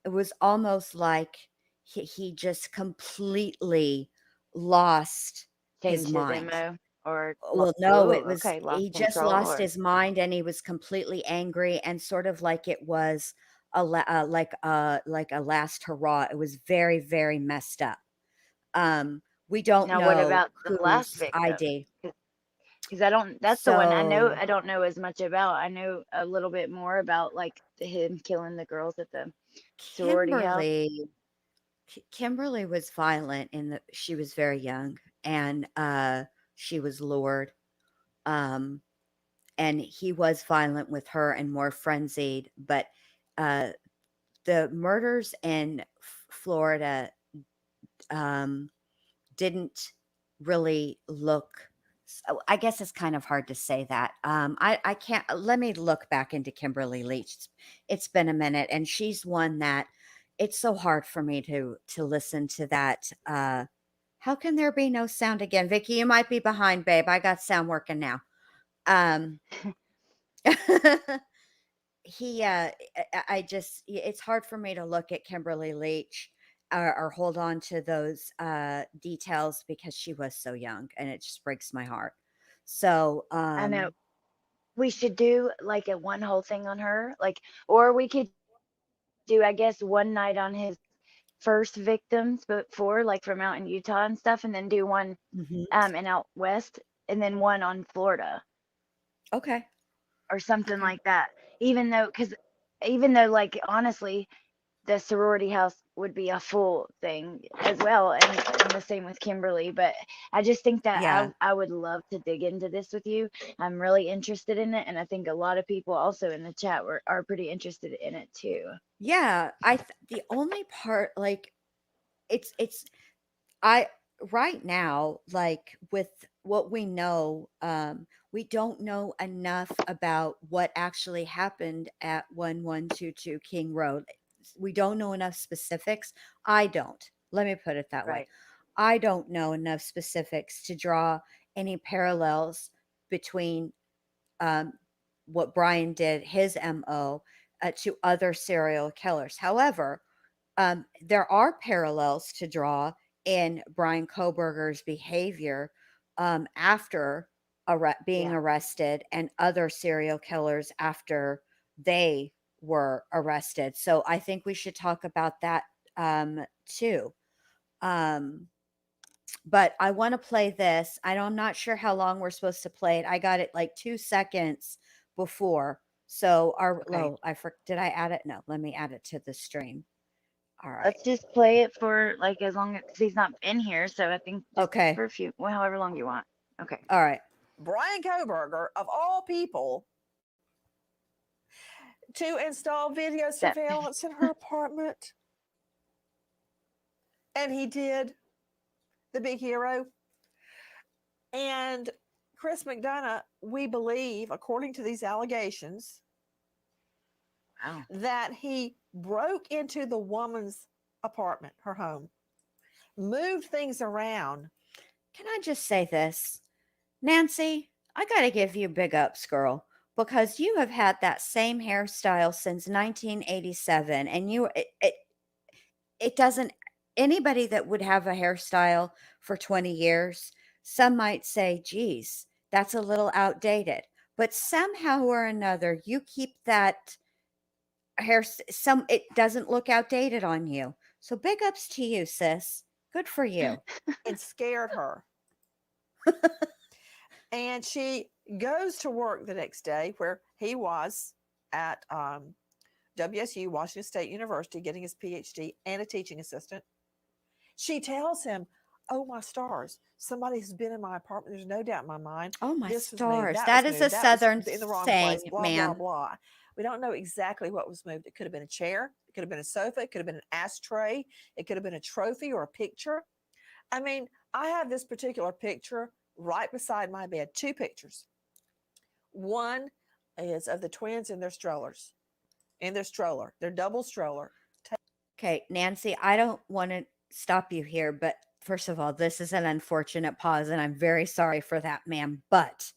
Speaker 1: It was almost like he just completely lost his
Speaker 4: Changed his
Speaker 1: mind.
Speaker 4: MO or
Speaker 1: Well, no, it was
Speaker 4: okay, lost
Speaker 1: he just
Speaker 4: control
Speaker 1: lost
Speaker 4: or
Speaker 1: his mind and he was completely angry and sort of like it was like a last hurrah. It was very, very messed up. We don't
Speaker 4: now what
Speaker 1: know
Speaker 4: about the last
Speaker 1: whose
Speaker 4: victim?
Speaker 1: ID.
Speaker 4: Because I don't. That's the one I know.
Speaker 1: So
Speaker 4: I don't know as much about. I know a little bit more about like him killing the girls at the sorority house.
Speaker 1: Kimberly was violent in the she was very young and she was lured. Um and he was violent with her and more frenzied, but uh the murders in Florida um didn't really look so I guess it's kind of hard to say that. I can't let me look back into Kimberly Leach. It's been a minute and she's one that it's so hard for me to listen to that. How can there be no sound again? Vicky, you might be behind, babe. I got sound working now. Um he I just it's hard for me to look at Kimberly Leach or hold on to those details because she was so young and it just breaks my heart. So
Speaker 4: I know we should do like a one whole thing on her, like, or we could do, I guess, one night on his first victims before, like from out in Utah and stuff, and then do one
Speaker 1: mhm.
Speaker 4: and out west, and then one on Florida
Speaker 1: Okay.
Speaker 4: or something
Speaker 1: Okay.
Speaker 4: like that. Even though, like, honestly, the sorority house would be a full thing as well, and the same with Kimberly. But I just think that
Speaker 1: Yeah.
Speaker 4: I would love to dig into this with you. I'm really interested in it, and I think a lot of people also in the chat are pretty interested in it too.
Speaker 1: Yeah, the only part like it's I right now, like with what we don't know enough about what actually happened at 1122 King Road. We don't know enough specifics. I don't. Let me put it that way.
Speaker 4: Right.
Speaker 1: I don't know enough specifics to draw any parallels between um, what Brian did, his MO, to other serial killers. However, there are parallels to draw in Brian Koberger's behavior after being
Speaker 4: Yeah.
Speaker 1: arrested and other serial killers after they were arrested. So I think we should talk about that too. Um, but I want to play this. I'm not sure how long we're supposed to play it. I got it like 2 seconds before. So
Speaker 4: Okay.
Speaker 1: did I add it? No, let me add it to the stream. All right.
Speaker 4: Let's just play it for like as long as he's not in here. So I think just
Speaker 1: Okay.
Speaker 4: for a few, well, however long you want. Okay.
Speaker 1: All right.
Speaker 13: Brian Koberger, of all people, to install video surveillance in her apartment. And he did, the big hero. And Chris McDonough, we believe, according to these allegations,
Speaker 4: Wow.
Speaker 13: that he broke into the woman's apartment, her home, moved things around.
Speaker 1: Can I just say this? Nancy, I got to give you big ups, girl, because you have had that same hairstyle since 1987 and it doesn't anybody that would have a hairstyle for 20 years, some might say, "Geez, that's a little outdated." But somehow or another, you keep that it doesn't look outdated on you. So big ups to you, sis. Good for you.
Speaker 13: It scared her. And she goes to work the next day where he was at WSU, Washington State University, getting his PhD and a teaching assistant. She tells him, "Oh, my stars, somebody has been in my apartment. There's no doubt in my mind.
Speaker 1: Oh, my
Speaker 13: This was
Speaker 1: stars.
Speaker 13: moved. That
Speaker 1: That
Speaker 13: was
Speaker 1: is a
Speaker 13: moved. That was
Speaker 1: Southern
Speaker 13: in the wrong
Speaker 1: saying,
Speaker 13: place. Blah, blah,
Speaker 1: ma'am.
Speaker 13: blah." We don't know exactly what was moved. It could have been a chair. It could have been a sofa. It could have been an ashtray. It could have been a trophy or a picture. I mean, I have this particular picture right beside my bed. Two pictures. One is of the twins in their strollers, their double stroller.
Speaker 1: Okay, Nancy, I don't want to stop you here, but first of all, this is an unfortunate pause, and I'm very sorry for that, ma'am. But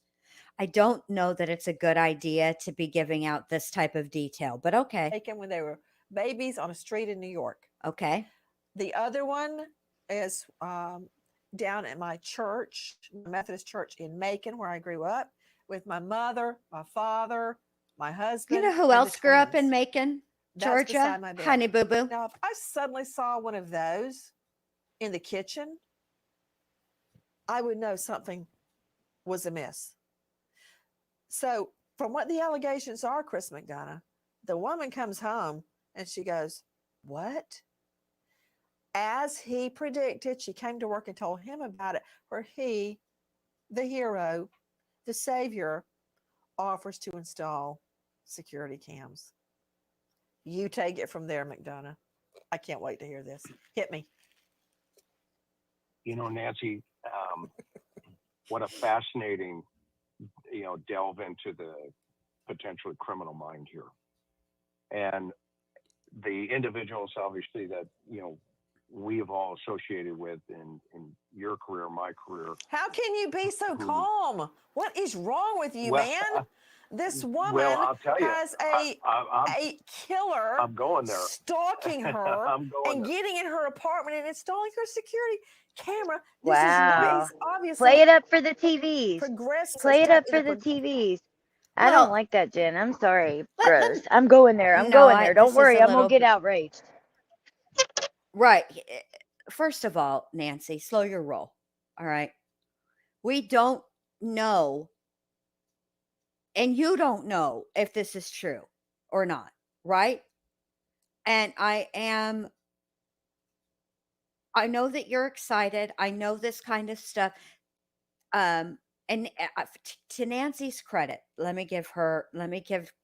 Speaker 1: I don't know that it's a good idea to be giving out this type of detail, but okay.
Speaker 13: Taken when they were babies on a street in New York.
Speaker 1: Okay.
Speaker 13: The other one is down at my church, Methodist church in Macon, where I grew up, with my mother, my father, my husband.
Speaker 1: You know who else grew up in Macon,
Speaker 13: That's beside
Speaker 1: Georgia?
Speaker 13: my bed.
Speaker 1: Honey Boo Boo.
Speaker 13: Now, if I suddenly saw one of those in the kitchen, I would know something was amiss. So, from what the allegations are, Chris McDonough, the woman comes home and she goes, "What?" As he predicted, she came to work and told him about it, where he, the hero, the savior, offers to install security cams. You take it from there, McDonough. I can't wait to hear this. Hit me.
Speaker 14: You know, Nancy, what a fascinating, delve into the potentially criminal mind here. And the individuals, obviously, that, we have all associated with in your career, my career.
Speaker 13: How can you be so calm? What is wrong with you,
Speaker 14: Well,
Speaker 13: man? This woman
Speaker 14: well, I'll tell you,
Speaker 13: has a killer
Speaker 14: I'm going there.
Speaker 13: stalking her
Speaker 14: I'm going
Speaker 13: and
Speaker 14: there.
Speaker 13: getting in her apartment and installing her security camera. This
Speaker 4: Wow.
Speaker 13: is obviously
Speaker 4: Play it up for the TVs.
Speaker 13: progressive.
Speaker 4: Play it
Speaker 13: stuff
Speaker 4: up
Speaker 13: in
Speaker 4: for
Speaker 13: the
Speaker 4: the TVs. I don't
Speaker 1: Well,
Speaker 4: like that, Jen. I'm sorry.
Speaker 1: let
Speaker 4: Gross. I'm going there. I'm
Speaker 1: no,
Speaker 4: going there. Don't
Speaker 1: this is
Speaker 4: worry.
Speaker 1: a
Speaker 4: I'm gonna
Speaker 1: little
Speaker 4: get outraged.
Speaker 1: right. First of all, Nancy, slow your roll. All right. We don't know, and you don't know if this is true or not, right? And I know that you're excited. I know this kind of stuff. And to Nancy's credit, let me give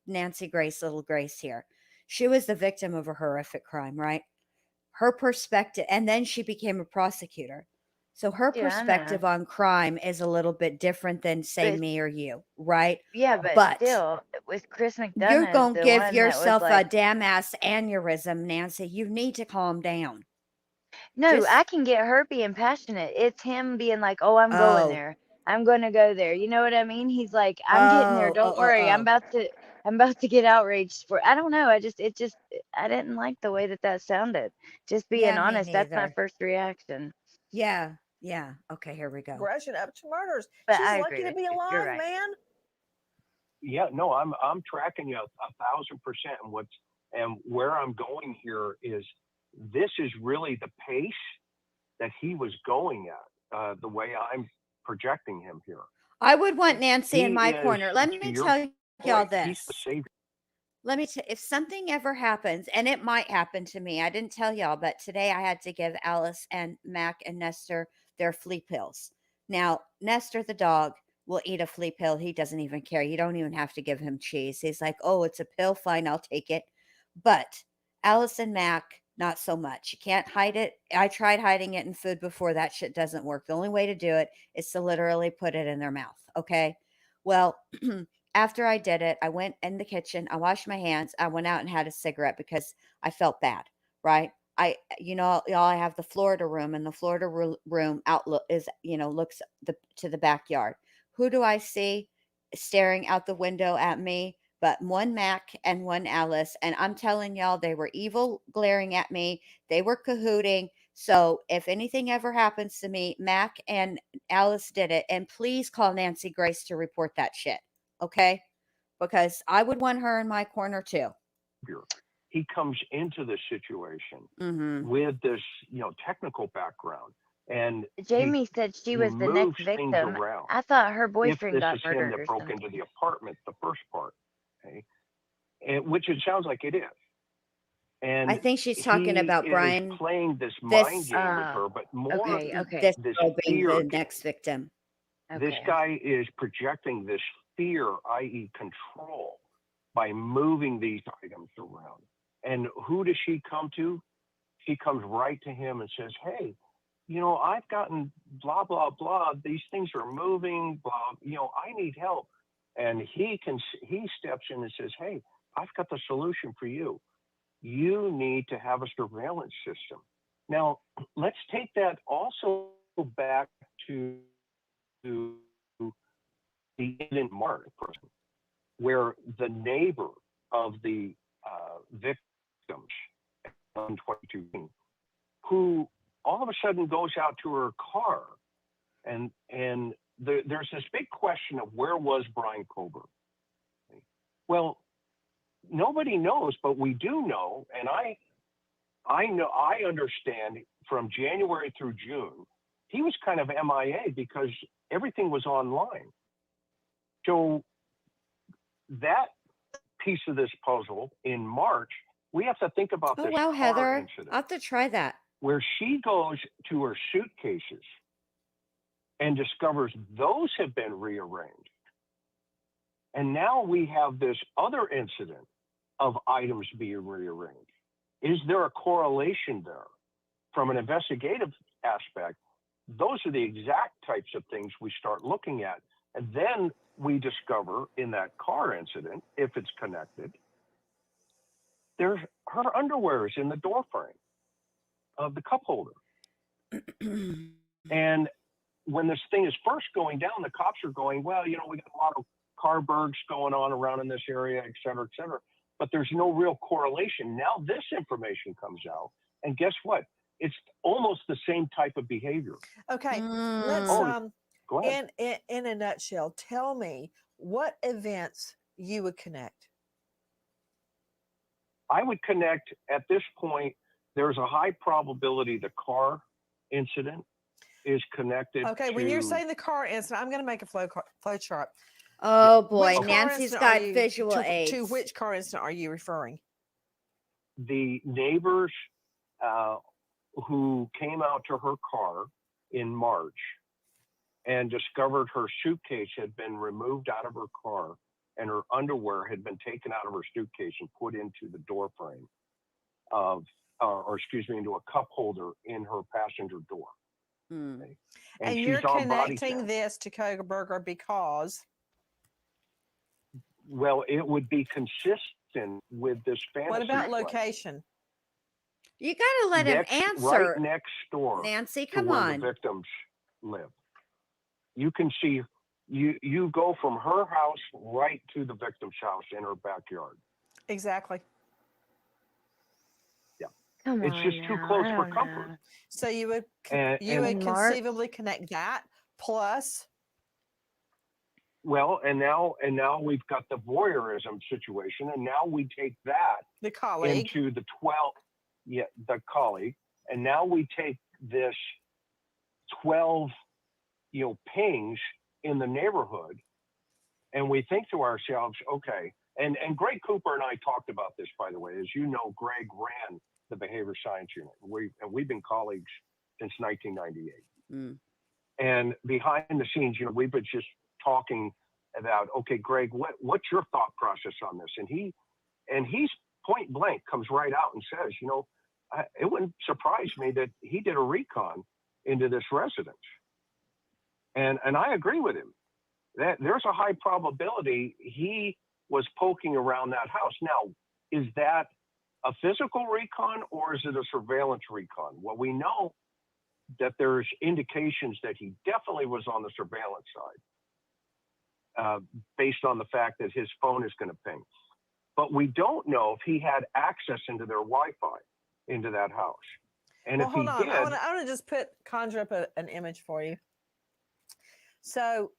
Speaker 1: Nancy Grace a little grace here. She was the victim of a horrific crime, right? Her perspective, and then she became a prosecutor. So her
Speaker 4: Yeah, I know.
Speaker 1: perspective on crime is a little bit different than, say,
Speaker 4: But
Speaker 1: me or you, right?
Speaker 4: yeah, but
Speaker 1: But
Speaker 4: still, with Chris
Speaker 1: you're
Speaker 4: McDonough,
Speaker 1: going to
Speaker 4: the
Speaker 1: give
Speaker 4: one that was
Speaker 1: yourself a
Speaker 4: like,
Speaker 1: damn ass aneurysm, Nancy. You need to calm down.
Speaker 4: no,
Speaker 1: Just,
Speaker 4: I can get her being passionate. It's him being like, oh, I'm going
Speaker 1: oh,
Speaker 4: there. I'm going to go there. You know what I mean? He's like, I'm getting there. Don't worry. I'm about to get outraged for. I don't know. I didn't like the way that sounded. Just being
Speaker 1: Yeah, me
Speaker 4: honest, that's my
Speaker 1: neither.
Speaker 4: first reaction.
Speaker 1: Yeah. Okay, here we go.
Speaker 13: aggression up to murders.
Speaker 4: But
Speaker 13: She's
Speaker 4: I
Speaker 13: lucky
Speaker 4: agree
Speaker 13: to
Speaker 4: with
Speaker 13: be
Speaker 4: you. You're
Speaker 13: alive,
Speaker 4: right.
Speaker 13: man.
Speaker 14: Yeah, no, I'm tracking you 1,000%. And where I'm going here is this is really the pace that he was going at, the way I'm projecting him here.
Speaker 1: I would want Nancy in
Speaker 14: He
Speaker 1: my
Speaker 14: is,
Speaker 1: corner. Let
Speaker 14: to
Speaker 1: me
Speaker 14: your
Speaker 1: tell y'all
Speaker 14: point, he's the
Speaker 1: this.
Speaker 14: savior.
Speaker 1: Let me if something ever happens, and it might happen to me. I didn't tell y'all, but today I had to give Alice and Mac and Nestor their flea pills. Now, Nestor the dog will eat a flea pill. He doesn't even care. You don't even have to give him cheese. He's like, "Oh, it's a pill. Fine, I'll take it." But Alice and Mac, not so much. You can't hide it. I tried hiding it in food before. That shit doesn't work. The only way to do it is to literally put it in their mouth. Okay. Well, after I did it, I went in the kitchen. I washed my hands. I went out and had a cigarette because I felt bad. Right. Y'all, I have the Florida room, and the Florida room outlook is, looks to the backyard. Who do I see staring out the window at me? But one Mac and one Alice. And I'm telling y'all, they were evil glaring at me. They were cahooting. So if anything ever happens to me, Mac and Alice did it. And please call Nancy Grace to report that shit. Okay? Because I would want her in my corner too.
Speaker 14: He comes into this situation
Speaker 1: Mm-hmm.
Speaker 14: with this, technical background. And
Speaker 4: Jamie said she was the next
Speaker 14: moves things
Speaker 4: victim.
Speaker 14: around.
Speaker 4: I thought her
Speaker 14: If
Speaker 4: boyfriend
Speaker 14: this
Speaker 4: got
Speaker 14: is him
Speaker 4: murdered
Speaker 14: that
Speaker 4: or
Speaker 14: broke
Speaker 4: something.
Speaker 14: into the apartment, the first part, okay? which it sounds like it is. And
Speaker 1: I think she's talking
Speaker 14: he
Speaker 1: about
Speaker 14: is
Speaker 1: Brian.
Speaker 14: playing this mind
Speaker 1: This
Speaker 14: game with her, but more
Speaker 1: this
Speaker 14: this
Speaker 1: girl being
Speaker 14: fear.
Speaker 1: the next victim.
Speaker 14: This guy is projecting this fear, i.e., control, by moving these items around. And who does she come to? She comes right to him and says, hey, you know, I've gotten blah, blah, blah. These things are moving, blah, you know, I need help. And he steps in and says, hey, I've got the solution for you. You need to have a surveillance system. Now, let's take that also back to the incident Mark person, where the neighbor of the victims, 122, who all of a sudden goes out to her car, and there's this big question of where was Brian Kober? Well, nobody knows, but we do know, and I understand from January through June, he was kind of MIA because everything was online. So that piece of this puzzle in March, we have to think about
Speaker 1: Oh
Speaker 14: this
Speaker 1: wow,
Speaker 14: car
Speaker 1: Heather.
Speaker 14: incident,
Speaker 1: I'll have to try that.
Speaker 14: where she goes to her suitcases and discovers those have been rearranged. And now we have this other incident of items being rearranged. Is there a correlation there? From an investigative aspect, those are the exact types of things we start looking at. And then we discover in that car incident, if it's connected, her underwear is in the door frame of the cup holder. And when this thing is first going down, the cops are going, well, you know, we got a lot of car burgs going on around in this area, et cetera, et cetera. But there's no real correlation. Now this information comes out, and guess what? It's almost the same type of behavior.
Speaker 13: Okay, let's
Speaker 14: Go ahead.
Speaker 13: in a nutshell, tell me what events you would connect.
Speaker 14: I would connect at this point. There's a high probability the car incident is connected.
Speaker 13: Okay, when you're saying the car incident, I'm going to make a flow chart.
Speaker 1: Oh boy,
Speaker 13: Which car
Speaker 1: Nancy's
Speaker 13: incident
Speaker 1: got
Speaker 13: are you-
Speaker 1: visual
Speaker 13: to,
Speaker 1: aids.
Speaker 13: To which car incident are you referring?
Speaker 14: The neighbors who came out to her car in March and discovered her suitcase had been removed out of her car and her underwear had been taken out of her suitcase and put into the door frame of, or excuse me, into a cup holder in her passenger door. Okay.
Speaker 13: And
Speaker 14: she's
Speaker 13: you're
Speaker 14: on body
Speaker 13: connecting
Speaker 14: cam.
Speaker 13: this to Kogerberger because?
Speaker 14: Well, it would be consistent with this fantasy.
Speaker 13: What about
Speaker 14: play.
Speaker 13: location?
Speaker 1: You got to let him answer.
Speaker 14: Right next door.
Speaker 1: Nancy,
Speaker 14: to
Speaker 1: come
Speaker 14: where
Speaker 1: on.
Speaker 14: the victims live. You can see, you go from her house right to the victim's house in her backyard.
Speaker 13: Exactly.
Speaker 14: Yeah.
Speaker 4: Come
Speaker 14: It's
Speaker 4: on
Speaker 14: just too
Speaker 4: now,
Speaker 14: close
Speaker 4: I
Speaker 14: for
Speaker 4: don't
Speaker 14: comfort.
Speaker 4: know.
Speaker 13: So you would
Speaker 14: And
Speaker 4: March?
Speaker 13: conceivably connect that plus.
Speaker 14: Well, and now we've got the voyeurism situation, and now we take that
Speaker 13: The colleague.
Speaker 14: into the the colleague, and now we take this 12, pings in the neighborhood, and we think to ourselves, okay, and Greg Cooper and I talked about this, by the way. As you know, Greg ran the behavior science unit. We've been colleagues since 1998. And behind the scenes, we've been just talking about, okay, Greg, what's your thought process on this? And he's point blank comes right out and says, it wouldn't surprise me that he did a recon into this residence. And I agree with him that there's a high probability he was poking around that house. Now, is that a physical recon or is it a surveillance recon? Well, we know that there's indications that he definitely was on the surveillance side, based on the fact that his phone is going to ping. But we don't know if he had access into their Wi-Fi into that house. And
Speaker 13: Well,
Speaker 14: if
Speaker 13: hold
Speaker 14: he
Speaker 13: on.
Speaker 14: did,
Speaker 13: I want to just conjure up an image for you. So,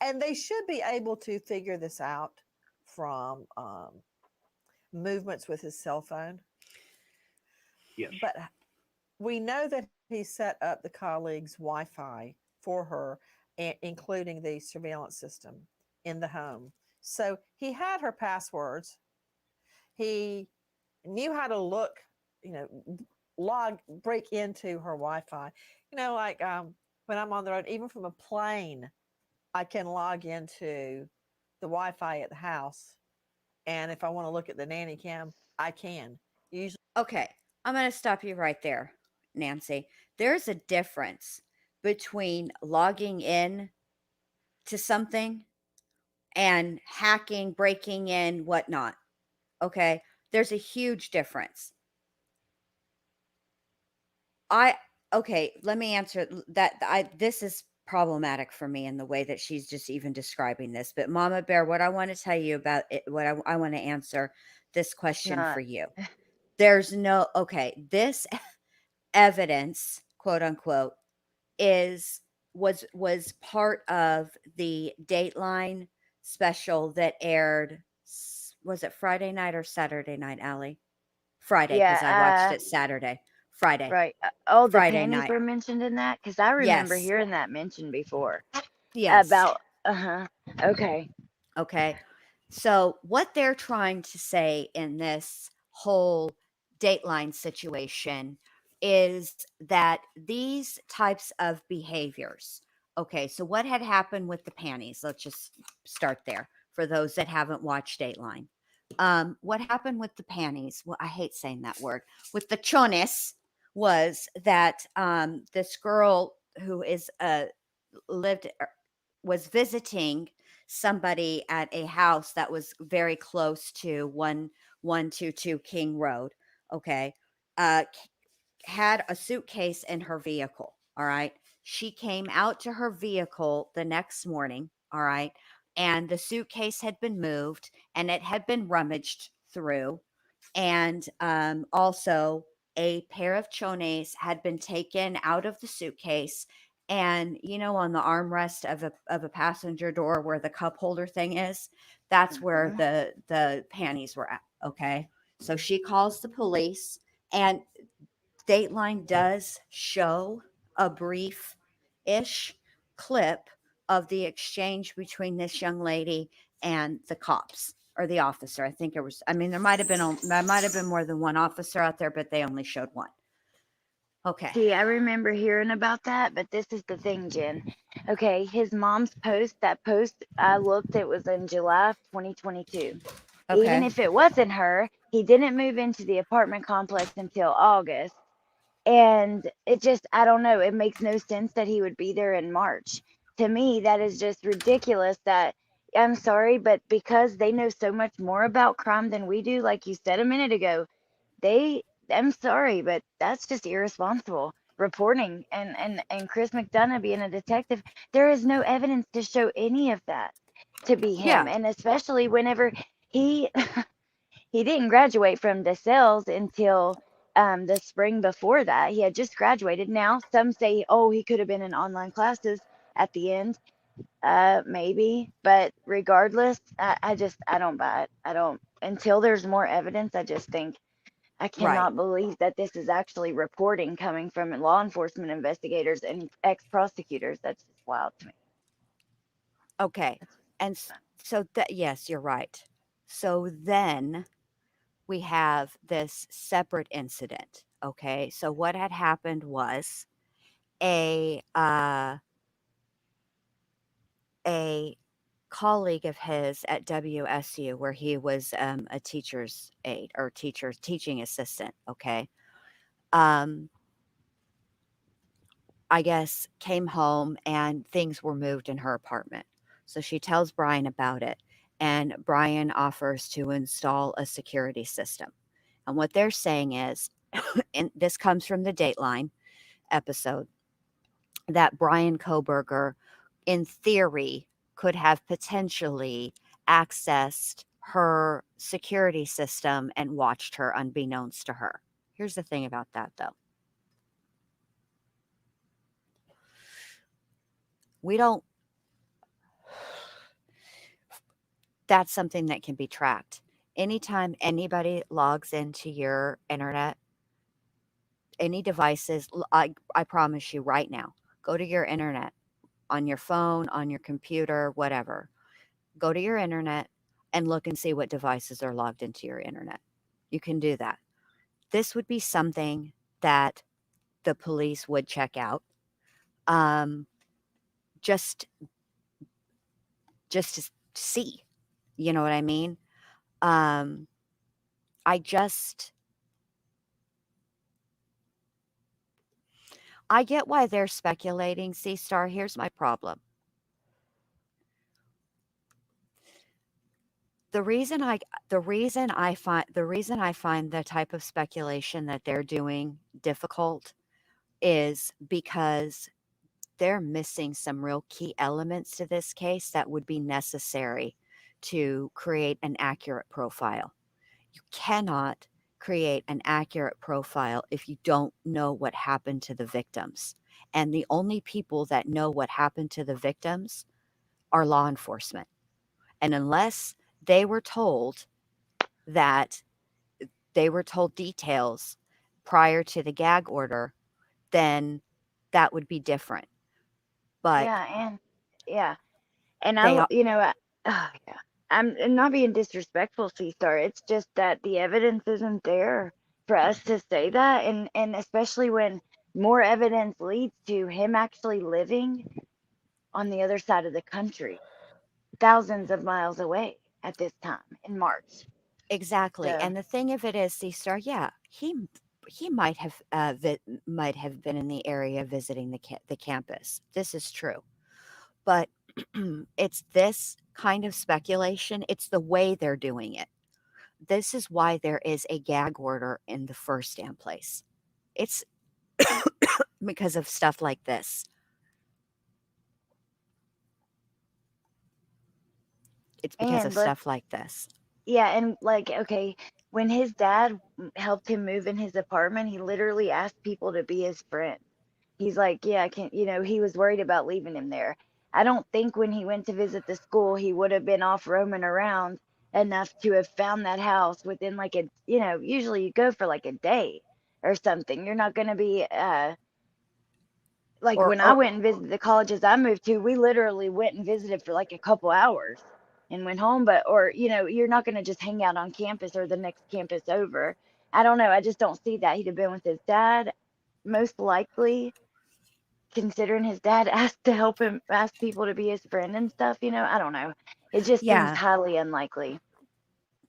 Speaker 13: and they should be able to figure this out from movements with his cell phone.
Speaker 14: yes.
Speaker 13: But we know that he set up the colleague's Wi-Fi for her, including the surveillance system in the home. So he had her passwords He knew how to look, you know, break into her Wi-Fi. You know, like when I'm on the road, even from a plane, I can log into the Wi-Fi at the house. And if I want to look at the nanny cam, I can. Usually.
Speaker 1: Okay, I'm going to stop you right there, Nancy. There's a difference between logging in to something and hacking, breaking in, whatnot. Okay, there's a huge difference. Okay, let me answer that. This is problematic for me in the way that she's just even describing this. But Mama Bear, what I want to tell you about it, what I want to answer this
Speaker 4: It's
Speaker 1: question for
Speaker 4: not.
Speaker 1: you. There's no, okay, this evidence, quote unquote, was part of the Dateline special that aired. Was it Friday night or Saturday night, Allie? Friday, because I watched
Speaker 4: Yeah,
Speaker 1: it Saturday. Friday.
Speaker 4: right. Oh, the
Speaker 1: Friday
Speaker 4: panties
Speaker 1: night.
Speaker 4: were mentioned in that? Because I remember
Speaker 1: Yes.
Speaker 4: hearing that mentioned before.
Speaker 1: Yes.
Speaker 4: About, uh-huh. Okay.
Speaker 1: Okay. So, what they're trying to say in this whole Dateline situation is that these types of behaviors. Okay. So, what had happened with the panties? Let's just start there for those that haven't watched Dateline. What happened with the panties? Well, I hate saying that word. With the chones was that this girl who is lived was visiting somebody at a house that was very close to 1122 King Road. Okay. Had a suitcase in her vehicle. All right. She came out to her vehicle the next morning. All right. And the suitcase had been moved and it had been rummaged through. And also, a pair of chones had been taken out of the suitcase. And on the armrest of a passenger door where the cup holder thing is, that's where
Speaker 4: Mhm.
Speaker 1: the panties were at. Okay. So she calls the police, and Dateline does show a brief ish clip of the exchange between this young lady and the cops or the officer. I think it was, I mean, there might have been more than one officer out there, but they only showed one. Okay.
Speaker 4: See, I remember hearing about that, but this is the thing, Jen. Okay, his mom's post, that post I looked, it was in July of 2022. Even
Speaker 1: Okay.
Speaker 4: if it wasn't her, he didn't move into the apartment complex until August. And it just, I don't know, it makes no sense that he would be there in March. To me, that is just ridiculous that, I'm sorry, but because they know so much more about crime than we do, like you said a minute ago, they, I'm sorry, but that's just irresponsible reporting. And Chris McDonough being a detective, there is no evidence to show any of that to be him.
Speaker 1: Yeah.
Speaker 4: And especially whenever he he didn't graduate from DeSales until the spring before that. He had just graduated. Now some say, oh, he could have been in online classes at the end. Maybe, but regardless, I don't buy it. I don't, until there's more evidence. I just think I
Speaker 1: Right.
Speaker 4: cannot believe that this is actually reporting coming from law enforcement investigators and ex prosecutors. That's just wild to me.
Speaker 1: Okay. And so that, yes, you're right. So then we have this separate incident. Okay. So what had happened was a colleague of his at WSU, where he was a teacher's aide or teaching assistant. Okay. Um, I guess came home and things were moved in her apartment. So she tells Brian about it, and Brian offers to install a security system. And what they're saying is, and this comes from the Dateline episode, that Brian Koberger, in theory, could have potentially accessed her security system and watched her unbeknownst to her. Here's the thing about that, though. We don't, that's something that can be tracked. Anytime anybody logs into your internet, any devices, I promise you right now, go to your internet on your phone, on your computer, whatever. Go to your internet and look and see what devices are logged into your internet. You can do that. This would be something that the police would check out. Just to see, you know what I mean? Um, I get why they're speculating. C Star, here's my problem. The reason I find the type of speculation that they're doing difficult is because they're missing some real key elements to this case that would be necessary to create an accurate profile. You cannot create an accurate profile if you don't know what happened to the victims. And the only people that know what happened to the victims are law enforcement. And unless they were told details prior to the gag order, then that would be different. But
Speaker 4: Yeah, and
Speaker 1: they are
Speaker 4: yeah. I'm not being disrespectful, C-Star. It's just that the evidence isn't there for us to say that, and especially when more evidence leads to him actually living on the other side of the country, thousands of miles away at this time in March.
Speaker 1: exactly.
Speaker 4: So,
Speaker 1: And the thing of it is, C-Star, yeah, he might have been in the area visiting the campus. This is true. But it's this kind of speculation, it's the way they're doing it. This is why there is a gag order in the first damn place. It's because of stuff like this. It's because of
Speaker 4: and let's
Speaker 1: stuff like this.
Speaker 4: Yeah, and like, okay, when his dad helped him move in his apartment, he literally asked people to be his friend. He's like, yeah, I can't, he was worried about leaving him there. I don't think when he went to visit the school, he would have been off roaming around enough to have found that house within like usually you go for like a day or something. You're not going to be, like
Speaker 1: Or
Speaker 4: when I went and visited the colleges I moved to, we literally went and visited for like a couple hours and went home. But, or, you're not going to just hang out on campus or the next campus over. I don't know. I just don't see that. He'd have been with his dad, most likely, considering his dad asked to help him, ask people to be his friend and stuff. I don't know. It just seems
Speaker 1: yeah,
Speaker 4: highly unlikely.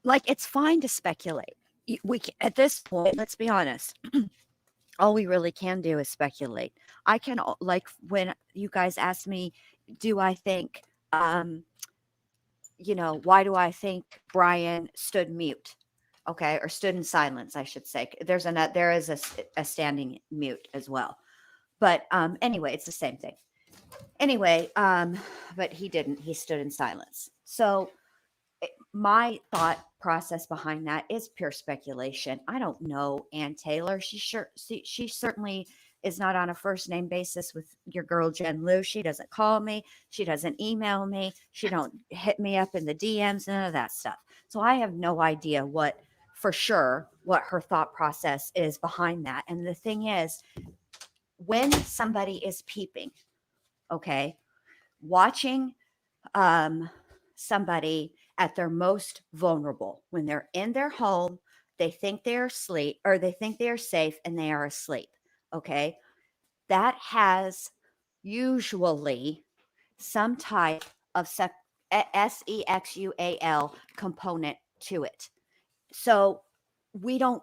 Speaker 1: like it's fine to speculate. At this point, let's be honest. All we really can do is speculate. I can like when you guys ask me, do I think why do I think Brian stood mute? Okay, or stood in silence, I should say. There is a standing mute as well. But anyway, it's the same thing. Anyway, but he didn't. He stood in silence. So my thought process behind that is pure speculation. I don't know Ann Taylor. She certainly is not on a first name basis with your girl Jen Lou. She doesn't call me. She doesn't email me. She don't hit me up in the DMs, none of that stuff. So I have no idea what her thought process is behind that. And the thing is, when somebody is peeping, okay, watching somebody at their most vulnerable, when they're in their home, they think they're asleep or they think they're safe and they are asleep. Okay. That has usually some type of sexual component to it. So we don't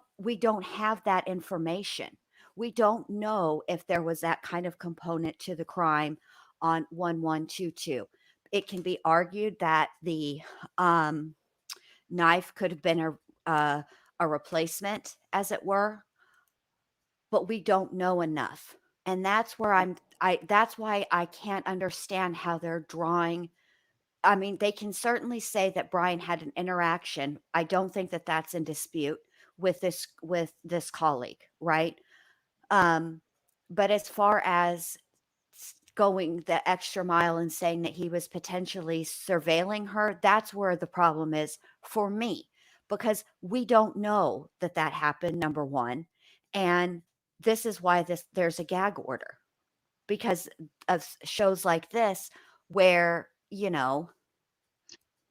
Speaker 1: have that information. We don't know if there was that kind of component to the crime on 1122. It can be argued that the knife could have been a replacement, as it were, but we don't know enough. And that's where that's why I can't understand how they're drawing. I mean, they can certainly say that Brian had an interaction. I don't think that that's in dispute with this colleague, right? But as far as going the extra mile and saying that he was potentially surveilling her, that's where the problem is for me, because we don't know that happened, number one. And this is why there's a gag order, because of shows like this where,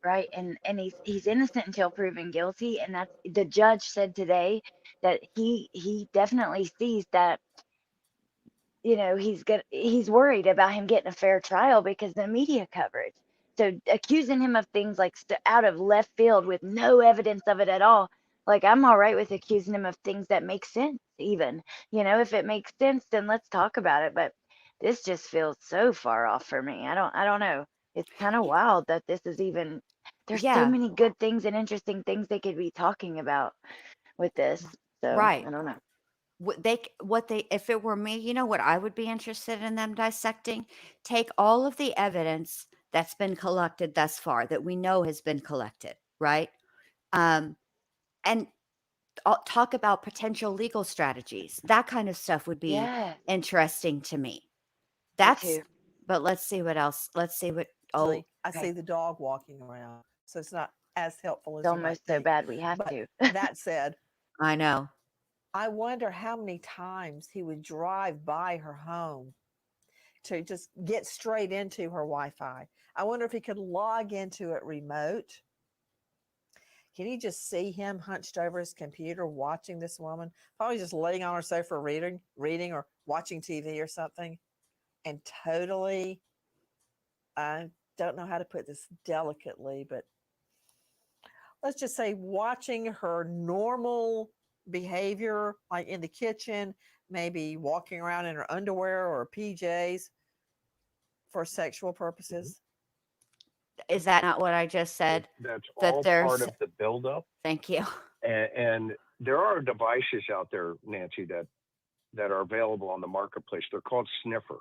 Speaker 4: right? And he's innocent until proven guilty, and that's the judge said today that he definitely sees that, you know, he's worried about him getting a fair trial because of the media coverage. So accusing him of things like out of left field with no evidence of it at all, like I'm all right with accusing him of things that make sense. Even, you know, if it makes sense, then let's talk about it. But this just feels so far off for me. I don't know. It's kind of wild that this is even. There's so
Speaker 1: Yeah,
Speaker 4: many good things and interesting things they could be talking about with this. So
Speaker 1: right.
Speaker 4: I don't know.
Speaker 1: If it were me, you know what I would be interested in them dissecting? Take all of the evidence that's been collected thus far that we know has been collected, right? Um, and talk about potential legal strategies. That kind of stuff would be
Speaker 4: Yeah,
Speaker 1: interesting to me.
Speaker 4: me
Speaker 1: That's,
Speaker 4: too.
Speaker 1: but let's see what else. Let's see what, oh,
Speaker 13: Actually, I
Speaker 4: Okay.
Speaker 13: see the dog walking around, so it's not as helpful
Speaker 4: It's
Speaker 13: as you might
Speaker 4: almost so
Speaker 13: think.
Speaker 4: bad we have
Speaker 13: But
Speaker 4: to.
Speaker 13: that said,
Speaker 1: I know.
Speaker 13: I wonder how many times he would drive by her home to just get straight into her Wi-Fi. I wonder if he could log into it remote. Can you just see him hunched over his computer watching this woman, probably just laying on her sofa reading or watching TV or something, and totally, I don't know how to put this delicately, but let's just say watching her normal behavior, like in the kitchen, maybe walking around in her underwear or PJs for sexual purposes.
Speaker 1: Is that not what I just said?
Speaker 14: That's
Speaker 1: That
Speaker 14: all part
Speaker 1: there's,
Speaker 14: of the buildup.
Speaker 1: thank you.
Speaker 14: And there are devices out there, Nancy, that are available on the marketplace. They're called sniffers.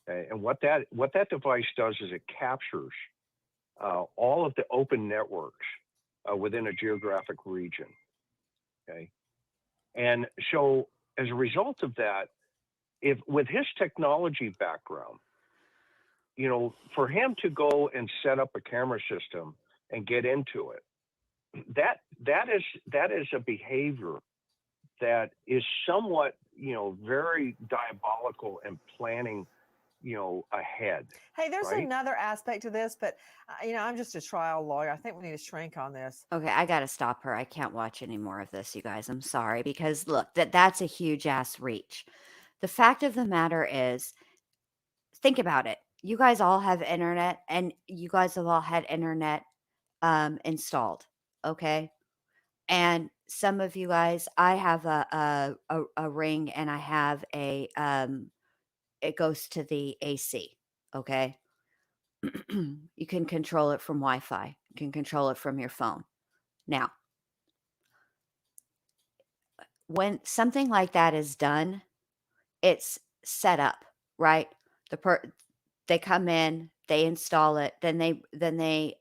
Speaker 14: Okay? And what that device does is it captures all of the open networks within a geographic region. Okay, and so as a result of that, if with his technology background, you know, for him to go and set up a camera system and get into it, that is a behavior that is somewhat, you know, very diabolical and planning, you know, ahead.
Speaker 13: Hey, there's
Speaker 14: right?
Speaker 13: another aspect to this, but you know, I'm just a trial lawyer. I think we need to shrink on this.
Speaker 1: Okay, I gotta stop her. I can't watch any more of this, you guys. I'm sorry because look, that's a huge ass reach. The fact of the matter is, think about it. You guys all have internet, and you guys have all had internet installed. Okay, and some of you guys, I have a ring, and I have a it goes to the AC. Okay, you can control it from Wi-Fi. You can control it from your phone. Now, when something like that is done, it's set up, right? They come in, they install it, then they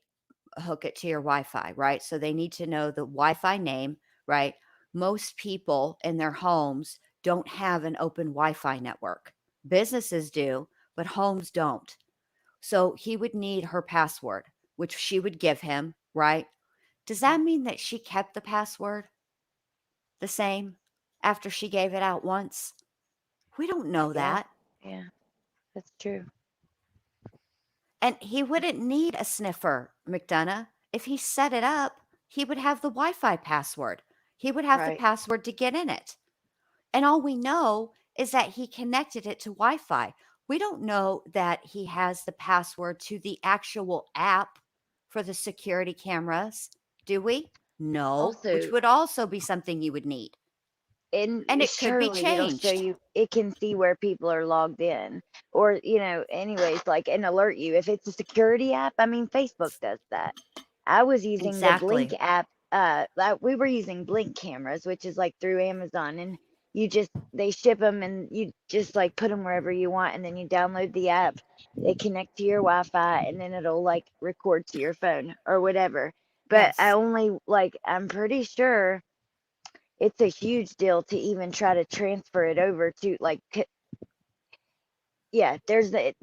Speaker 1: hook it to your Wi-Fi, right? So they need to know the Wi-Fi name, right? Most people in their homes don't have an open Wi-Fi network. Businesses do, but homes don't. So he would need her password, which she would give him, right? Does that mean that she kept the password the same after she gave it out once? We don't know
Speaker 4: Yeah,
Speaker 1: that.
Speaker 4: yeah, that's true.
Speaker 1: And he wouldn't need a sniffer, McDonough. If he set it up, he would have the Wi Fi password. He would have the
Speaker 4: Right.
Speaker 1: password to get in it. And all we know is that he connected it to Wi Fi. We don't know that he has the password to the actual app for the security cameras, do we? No, which
Speaker 4: Also,
Speaker 1: would also be something you would need.
Speaker 4: and
Speaker 1: And it could be
Speaker 4: surely it'll show
Speaker 1: changed.
Speaker 4: you, it can see where people are logged in, or you know, anyways, like, and alert you if it's a security app. I mean, Facebook does that. I was using the Blink
Speaker 1: Exactly.
Speaker 4: app. We were using Blink cameras, which is like through Amazon, and they ship them, and you just like put them wherever you want, and then you download the app. They connect to your Wi-Fi, and then it'll like record to your phone or whatever. But I
Speaker 1: Yes.
Speaker 4: only like, I'm pretty sure it's a huge deal to even try to transfer it over to like, yeah, there's the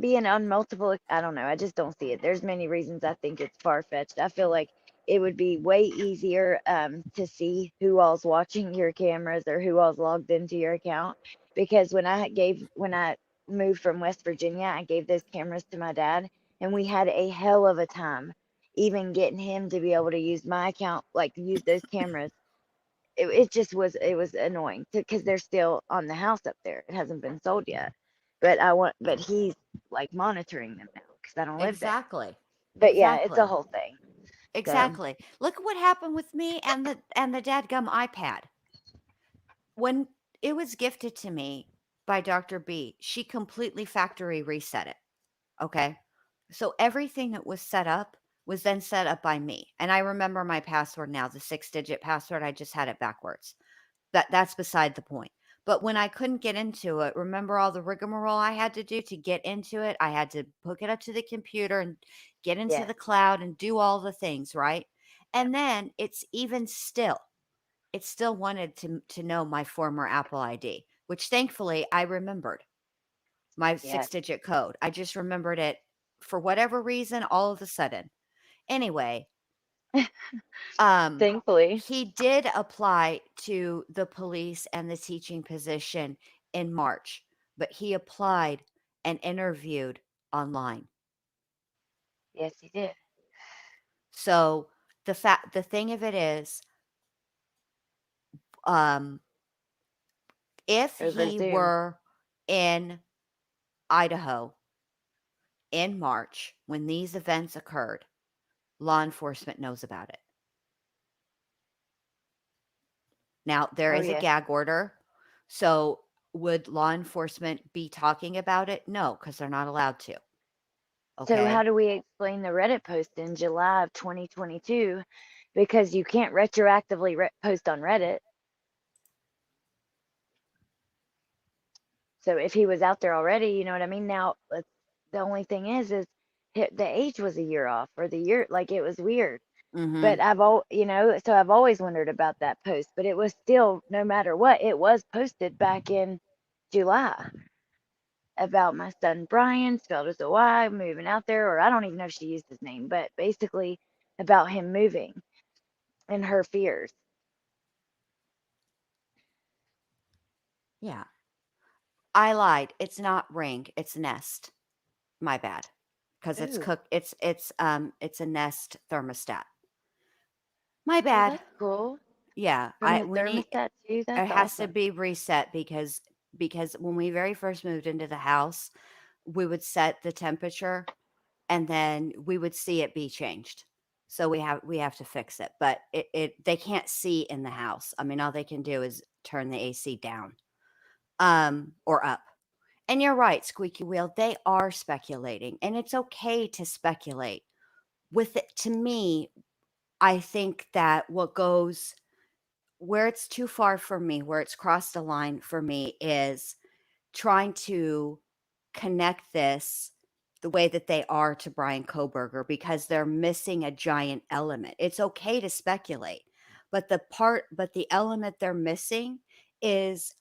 Speaker 4: being on multiple, I don't know, I just don't see it. There's many reasons I think it's far-fetched. I feel like it would be way easier to see who all's watching your cameras or who all's logged into your account, because when I moved from West Virginia, I gave those cameras to my dad, and we had a hell of a time even getting him to be able to use my account, like use those cameras, it just was, it was annoying because they're still on the house up there. It hasn't been sold yet, but he's like monitoring them now because I don't live there.
Speaker 1: Exactly.
Speaker 4: But yeah, it's a
Speaker 1: Exactly.
Speaker 4: whole thing. So
Speaker 1: Exactly. Look at what happened with me and the dadgum iPad. When it was gifted to me by Dr. B, she completely factory reset it. Okay. So everything that was set up was then set up by me. And I remember my password now, the 6-digit password. I just had it backwards. That's beside the point. But when I couldn't get into it, remember all the rigmarole I had to do to get into it? I had to hook it up to the computer and get into
Speaker 4: yeah,
Speaker 1: the cloud and do all the things, right? And then it's even still, it still wanted to know my former Apple ID, which thankfully I remembered my
Speaker 4: yeah.
Speaker 1: 6-digit code. I just remembered it for whatever reason all of a sudden. Anyway,
Speaker 4: Thankfully.
Speaker 1: he did apply to the police and the teaching position in March, but he applied and interviewed online.
Speaker 4: Yes, he did.
Speaker 1: So the thing of it is, um, if
Speaker 4: Over
Speaker 1: he
Speaker 4: Zoom.
Speaker 1: were in Idaho in March when these events occurred, law enforcement knows about it. Now, there
Speaker 4: Oh
Speaker 1: is a
Speaker 4: yeah.
Speaker 1: gag order. So, would law enforcement be talking about it? No, because they're not allowed to.
Speaker 4: So how
Speaker 1: Okay.
Speaker 4: do we explain the Reddit post in July of 2022? Because you can't retroactively post on Reddit. So if he was out there already, you know what I mean? Now, the only thing is the age was a year off, or the year, like it was weird.
Speaker 1: Mm-hmm.
Speaker 4: But so I've always wondered about that post, but it was still, no matter what, it was posted back in July about my son Brian, spelled as a Y, moving out there, or I don't even know if she used his name, but basically about him moving and her fears.
Speaker 1: Yeah. I lied. It's not Ring, it's Nest. My bad. Because it's
Speaker 4: Ooh,
Speaker 1: cook it's a Nest thermostat. My
Speaker 4: well,
Speaker 1: bad.
Speaker 4: that's cool.
Speaker 1: Yeah.
Speaker 4: From
Speaker 1: I
Speaker 4: the
Speaker 1: we need
Speaker 4: thermostat too.
Speaker 1: it
Speaker 4: That's
Speaker 1: has to
Speaker 4: awesome.
Speaker 1: be reset because when we very first moved into the house, we would set the temperature and then we would see it be changed. So we have to fix it. But it they can't see in the house. I mean, all they can do is turn the AC down or up. And you're right, Squeaky Wheel, they are speculating, and it's okay to speculate. With it, to me, I think that what goes where it's too far for me, where it's crossed the line for me is trying to connect this the way that they are to Brian Koberger because they're missing a giant element. It's okay to speculate, but the element they're missing is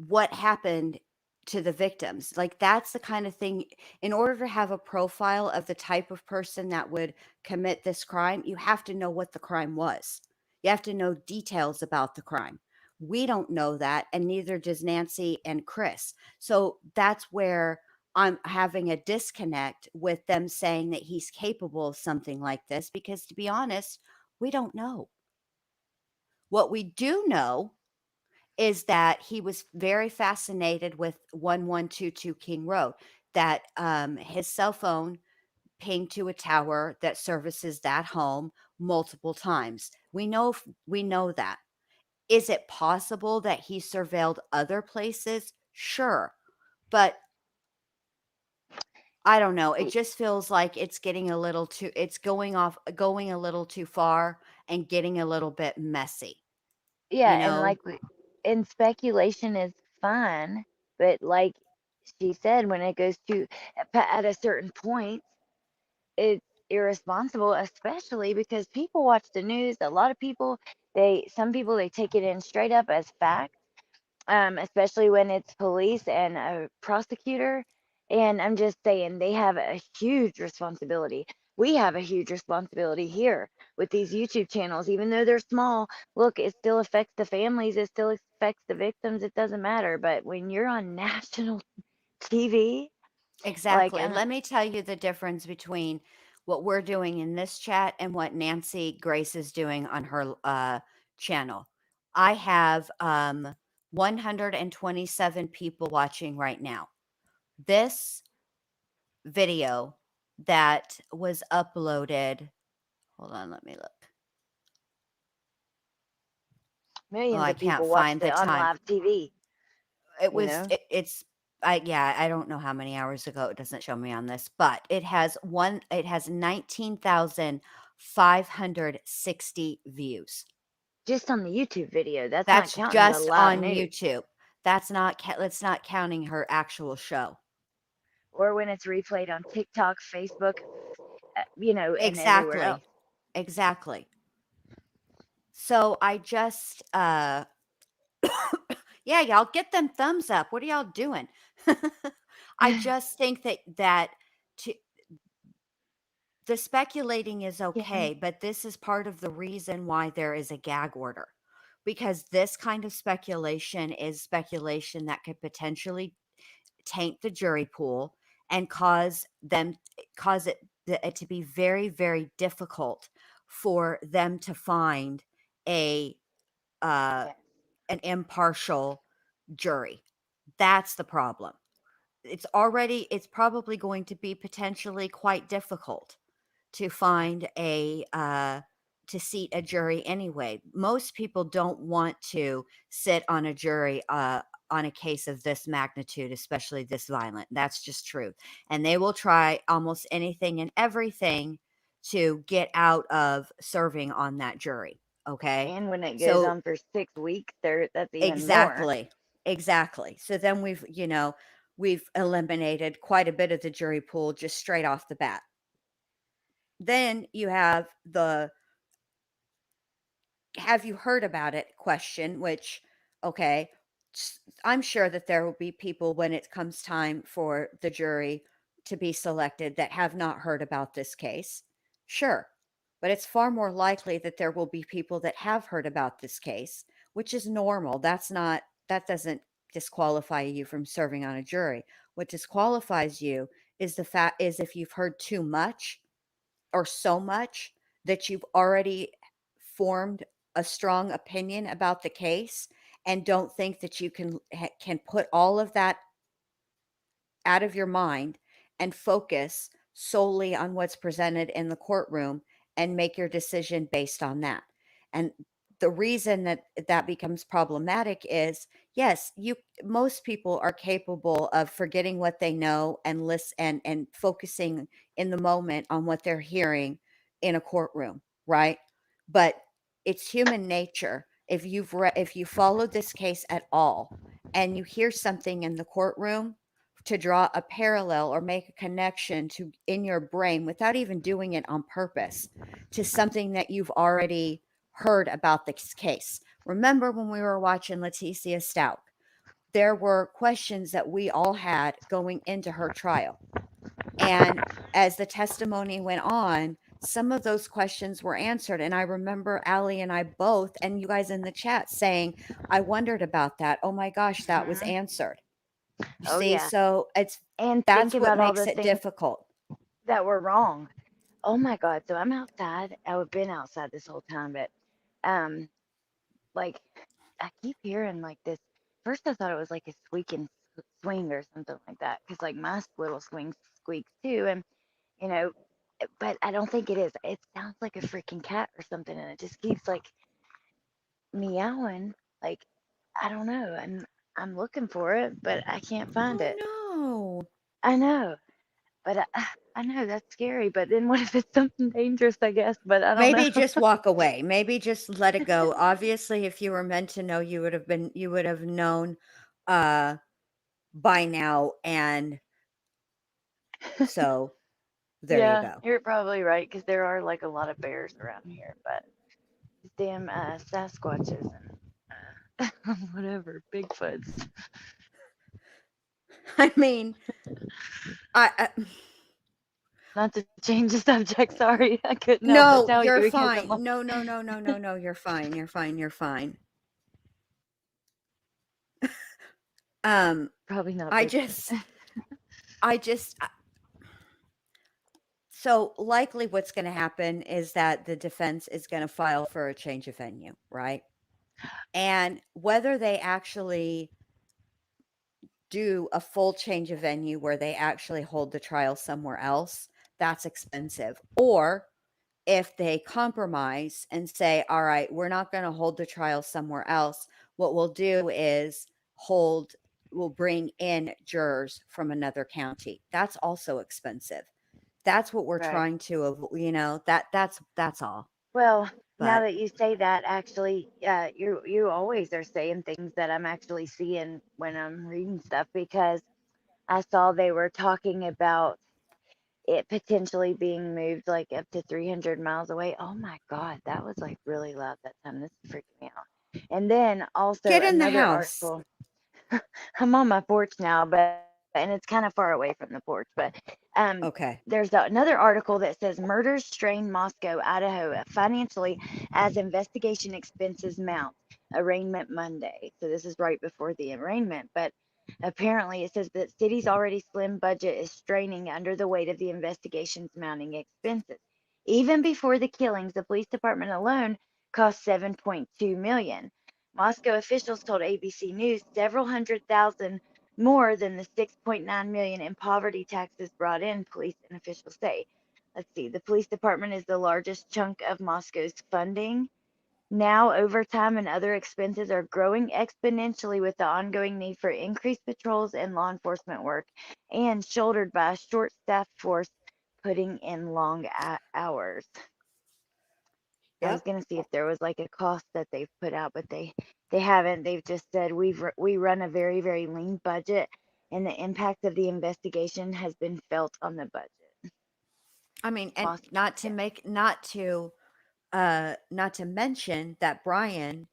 Speaker 1: what happened to the victims. Like that's the kind of thing in order to have a profile of the type of person that would commit this crime, you have to know what the crime was. You have to know details about the crime. We don't know that, and neither does Nancy and Chris. So that's where I'm having a disconnect with them saying that he's capable of something like this because to be honest, we don't know. What we do know is that he was very fascinated with 1122 King Road, that his cell phone pinged to a tower that services that home multiple times. We know that. Is it possible that he surveilled other places? Sure. But I don't know. It just feels like it's getting a little too it's going a little too far and getting a little bit messy,
Speaker 4: Yeah,
Speaker 1: you
Speaker 4: and
Speaker 1: know?
Speaker 4: and speculation is fine, but like she said, when it goes to at a certain point, it's irresponsible, especially because people watch the news. A lot of people, some people, they take it in straight up as fact, especially when it's police and a prosecutor. And I'm just saying, they have a huge responsibility. We have a huge responsibility here with these YouTube channels, even though they're small. Look, it still affects the families, it still affects the victims. It doesn't matter. But when you're on national TV,
Speaker 1: Exactly.
Speaker 4: I'm
Speaker 1: Let me tell you the difference between what we're doing in this chat and what Nancy Grace is doing on her channel. I have 127 people watching right now. This video that was uploaded, hold on, let me look. Oh,
Speaker 4: millions
Speaker 1: I
Speaker 4: of
Speaker 1: can't
Speaker 4: people watch
Speaker 1: find the
Speaker 4: it on
Speaker 1: time.
Speaker 4: live TV.
Speaker 1: It
Speaker 4: You
Speaker 1: was
Speaker 4: know,
Speaker 1: it's I don't know how many hours ago. It doesn't show me on this, but it has 19,560 views.
Speaker 4: just on the YouTube video. That's not
Speaker 1: That's
Speaker 4: counting the
Speaker 1: just
Speaker 4: live
Speaker 1: on
Speaker 4: news
Speaker 1: YouTube. That's not counting her actual show.
Speaker 4: or when it's replayed on TikTok, Facebook, you know, and everywhere else.
Speaker 1: Exactly. So I just yeah, y'all get them thumbs up. What are y'all doing? I just think that to the speculating is
Speaker 4: Yeah.
Speaker 1: okay, but this is part of the reason why there is a gag order. Because this kind of speculation is speculation that could potentially taint the jury pool and cause it to be very, very difficult for them to find a
Speaker 4: Yes.
Speaker 1: an impartial jury. That's the problem. It's probably going to be potentially quite difficult to find to seat a jury anyway. Most people don't want to sit on a jury on a case of this magnitude, especially this violent. That's just truth. And they will try almost anything and everything to get out of serving on that jury. Okay.
Speaker 4: And when it goes
Speaker 1: So
Speaker 4: on for 6 weeks, that's even more.
Speaker 1: exactly. So then we've eliminated quite a bit of the jury pool just straight off the bat. Then you have the have you heard about it question, which, okay, I'm sure that there will be people when it comes time for the jury to be selected that have not heard about this case. Sure. But it's far more likely that there will be people that have heard about this case, which is normal. That doesn't disqualify you from serving on a jury. What disqualifies you is if you've heard too much or so much that you've already formed a strong opinion about the case and don't think that you can put all of that out of your mind and focus solely on what's presented in the courtroom and make your decision based on that. And the reason that becomes problematic is yes, most people are capable of forgetting what they know and and focusing in the moment on what they're hearing in a courtroom, right? But it's human nature. If you followed this case at all and you hear something in the courtroom, to draw a parallel or make a connection to in your brain without even doing it on purpose to something that you've already heard about this case. Remember when we were watching Leticia Stout, there were questions that we all had going into her trial. And as the testimony went on, some of those questions were answered. And I remember Allie and I both, and you guys in the chat saying, I wondered about that. Oh my gosh, that was answered.
Speaker 4: Oh
Speaker 1: See,
Speaker 4: yeah.
Speaker 1: so
Speaker 4: And think
Speaker 1: that's what
Speaker 4: about all
Speaker 1: makes
Speaker 4: the
Speaker 1: it
Speaker 4: things
Speaker 1: difficult.
Speaker 4: that were wrong. Oh my God. So I'm outside. I've been outside this whole time, but um, like I keep hearing like this. First, I thought it was like a squeaking swing or something like that, because like my little swing squeaks too, and you know, but I don't think it is. It sounds like a freaking cat or something, and it just keeps like meowing. Like I don't know, and I'm looking for it, but I can't find it.
Speaker 1: No.
Speaker 4: I know, but I know that's scary. But then what if it's something dangerous? I guess, but I don't know.
Speaker 1: Maybe just walk away. Maybe just let it go. Obviously, if you were meant to know, you would have known by now. And so there you
Speaker 4: Yeah,
Speaker 1: go.
Speaker 4: you're probably right, because there are like a lot of bears around here, but these damn Sasquatches and whatever Bigfoots.
Speaker 1: I mean, I
Speaker 4: Not to change the subject, sorry, I couldn't help but
Speaker 1: no,
Speaker 4: tell you
Speaker 1: you're
Speaker 4: because
Speaker 1: fine.
Speaker 4: I'm like,
Speaker 1: No, you're fine. You're fine. You're fine.
Speaker 4: probably not
Speaker 1: I
Speaker 4: Bigfoot.
Speaker 1: just I just so likely what's going to happen is that the defense is going to file for a change of venue, right? And whether they actually do a full change of venue where they actually hold the trial somewhere else, that's expensive. Or if they compromise and say, all right, we're not going to hold the trial somewhere else, what we'll do is we'll bring in jurors from another county. That's also expensive. That's what we're
Speaker 4: Right.
Speaker 1: trying to that's all.
Speaker 4: Well, now
Speaker 1: But
Speaker 4: that you say that, actually, you always are saying things that I'm actually seeing when I'm reading stuff, because I saw they were talking about it potentially being moved like up to 300 miles away. Oh my God, that was like really loud that time. This is freaking me out. And then also
Speaker 1: get in the
Speaker 4: another
Speaker 1: house.
Speaker 4: article. I'm on my porch now, and it's kind of far away from the porch, but
Speaker 1: Okay.
Speaker 4: there's another article that says murders strain Moscow, Idaho financially as investigation expenses mount. Arraignment Monday. So this is right before the arraignment, but apparently it says that city's already slim budget is straining under the weight of the investigation's mounting expenses. Even before the killings, the police department alone cost 7.2 million. Moscow officials told ABC News several hundred thousand more than the 6.9 million in poverty taxes brought in, police and officials say. Let's see, the police department is the largest chunk of Moscow's funding. Now, overtime and other expenses are growing exponentially with the ongoing need for increased patrols and law enforcement work, and shouldered by a short staffed force putting in long hours. I was
Speaker 1: Yep.
Speaker 4: gonna see if there was like a cost that they've put out, but they haven't. They've just said we run a very, very lean budget, and the impact of the investigation has been felt on the budget.
Speaker 1: I mean, and
Speaker 4: Moscow,
Speaker 1: not to mention that Brian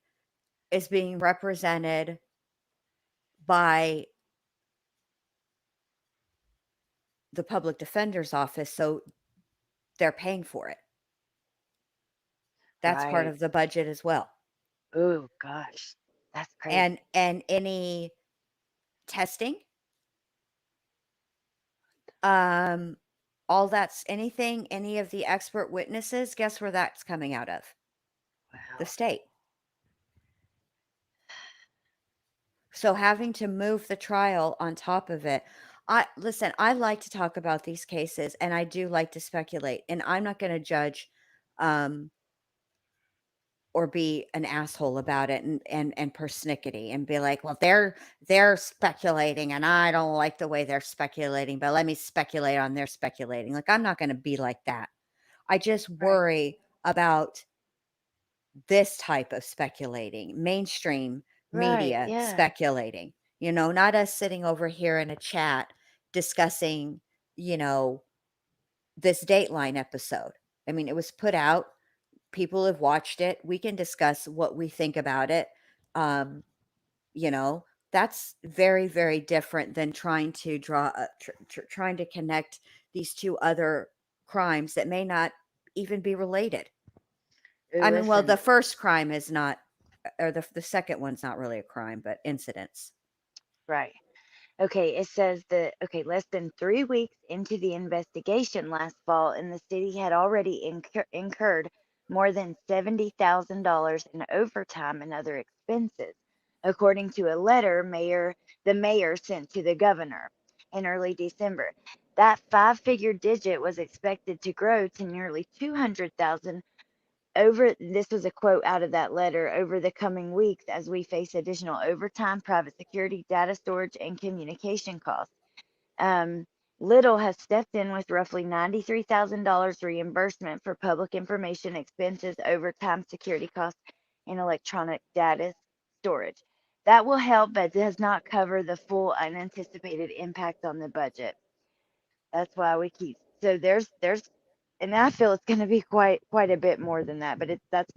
Speaker 1: is being represented by the public defender's office, so they're paying for it. That's part
Speaker 4: right?
Speaker 1: of the budget as well.
Speaker 4: Oh gosh, that's crazy.
Speaker 1: And any testing, all that's anything, any of the expert witnesses, guess where that's coming out of? The
Speaker 4: Wow.
Speaker 1: state. So having to move the trial on top of it. I like to talk about these cases and I do like to speculate, and I'm not going to judge um or be an asshole about it and persnickety and be like, well, they're speculating and I don't like the way they're speculating, but let me speculate on their speculating. Like, I'm not going to be like that. I just
Speaker 4: Right.
Speaker 1: worry about this type of speculating, mainstream
Speaker 4: Right.
Speaker 1: media
Speaker 4: Yeah.
Speaker 1: speculating, not us sitting over here in a chat discussing, this Dateline episode. I mean, it was put out, people have watched it, we can discuss what we think about it. Um, you know, that's very, very different than trying to trying to connect these two other crimes that may not even be related.
Speaker 4: Ooh,
Speaker 1: I mean, well, the
Speaker 4: listen.
Speaker 1: first crime is not, or the second one's not really a crime, but incidents.
Speaker 4: Right. Okay, it says that, okay, less than 3 weeks into the investigation last fall, and the city had already incurred more than $70,000 in overtime and other expenses, according to a letter the mayor sent to the governor in early December. That five-figure digit was expected to grow to nearly 200,000 over, this was a quote out of that letter, over the coming weeks as we face additional overtime, private security, data storage, and communication costs. Um, Little has stepped in with roughly $93,000 reimbursement for public information expenses, overtime, security costs, and electronic data storage. That will help, but does not cover the full unanticipated impact on the budget. That's why we keep, so there's and I feel it's going to be quite a bit more than that, but that's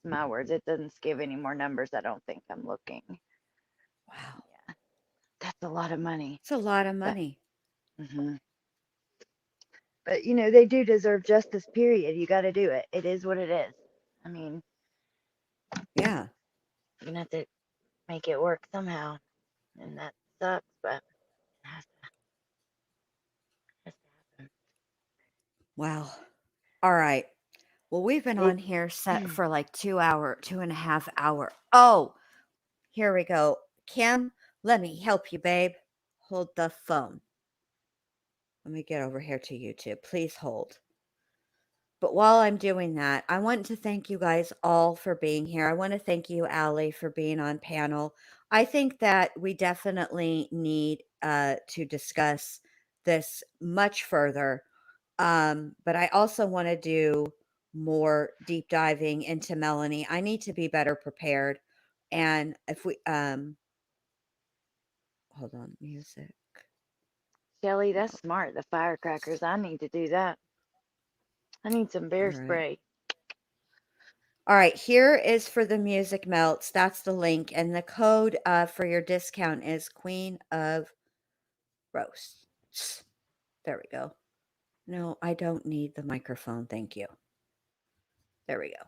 Speaker 4: my words. It doesn't give any more numbers. I don't think I'm looking.
Speaker 1: Wow.
Speaker 4: Yeah, that's a lot of money.
Speaker 1: It's a lot of
Speaker 4: But
Speaker 1: money.
Speaker 4: mhm. But they do deserve justice. Period. You got to do it. It is what it is. I mean,
Speaker 1: Yeah.
Speaker 4: you're gonna have to make it work somehow, and that sucks. But
Speaker 1: Wow. All right. Well, we've been
Speaker 4: Hey.
Speaker 1: on here set for like 2.5 hour. Oh, here we go. Kim, let me help you, babe. Hold the phone. Let me get over here to YouTube. Please hold. But while I'm doing that, I want to thank you guys all for being here. I want to thank you, Allie, for being on panel. I think that we definitely need to discuss this much further. But I also want to do more deep diving into Melanie. I need to be better prepared. And if we hold on, music.
Speaker 4: Shelly, that's smart. The firecrackers. I need to do that. I need some bear
Speaker 1: All right.
Speaker 4: spray.
Speaker 1: All right, here is for the music melts. That's the link. And the code for your discount is Queen of Roasts. There we go. No, I don't need the microphone. Thank you. There we go.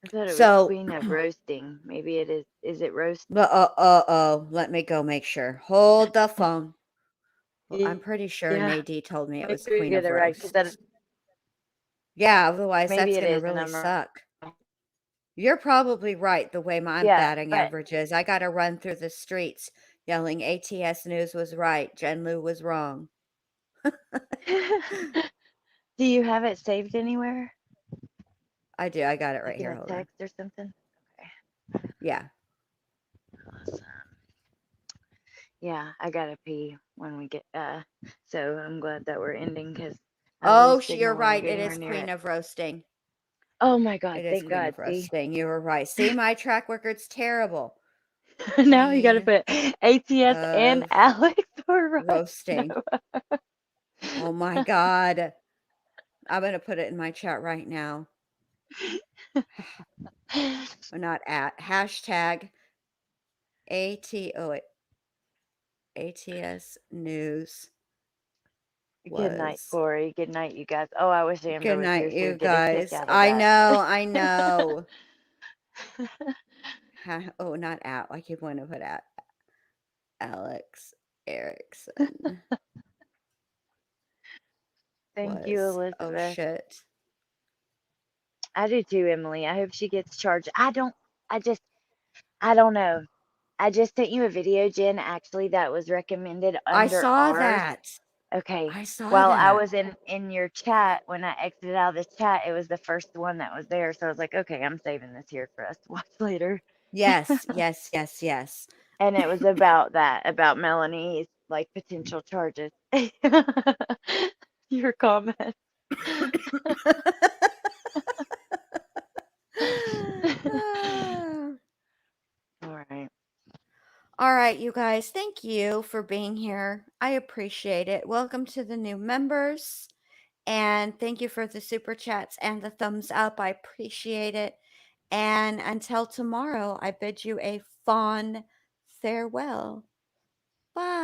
Speaker 4: I thought it was
Speaker 1: So,
Speaker 4: Queen of Roasting. Maybe it is. Is it roast?
Speaker 1: let me go make sure. Hold the phone. Well, I'm pretty sure
Speaker 4: Yeah.
Speaker 1: Nadie told me it
Speaker 4: Make
Speaker 1: was
Speaker 4: sure you
Speaker 1: Queen
Speaker 4: get
Speaker 1: of
Speaker 4: it right, because that
Speaker 1: Roasts. Yeah, otherwise
Speaker 4: maybe
Speaker 1: that's
Speaker 4: it
Speaker 1: going to
Speaker 4: is, and
Speaker 1: really
Speaker 4: I'm wrong.
Speaker 1: suck. You're probably right the way my
Speaker 4: Yeah,
Speaker 1: batting
Speaker 4: but
Speaker 1: average is. I got to run through the streets yelling ATS News was right, Jen Lou was wrong.
Speaker 4: do you have it saved anywhere?
Speaker 1: I do. I got it right
Speaker 4: Like in
Speaker 1: here.
Speaker 4: a
Speaker 1: Hold on.
Speaker 4: text or something? Okay.
Speaker 1: Yeah.
Speaker 4: Awesome. Yeah, I gotta pee when we get so I'm glad that we're ending because I
Speaker 1: Oh,
Speaker 4: lose
Speaker 1: you're
Speaker 4: signal when I'm
Speaker 1: right. It
Speaker 4: getting
Speaker 1: is
Speaker 4: near
Speaker 1: Queen
Speaker 4: it.
Speaker 1: of Roasting.
Speaker 4: Oh my god,
Speaker 1: It is
Speaker 4: thank
Speaker 1: Queen
Speaker 4: God.
Speaker 1: of
Speaker 4: See?
Speaker 1: Roasting. You were right. See, my track record's terrible.
Speaker 4: Now you gotta
Speaker 1: Queen
Speaker 4: put ATS and
Speaker 1: of
Speaker 4: Alex for right.
Speaker 1: Roasting.
Speaker 4: No.
Speaker 1: Oh my God. I'm going to put it in my chat right now. Or not at. Hashtag ATS News.
Speaker 4: Good night,
Speaker 1: Was.
Speaker 4: Corey. Good night, you guys. Oh, I wish Amber
Speaker 1: Good
Speaker 4: was here.
Speaker 1: night,
Speaker 4: She
Speaker 1: you
Speaker 4: would get a kick
Speaker 1: guys.
Speaker 4: out of
Speaker 1: I
Speaker 4: that.
Speaker 1: know. Oh, not at. I keep wanting to put at. Alex Erickson.
Speaker 4: Thank you,
Speaker 1: Was. Oh,
Speaker 4: Elizabeth.
Speaker 1: shit.
Speaker 4: I do too, Emily. I hope she gets charged. I don't know. I just sent you a video, Jen, actually, that was recommended
Speaker 1: I
Speaker 4: under
Speaker 1: saw
Speaker 4: ours.
Speaker 1: that.
Speaker 4: Okay.
Speaker 1: I saw
Speaker 4: While I
Speaker 1: that.
Speaker 4: was in your chat, when I exited out of the chat, it was the first one that was there. So I was like, okay, I'm saving this here for us to watch later.
Speaker 1: Yes.
Speaker 4: And it was about that, about Melanie's like potential charges. Your comment. All right.
Speaker 1: All right, you guys. Thank you for being here. I appreciate it. Welcome to the new members. And thank you for the super chats and the thumbs up. I appreciate it. And until tomorrow, I bid you a fond farewell. Bye.